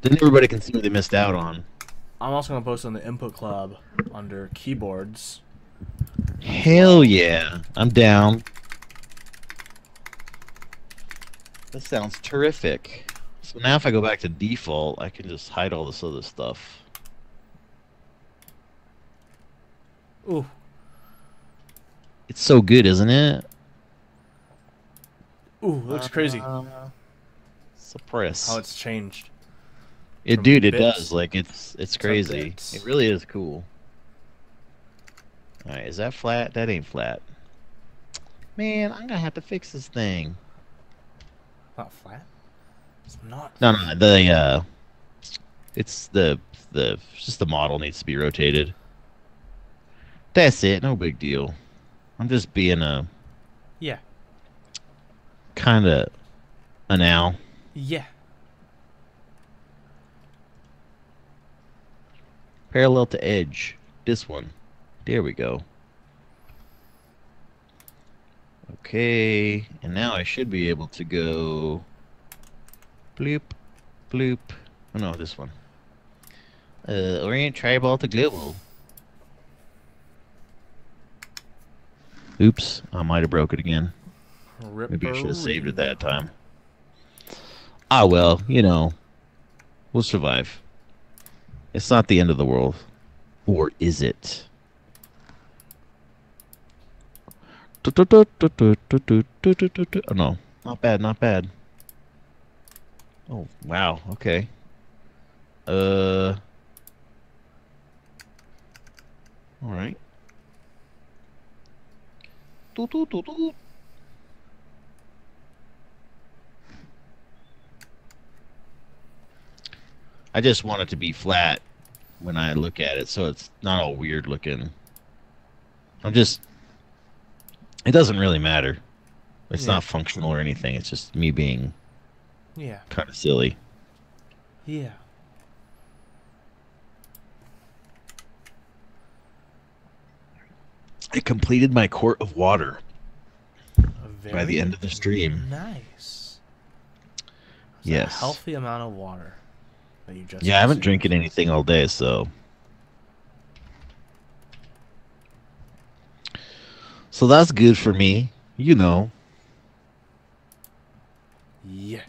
Then everybody can see what they missed out on. I'm also gonna post on the input club under keyboards. Hell yeah. I'm down. That sounds terrific. So now if I go back to default, I can just hide all this other stuff. Ooh. It's so good, isn't it? Ooh, looks crazy. Suppress. How it's changed. It, From dude, it bits does. Like it's crazy. bits. It really is cool. All right, is that flat? That ain't flat. Man, I'm gonna have to fix this thing. Not flat. It's not. No, no, the it's the just the model needs to be rotated. That's it. No big deal. I'm just being a Yeah. kind of an owl. Yeah. Parallel to edge. This one. There we go. Okay, and now I should be able to go bloop, bloop. Oh no, this one. Orient tribal to global. Oops, I might have broke it again. Maybe I should have saved it that time. Ah, well, you know, we'll survive. It's not the end of the world. Or is it? Oh, no, not bad, not bad. Oh, wow, okay. All right. I just want it to be flat when I look at it, so it's not all weird looking. It doesn't really matter. It's not functional or anything. It's just me being kind of silly. Yeah. I completed my quart of water by the end of the stream. Nice. Yes. A healthy amount of water that you just I haven't drinking anything all day, so. So that's good for me, you know. Yeah.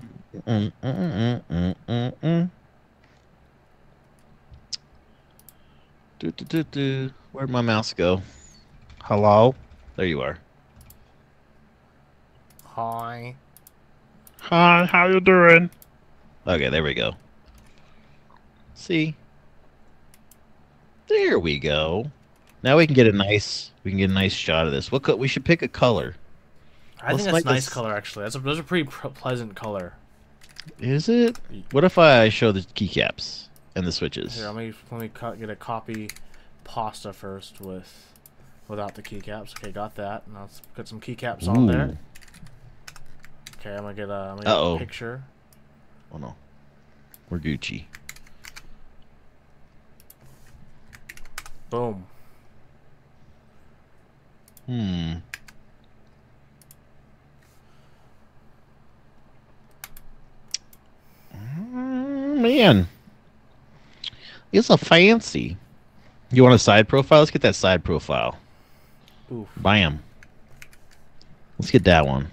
Where'd my mouse go? Hello? There you are. Hi. Hi, how you doing? Okay, there we go. See? There we go. Now we can get a nice shot of this. We should pick a color. I think that's a nice color actually. Those are pretty pleasant color. Is it? What if I show the keycaps and the switches? Here, let me get a copy pasta first without the keycaps. Okay, got that. Now let's put some keycaps on there. Okay, I'm gonna get a picture. Oh no, we're Gucci. Boom. Man, it's a fancy. You want a side profile? Let's get that side profile. Oof. Bam. Let's get that one.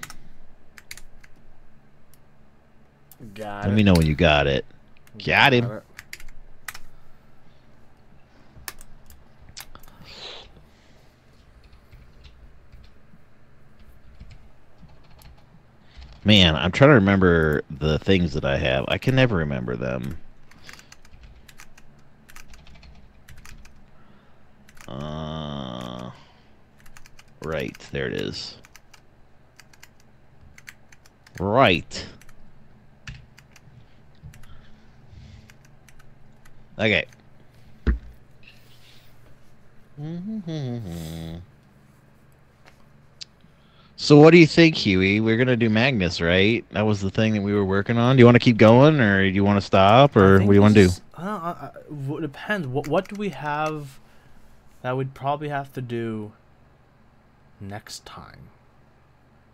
Got Let me know when you got it. Got him. Man, I'm trying to remember the things that I have. I can never remember them. Right, there it is. Right. Okay. So what do you think, Huey? We're gonna do Magnus, right? That was the thing that we were working on. Do you want to keep going, or do you want to stop, or what do you want to do? It depends. What do we have that we'd probably have to do next time?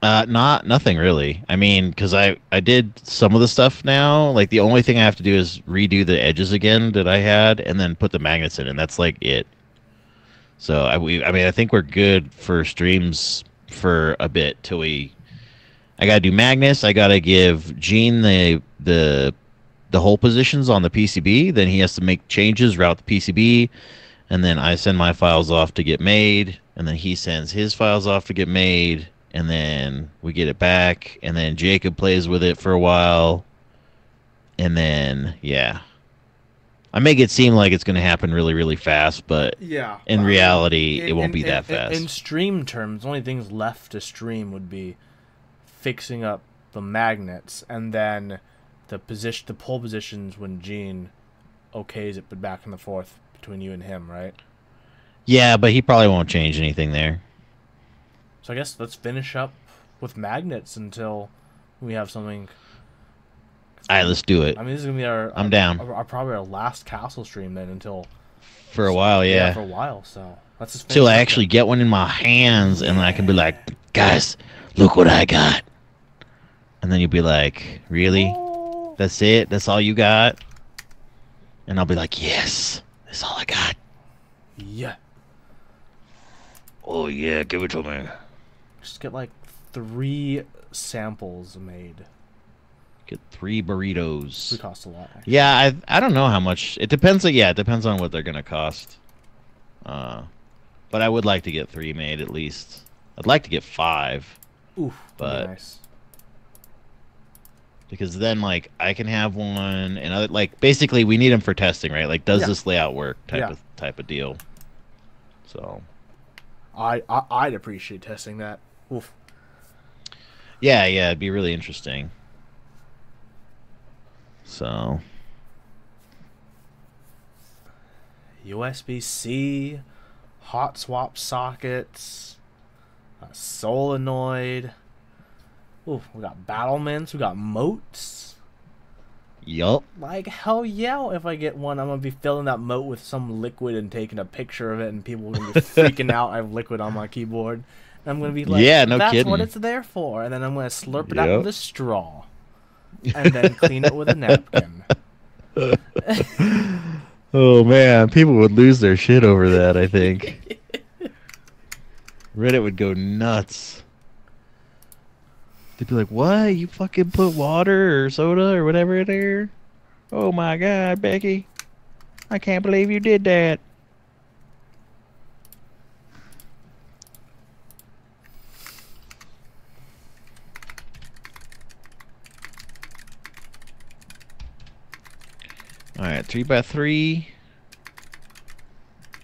Nothing really. I mean, because I did some of the stuff now. Like the only thing I have to do is redo the edges again that I had, and then put the magnets in, and that's like it. So I mean, I think we're good for streams for a bit till I gotta do Magnus. I gotta give Gene the hole positions on the PCB. Then he has to make changes, route the PCB, and then I send my files off to get made, and then he sends his files off to get made, and then we get it back, and then Jacob plays with it for a while, and then I make it seem like it's going to happen really, really fast, but in reality, it won't be that fast. In stream terms, the only things left to stream would be fixing up the magnets, and then the pole positions when Gene okays it, but back and forth between you and him, right? Yeah, but he probably won't change anything there. So I guess let's finish up with magnets until we have something. All right, let's do it. I mean, this is gonna be I'm down. probably our last castle stream then until For a while, yeah. for a while. So let's just Till finish I up actually then. get one in my hands, and I can be like, guys, look what I got. And then you'll be like, really? Oh. That's it? That's all you got? And I'll be like, yes, that's all I got. Yeah. Oh, yeah, give it to me. Just get like 3 samples made. Get 3 burritos. It cost a lot. Actually. Yeah, I don't know how much. It depends. Yeah, it depends on what they're gonna cost. But I would like to get 3 made at least. I'd like to get 5. Oof, but nice. Because then like I can have one, and other, like basically we need them for testing, right? Like, does this layout work? Type of deal. So. I'd appreciate testing that. Oof. Yeah, it'd be really interesting. So. USB-C, hot swap sockets, a solenoid. Ooh, we got battlements, we got moats. Yup. Like, hell yeah, if I get one, I'm gonna be filling that moat with some liquid and taking a picture of it, and people are gonna be freaking out I have liquid on my keyboard. And I'm gonna be like, yeah, no that's kidding. what it's there for. And then I'm gonna slurp it out with a straw. And then clean it with a napkin. Oh man, people would lose their shit over that, I think. Reddit would go nuts. They'd be like, what? You fucking put water or soda or whatever in there? Oh my god, Becky. I can't believe you did that. Alright, 3x3.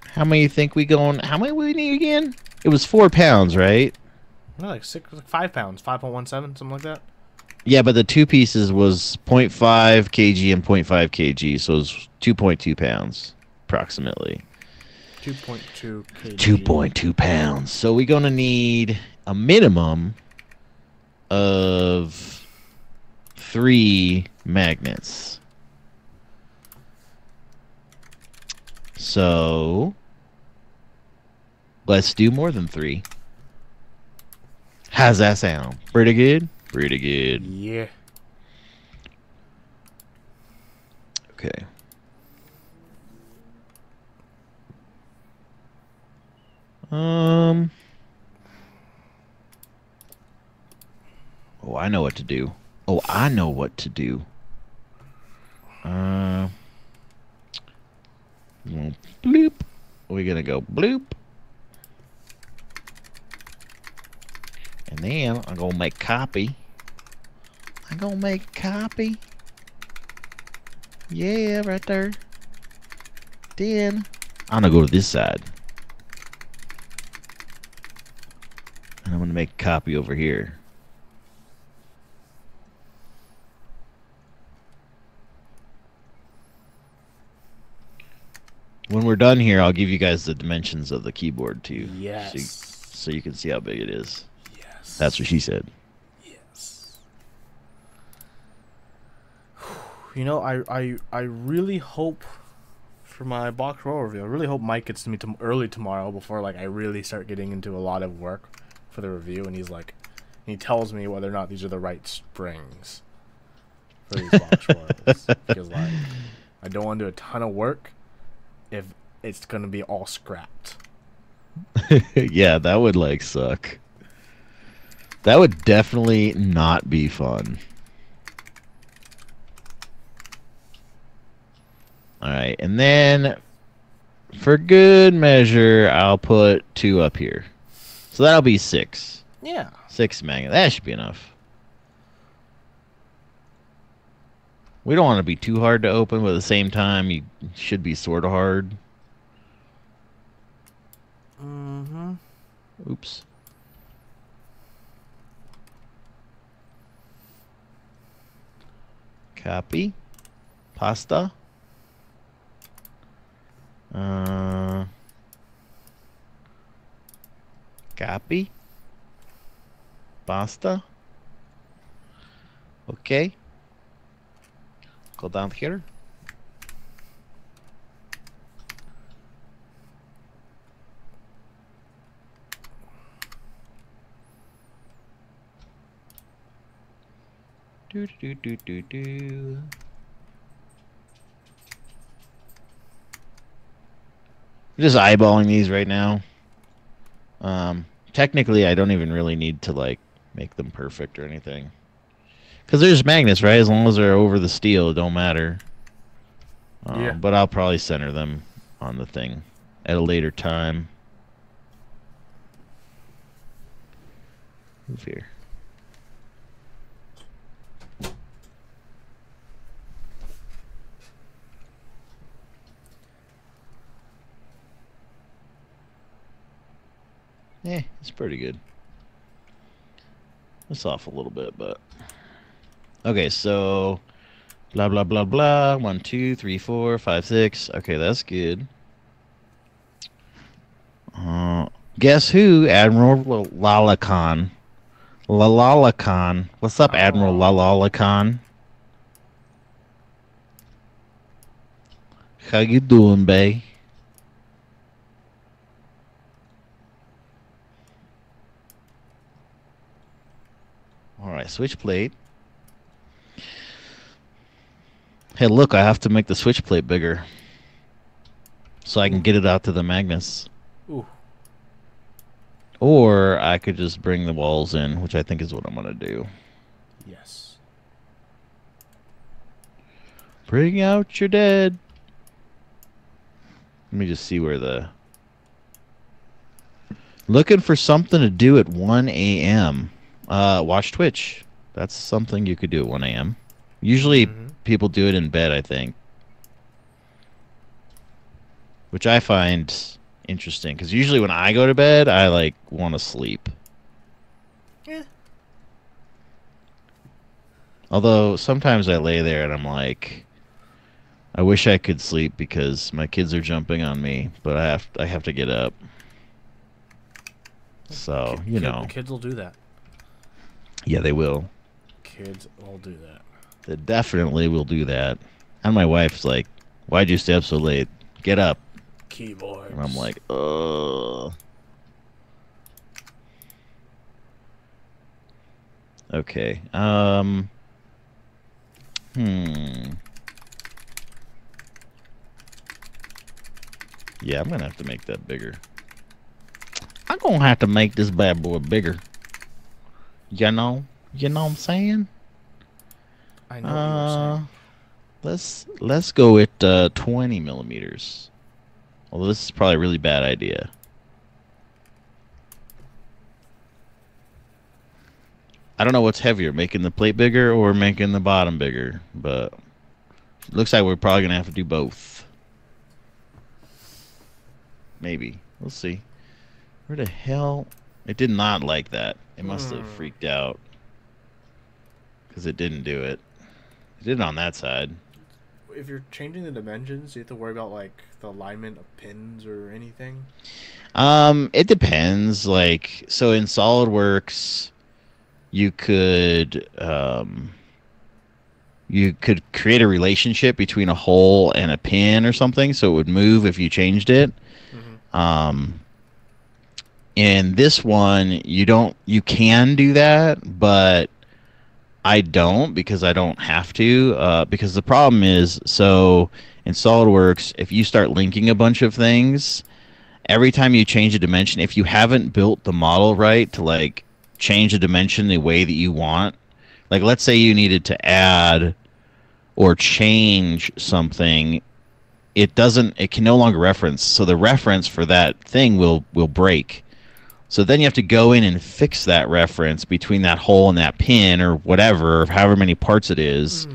How many you think we going? How many we need again? It was 4 pounds, right? No, like 5 pounds, 5.17, something like that. Yeah, but the 2 pieces was 0.5 kg and 0.5 kg, so it was 2.2 pounds, approximately. 2.2 kg. 2.2 pounds. So we're gonna need a minimum of 3 magnets. So let's do more than 3. How's that sound? Pretty good? Pretty good. Yeah. Okay. Oh, I know what to do. Oh, I know what to do. Bloop. We're gonna go bloop. And then I'm gonna make copy. I'm gonna make a copy. Yeah, right there. Then I'm gonna go to this side. And I'm gonna make a copy over here. When we're done here, I'll give you guys the dimensions of the keyboard too. Yes. So you can see how big it is. Yes. That's what she said. Yes. You know, I really hope for my box roll review. I really hope Mike gets to me early tomorrow before like I really start getting into a lot of work for the review, and he tells me whether or not these are the right springs for these box rolls. Because like I don't want to do a ton of work if it's gonna be all scrapped. Yeah, that would like suck. That would definitely not be fun. Alright, and then for good measure, I'll put 2 up here. So that'll be 6. Yeah. 6 magnets. That should be enough. We don't want to be too hard to open, but at the same time, you should be sort of hard. Mm-hmm. Oops. Copy. Pasta. Copy. Pasta. Okay. Go down here. Do do do do do. I'm just eyeballing these right now. Technically, I don't even really need to like make them perfect or anything, because there's magnets, right? As long as they're over the steel, it don't matter. Yeah. But I'll probably center them on the thing at a later time. Move here. Yeah, it's pretty good. It's off a little bit, but okay. So blah blah blah blah. 1, 2, 3, 4, 5, 6. Okay, that's good. Guess who? Admiral Lalakan. Lalakan. What's up, Admiral Lalakan? How you doing, bae? Alright, switch plate. Hey, look, I have to make the switch plate bigger so I can get it out to the magnets. Ooh. Or I could just bring the walls in, which I think is what I'm going to do. Yes. Bring out your dead. Let me just see where the... Looking for something to do at 1 a.m. Watch Twitch. That's something you could do at 1 a.m. Usually people do it in bed, I think. Which I find interesting, because usually when I go to bed, I like want to sleep. Yeah. Although sometimes I lay there and I'm like, I wish I could sleep because my kids are jumping on me, but I have to get up. So, you know. Kids will do that. Yeah, they will. Kids will do that. They definitely will do that. And my wife's like, why'd you stay up so late? Get up. Keyboards. And I'm like, ugh. Okay. Yeah, I'm gonna have to make that bigger. I'm gonna have to make this bad boy bigger. You know what I'm saying? I know what you're saying. Let's go with 20 millimeters. Although this is probably a really bad idea. I don't know what's heavier, making the plate bigger or making the bottom bigger, but it looks like we're probably gonna have to do both. Maybe. We'll see. Where the hell? It did not like that. It must have freaked out. Because it didn't do it. It did it on that side. If you're changing the dimensions, you have to worry about like the alignment of pins or anything? It depends. Like, so in SolidWorks, you could create a relationship between a hole and a pin or something, so it would move if you changed it. In this one, you can do that, but I don't, because I don't have to, because the problem is, so in SolidWorks, if you start linking a bunch of things, every time you change a dimension, if you haven't built the model right to like change a dimension the way that you want, like let's say you needed to add or change something, it can no longer reference, so the reference for that thing will break. So then you have to go in and fix that reference between that hole and that pin or whatever, or however many parts it is,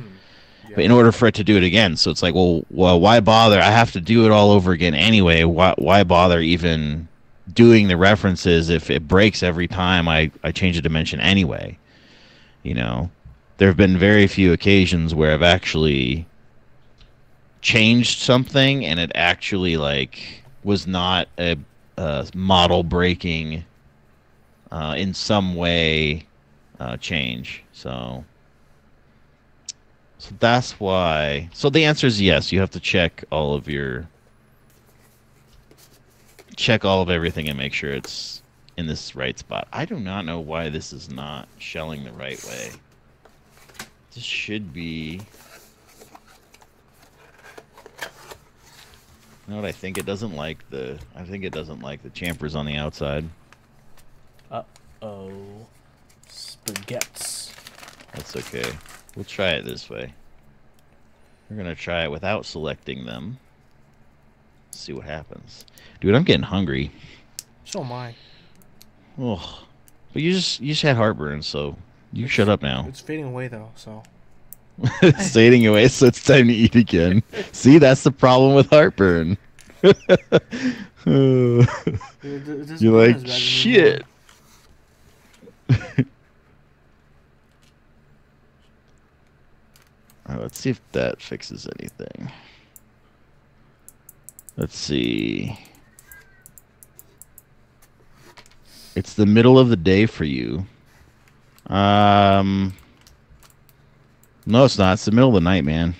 but in order for it to do it again. So it's like, well, why bother? I have to do it all over again anyway. Why bother even doing the references if it breaks every time I change a dimension anyway? You know, there have been very few occasions where I've actually changed something and it actually like was not a model breaking in some way change. So that's why. So the answer is yes. You have to check all of everything and make sure it's in this right spot. I do not know why this is not shelling the right way. This should be. You know what? I think it doesn't like the chamfers on the outside. Uh-oh. Spaghettis. That's okay. We'll try it this way. We're gonna try it without selecting them. See what happens. Dude, I'm getting hungry. So am I. Oh, but you just had heartburn, so you shut up now. It's fading away though, so. It's fading away, so it's time to eat again. See, that's the problem with heartburn. You're like, shit. Alright, let's see if that fixes anything. Let's see. It's the middle of the day for you. No, it's not. It's the middle of the night, man.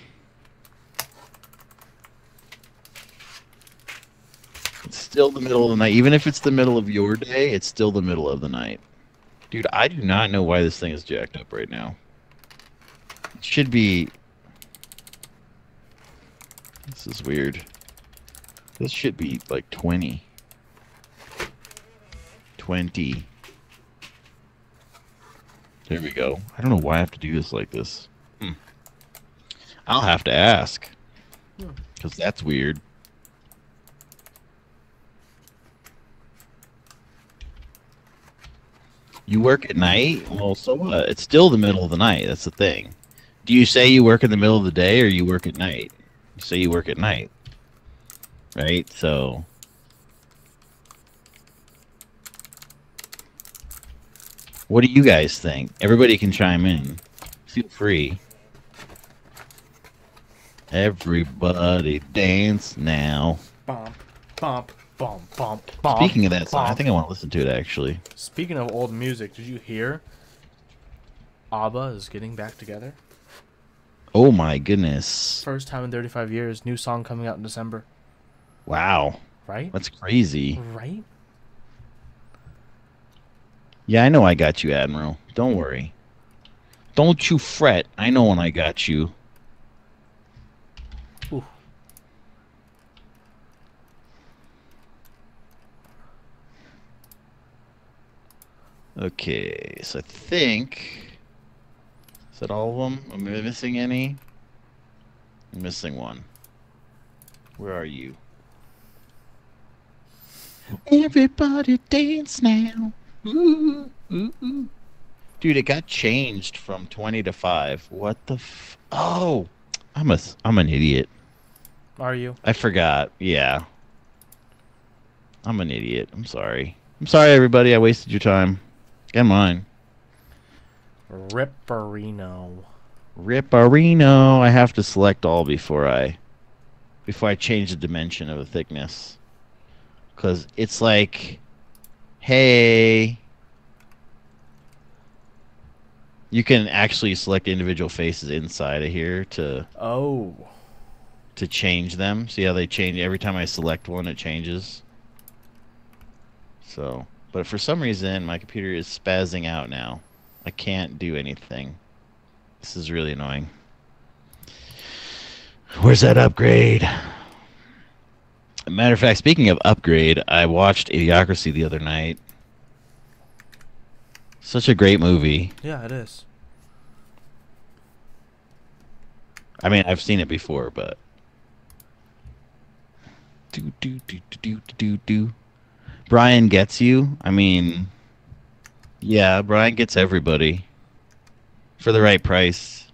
It's still the middle of the night. Even if it's the middle of your day, it's still the middle of the night. Dude, I do not know why this thing is jacked up right now. It should be... This is weird. This should be like 20. 20. There we go. I don't know why I have to do this like this. I'll have to ask. Because that's weird. You work at night? Well, so what? It's still the middle of the night. That's the thing. Do you say you work in the middle of the day or you work at night? You say you work at night. Right? So... What do you guys think? Everybody can chime in. Feel free. Everybody dance now. Bump, bump, bump, bump, bump. Speaking of that song, I think I want to listen to it actually. Speaking of old music, did you hear ABBA is getting back together? Oh my goodness. First time in 35 years, new song coming out in December. Wow. Right? That's crazy. Right? Yeah, I know I got you, Admiral. Don't worry. Don't you fret. I know when I got you. Ooh. Okay, so I think... Is that all of them? Am I missing any? I'm missing one. Where are you? Everybody dance now. Ooh, ooh, ooh. Dude, it got changed from 20 to 5. What the f... Oh! I'm an idiot. Are you? I forgot. Yeah. I'm an idiot. I'm sorry. I'm sorry, everybody. I wasted your time. And mine. Ripperino. Ripperino. I have to select all before I change the dimension of the thickness. Because it's like... Hey, you can actually select individual faces inside of here to change them. See how they change every time I select one, it changes. So, but for some reason, my computer is spazzing out now. I can't do anything. This is really annoying. Where's that upgrade? Matter of fact, speaking of upgrade, I watched Idiocracy the other night. Such a great movie. Yeah, it is. I mean, I've seen it before, but... Do. Brian gets you? I mean... Yeah, Brian gets everybody. For the right price.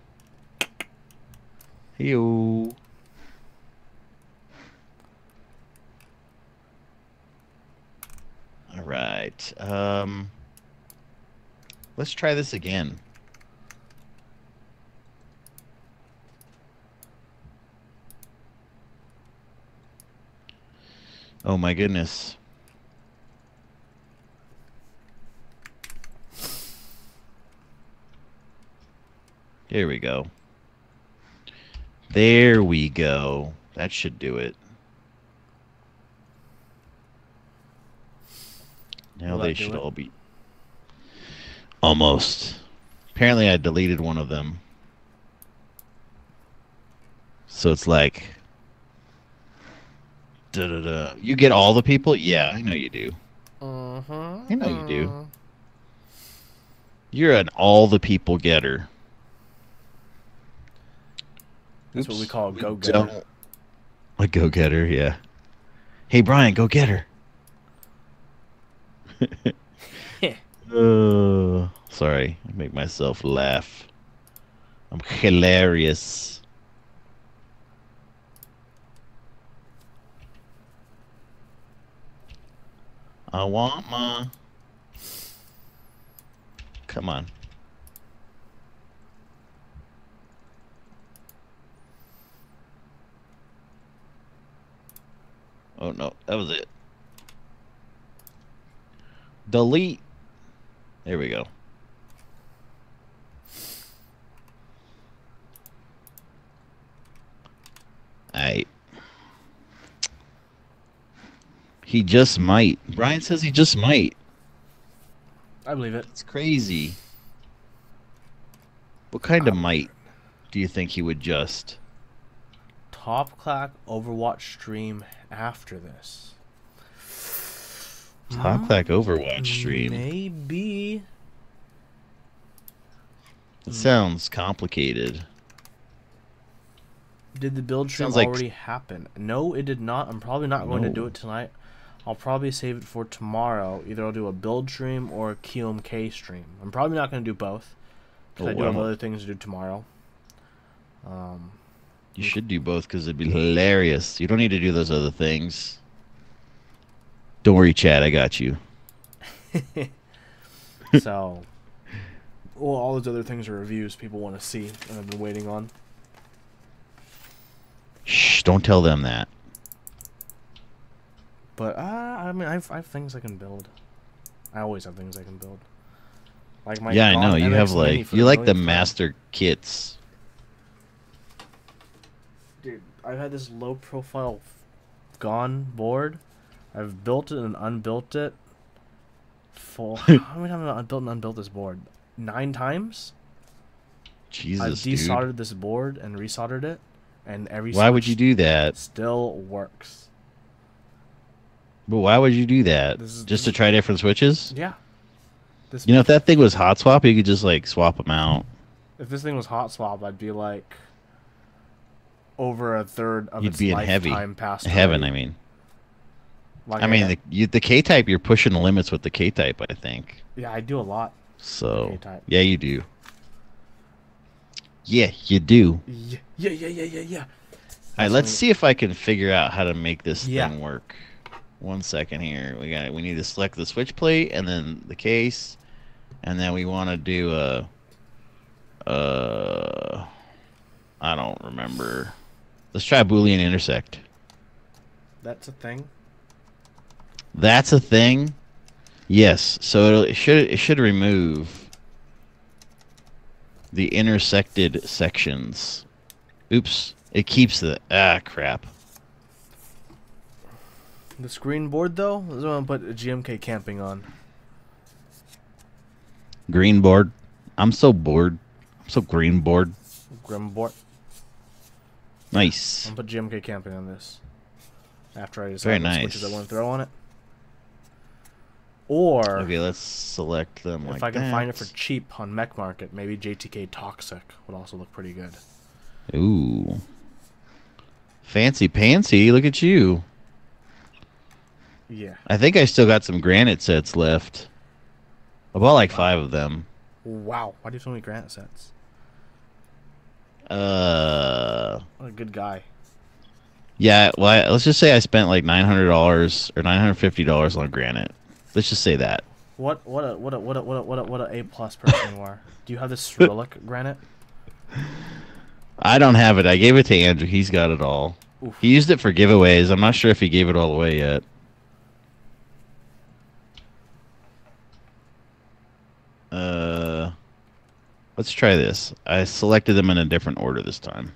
Hey-o. Alright, let's try this again. Oh my goodness. There we go. There we go. That should do it. Now Will they that do should it? all be... Almost. Apparently I deleted one of them. So it's like... Da-da-da. You get all the people? Yeah, I know you do. I know you do. You're an all the people getter. That's what we call a we go-getter. don't- A go-getter, yeah. Hey, Brian, go get her. Sorry, I make myself laugh. I'm hilarious. I want my... Come on. Oh, no, that was it. Delete. There we go. Alright. He just might. Brian says he just might. I believe it. It's crazy. What kind of might do you think he would just? Top Clack Overwatch stream after this. Top Clack Overwatch stream. Maybe. It sounds complicated. Did the build stream Sounds like- already happen? No, it did not. I'm probably not going to do No. it tonight. I'll probably save it for tomorrow. Either I'll do a build stream or a QMK stream. I'm probably not going to do both. Because I do have wow. other things to do tomorrow. You should do both because it'd be hilarious. You don't need to do those other things. Don't worry, Chad. I got you. So, well, all those other things are reviews people want to see and I've been waiting on. Shh! Don't tell them that. But I mean, I have things I can build. I always have things I can build. Like my Yeah, I know. Gone You MX have Mini like for you like the millionth time. master kits. Dude, I've had this low profile Gone board. I've built it and unbuilt it. How many times have I built and unbuilt this board? 9 times. I've Jesus, dude. desoldered this board and resoldered it, and every Why would switch you do that? still works. But why would you do that? This is- Just to try different switches? Yeah. This You know, if that thing was hot swap, you could just like swap them out. If this thing was hot swap, I'd be like over a third of You'd its be in heavy lifetime past heaven. already. I mean, Like I mean, the K type, you're pushing the limits with the K type. I think yeah, I do a lot. so. K-type. Yeah, you do. Yeah, you do. Yeah. All right, let's see if I can figure out how to make this Yeah. thing work. 1 second here. We need to select the switch plate and then the case, and then we want to do I don't remember. Let's try Boolean intersect. That's a thing. That's a thing. Yes. So it should remove the intersected sections. Oops. It keeps the crap. The screen board though, this is what I'm put a GMK camping on. Green board. I'm so bored. I'm so green bored. Grim board. Nice. I'm gonna put GMK camping on this. After I Very decide what nice. switches I want to throw on it. Or Okay, let's select them like if I can that. find it for cheap on Mech Market, maybe JTK Toxic would also look pretty good. Ooh. Fancy pantsy, look at you. Yeah. I think I still got some granite sets left. I bought like 5 of them. Wow. Why do you have so many granite sets? What a good guy. Yeah, well, let's just say I spent like $900 or $950 on granite. Let's just say that. What a A plus person you are. Do you have this Cyrillic granite? I don't have it. I gave it to Andrew. He's got it all. Oof. He used it for giveaways. I'm not sure if he gave it all away yet. Let's try this. I selected them in a different order this time.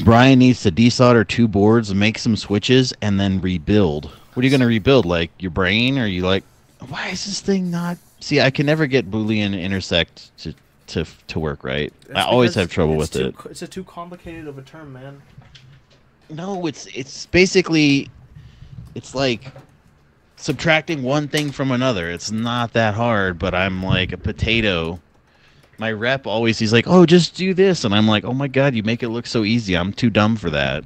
Brian needs to desolder 2 boards, make some switches, and then rebuild. What are you going to rebuild? Like your brain? Or you like, why is this thing not... See, I can never get Boolean intersect to work right. That's I always because have trouble with it. It's a too complicated of a term, man. No, it's basically... It's like subtracting one thing from another. It's not that hard, but I'm like a potato. My rep always, he's like, oh, just do this. And I'm like, oh my God, you make it look so easy. I'm too dumb for that.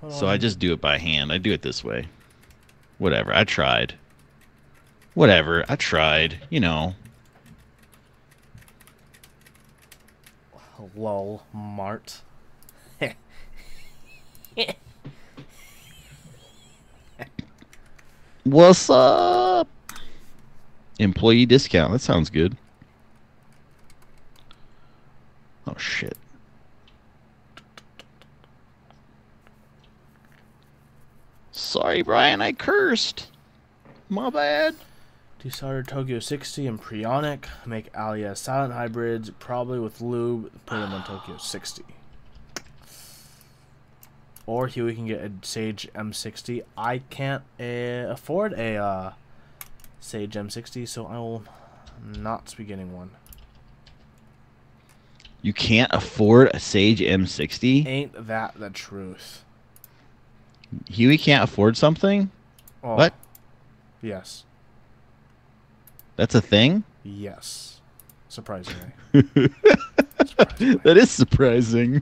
So I just do it by hand. I do it this way. Whatever. I tried. Whatever. I tried. You know. Lol, Mart. What's up? Employee discount. That sounds good. Oh, shit. Sorry, Brian. I cursed. My bad. Desolder Tokyo 60 and Prionic. Make Alia silent hybrids, probably with lube. Put them on Tokyo 60. Or Huey can get a Sage M60. I can't afford a Sage M60, so I will not be getting one. You can't afford a Sage M60? Ain't that the truth? Huey can't afford something? Oh, What? yes. That's a thing? Yes. Surprisingly. That is surprising.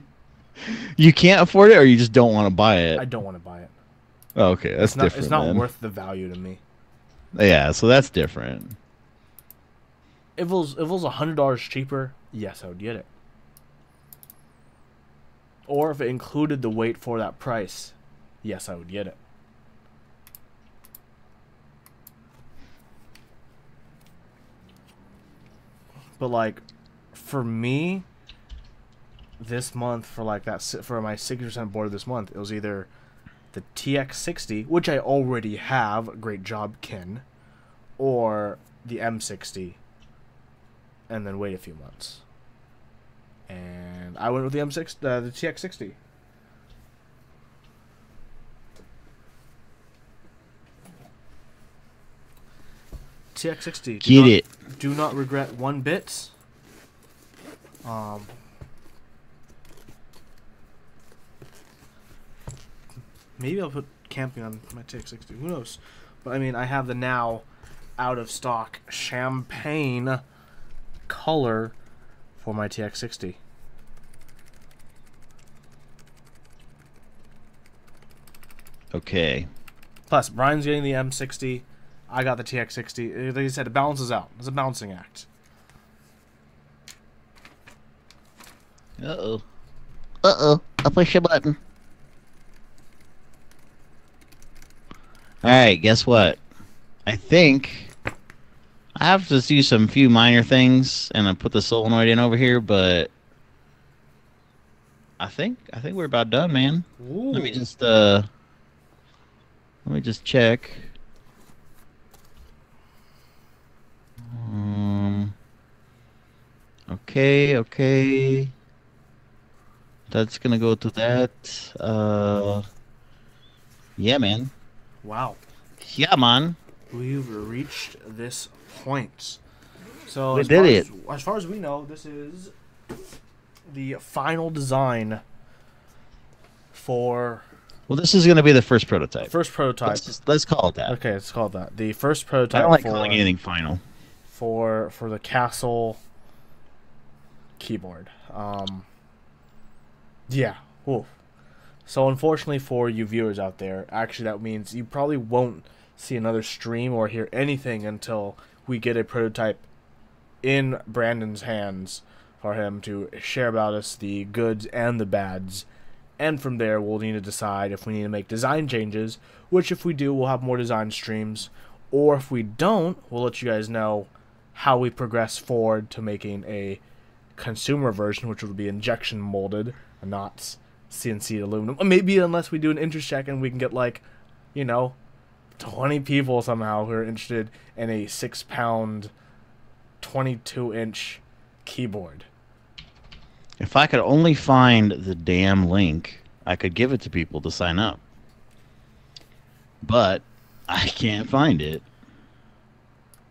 You can't afford it, or you just don't want to buy it? I don't want to buy it. Oh, okay, that's different. It's not then. worth the value to me. Yeah, so that's different. If it was $100 cheaper, yes, I would get it. Or if it included the weight for that price, yes, I would get it. But like, for me, this month for like that for my 60% board this month, it was either the TX60, which I already have, great job, Ken, or the M60, and then wait a few months. And I went with the the TX60. TX60. Get it. Do not regret one bit. Maybe I'll put camping on my TX60. Who knows? But I mean, I have the now out of stock champagne color for my TX60. Okay. Plus, Brian's getting the M60. I got the TX60. Like I said, it balances out. It's a balancing act. Uh-oh. Uh-oh. I'll push a button. Alright, guess what? I think I have to do some few minor things, and I put the solenoid in over here, but I think we're about done, man. Ooh. Let me just check. Okay. That's gonna go to that. Yeah, man. Wow. Yeah, man. We've reached this point. So We did it. As far as we know, this is the final design for... Well, this is gonna be the first prototype. First prototype. Let's call it that. Okay, it's called that. The first prototype. I don't like calling anything final. For the Castle keyboard. Yeah. Oof. So unfortunately for you viewers out there, actually that means you probably won't see another stream or hear anything until we get a prototype in Brandon's hands for him to share about us the goods and the bads. And from there, we'll need to decide if we need to make design changes, which if we do, we'll have more design streams. Or if we don't, we'll let you guys know how we progress forward to making a consumer version, which would be injection molded and not CNC aluminum. Maybe unless we do an interest check and we can get like, 20 people somehow who are interested in a 6-pound, 22-inch keyboard. If I could only find the damn link, I could give it to people to sign up. But I can't find it.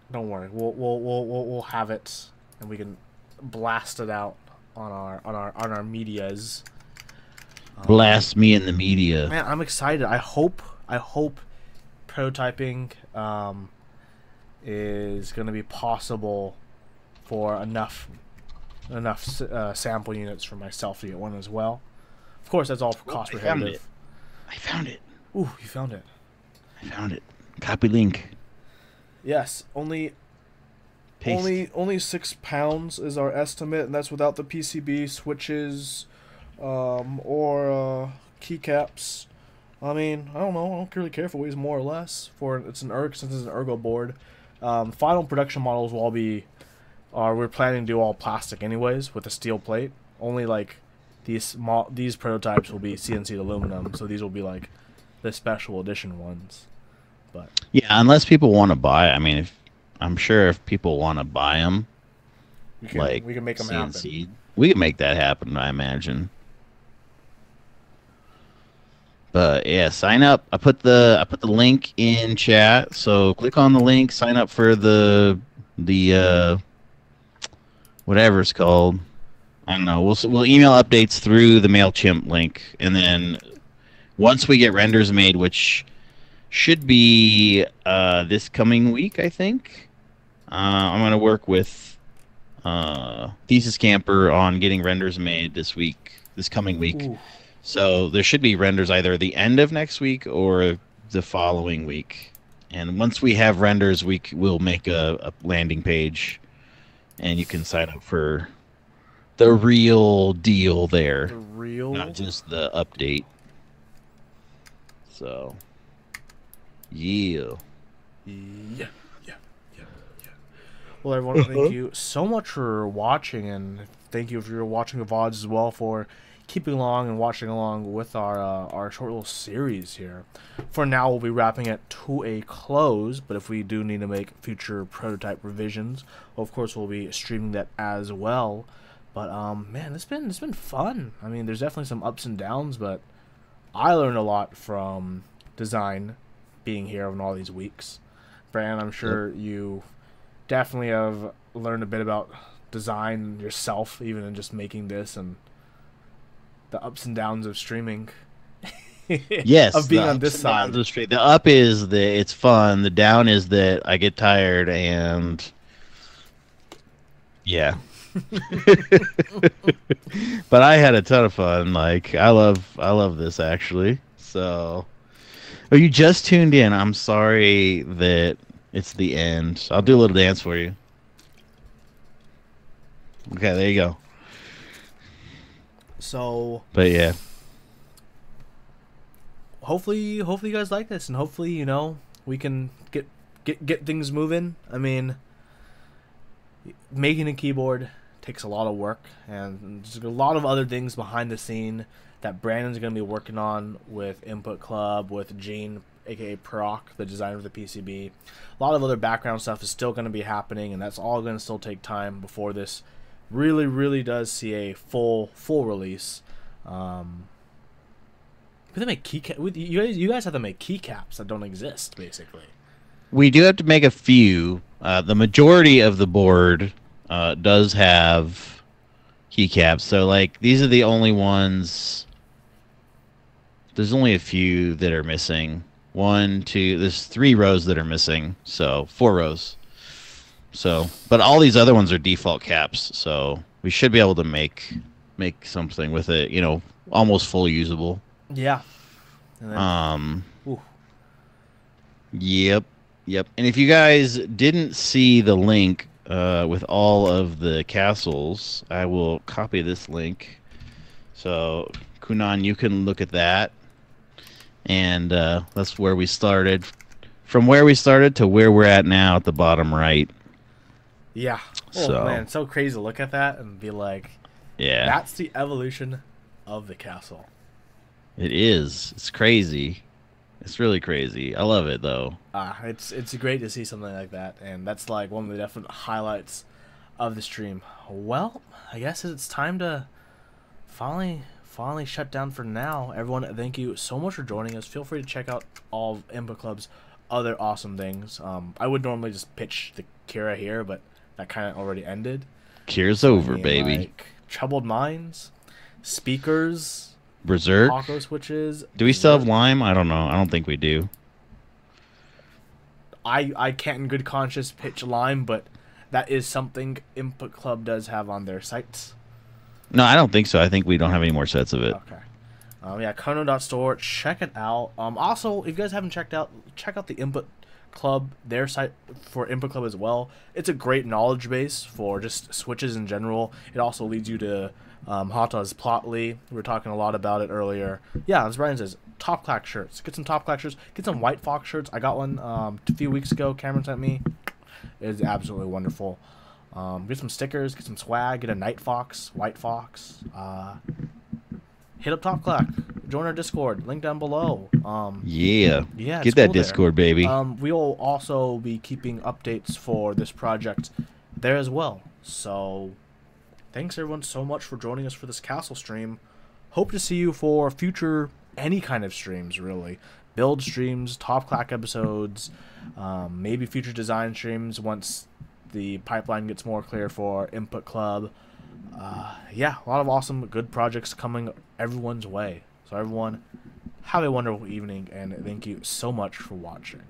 Don't worry, we'll have it, and we can blast it out on our medias. Blast me in the media. Man, I'm excited. I hope prototyping is going to be possible for enough sample units for myself to get one as well. Of course, that's all cost prohibitive. I found it. Ooh, you found it. I found it. Copy link. Yes, only Paste. only 6 pounds is our estimate, and that's without the PCB switches, or keycaps. I mean, I don't know. I don't really care if it weighs more or less. Since it's an ergo board. Final production models will all be. We're planning to do all plastic anyways with a steel plate. Only like these prototypes will be CNC aluminum, so these will be like the special edition ones. But yeah, unless people want to buy. I mean, I'm sure if people want to buy them, we can make them CNC, happen. we can make that happen. I imagine. But yeah, sign up. I put the link in chat. So click on the link, sign up for the whatever it's called. I don't know. We'll email updates through the MailChimp link, and then once we get renders made, which should be this coming week, I think. I'm gonna work with Thesis Camper on getting renders made this coming week. Ooh. So there should be renders either the end of next week or the following week. And once we have renders, we'll make a landing page, and you can sign up for the real deal there. The real, not just the update. So, yeah. Well, everyone, thank you so much for watching, and thank you if you're watching the VODs as well for keeping along and watching along with our short little series here. For now, we'll be wrapping it to a close, but if we do need to make future prototype revisions, of course, we'll be streaming that as well. But man, it's been fun. I mean, there's definitely some ups and downs, but I learned a lot from design being here in all these weeks. Brandon, I'm sure you definitely have learned a bit about design yourself, even in just making this and the ups and downs of streaming. Yes, of being on this side. The up is that it's fun. The down is that I get tired, and yeah. But I had a ton of fun. Like I love this actually. So, oh, you just tuned in. I'm sorry that it's the end. I'll do a little dance for you. Okay, there you go. So, but yeah, hopefully you guys like this, and hopefully we can get things moving. I mean, making a keyboard takes a lot of work, and there's a lot of other things behind the scene that Brandon's going to be working on with Input Club, with Gene, aka Proc, the designer of the PCB. A lot of other background stuff is still going to be happening, and that's all going to still take time before this really does see a full release. We have to make you guys have to make keycaps that don't exist, basically. We do have to make a few. The majority of the board does have keycaps, so like these are the only ones. There's only a few that are missing. 1, 2. There's 3 rows that are missing, so 4 rows. So, but all these other ones are default caps, so we should be able to make something with it, almost fully usable. Yeah. And then, Yep. And if you guys didn't see the link with all of the castles, I will copy this link. So, Kunan, you can look at that. And that's where we started. From where we started to where we're at now at the bottom right. Yeah. Oh So man, it's so crazy to look at that and be like, yeah, that's the evolution of the castle. it is. It's crazy. It's really crazy. I love it though. It's great to see something like that, and that's like one of the definite highlights of the stream. Well, I guess it's time to finally shut down for now. Everyone, thank you so much for joining us. Feel free to check out all of Input Club's other awesome things. I would normally just pitch the Kira here, but that kind of already ended. Cure's So, over, baby. like Troubled Minds, speakers, Berserk. Hawko switches. Do we still have Berserk. Lime? I don't know. I don't think we do. I can't in good conscience pitch Lime, but that is something Input Club does have on their sites. No, I don't think so. I think we don't have any more sets of it. Okay. Yeah, Kono.store. Check it out. Also, if you guys haven't check out the Input Club, their site for Input Club as well. It's a great knowledge base for just switches in general. It also leads you to Hata's Plotly. We were talking a lot about it earlier. Yeah, as Brian says, Top Clack shirts. Get some Top Clack shirts. Get some White Fox shirts. I got one a few weeks ago. Cameron sent me. It is absolutely wonderful. Get some stickers. Get some swag. Get a Night Fox, White Fox. Hit up Top Clack. Join our Discord. Link down below. Yeah. Yeah, Get it's that cool there. Discord, baby. We will also be keeping updates for this project there as well. So, thanks everyone so much for joining us for this castle stream. Hope to see you for future any kind of streams, really. Build streams, Top Clack episodes, maybe future design streams once the pipeline gets more clear for Input Club. Yeah, a lot of awesome, good projects coming everyone's way. So everyone, have a wonderful evening, and thank you so much for watching.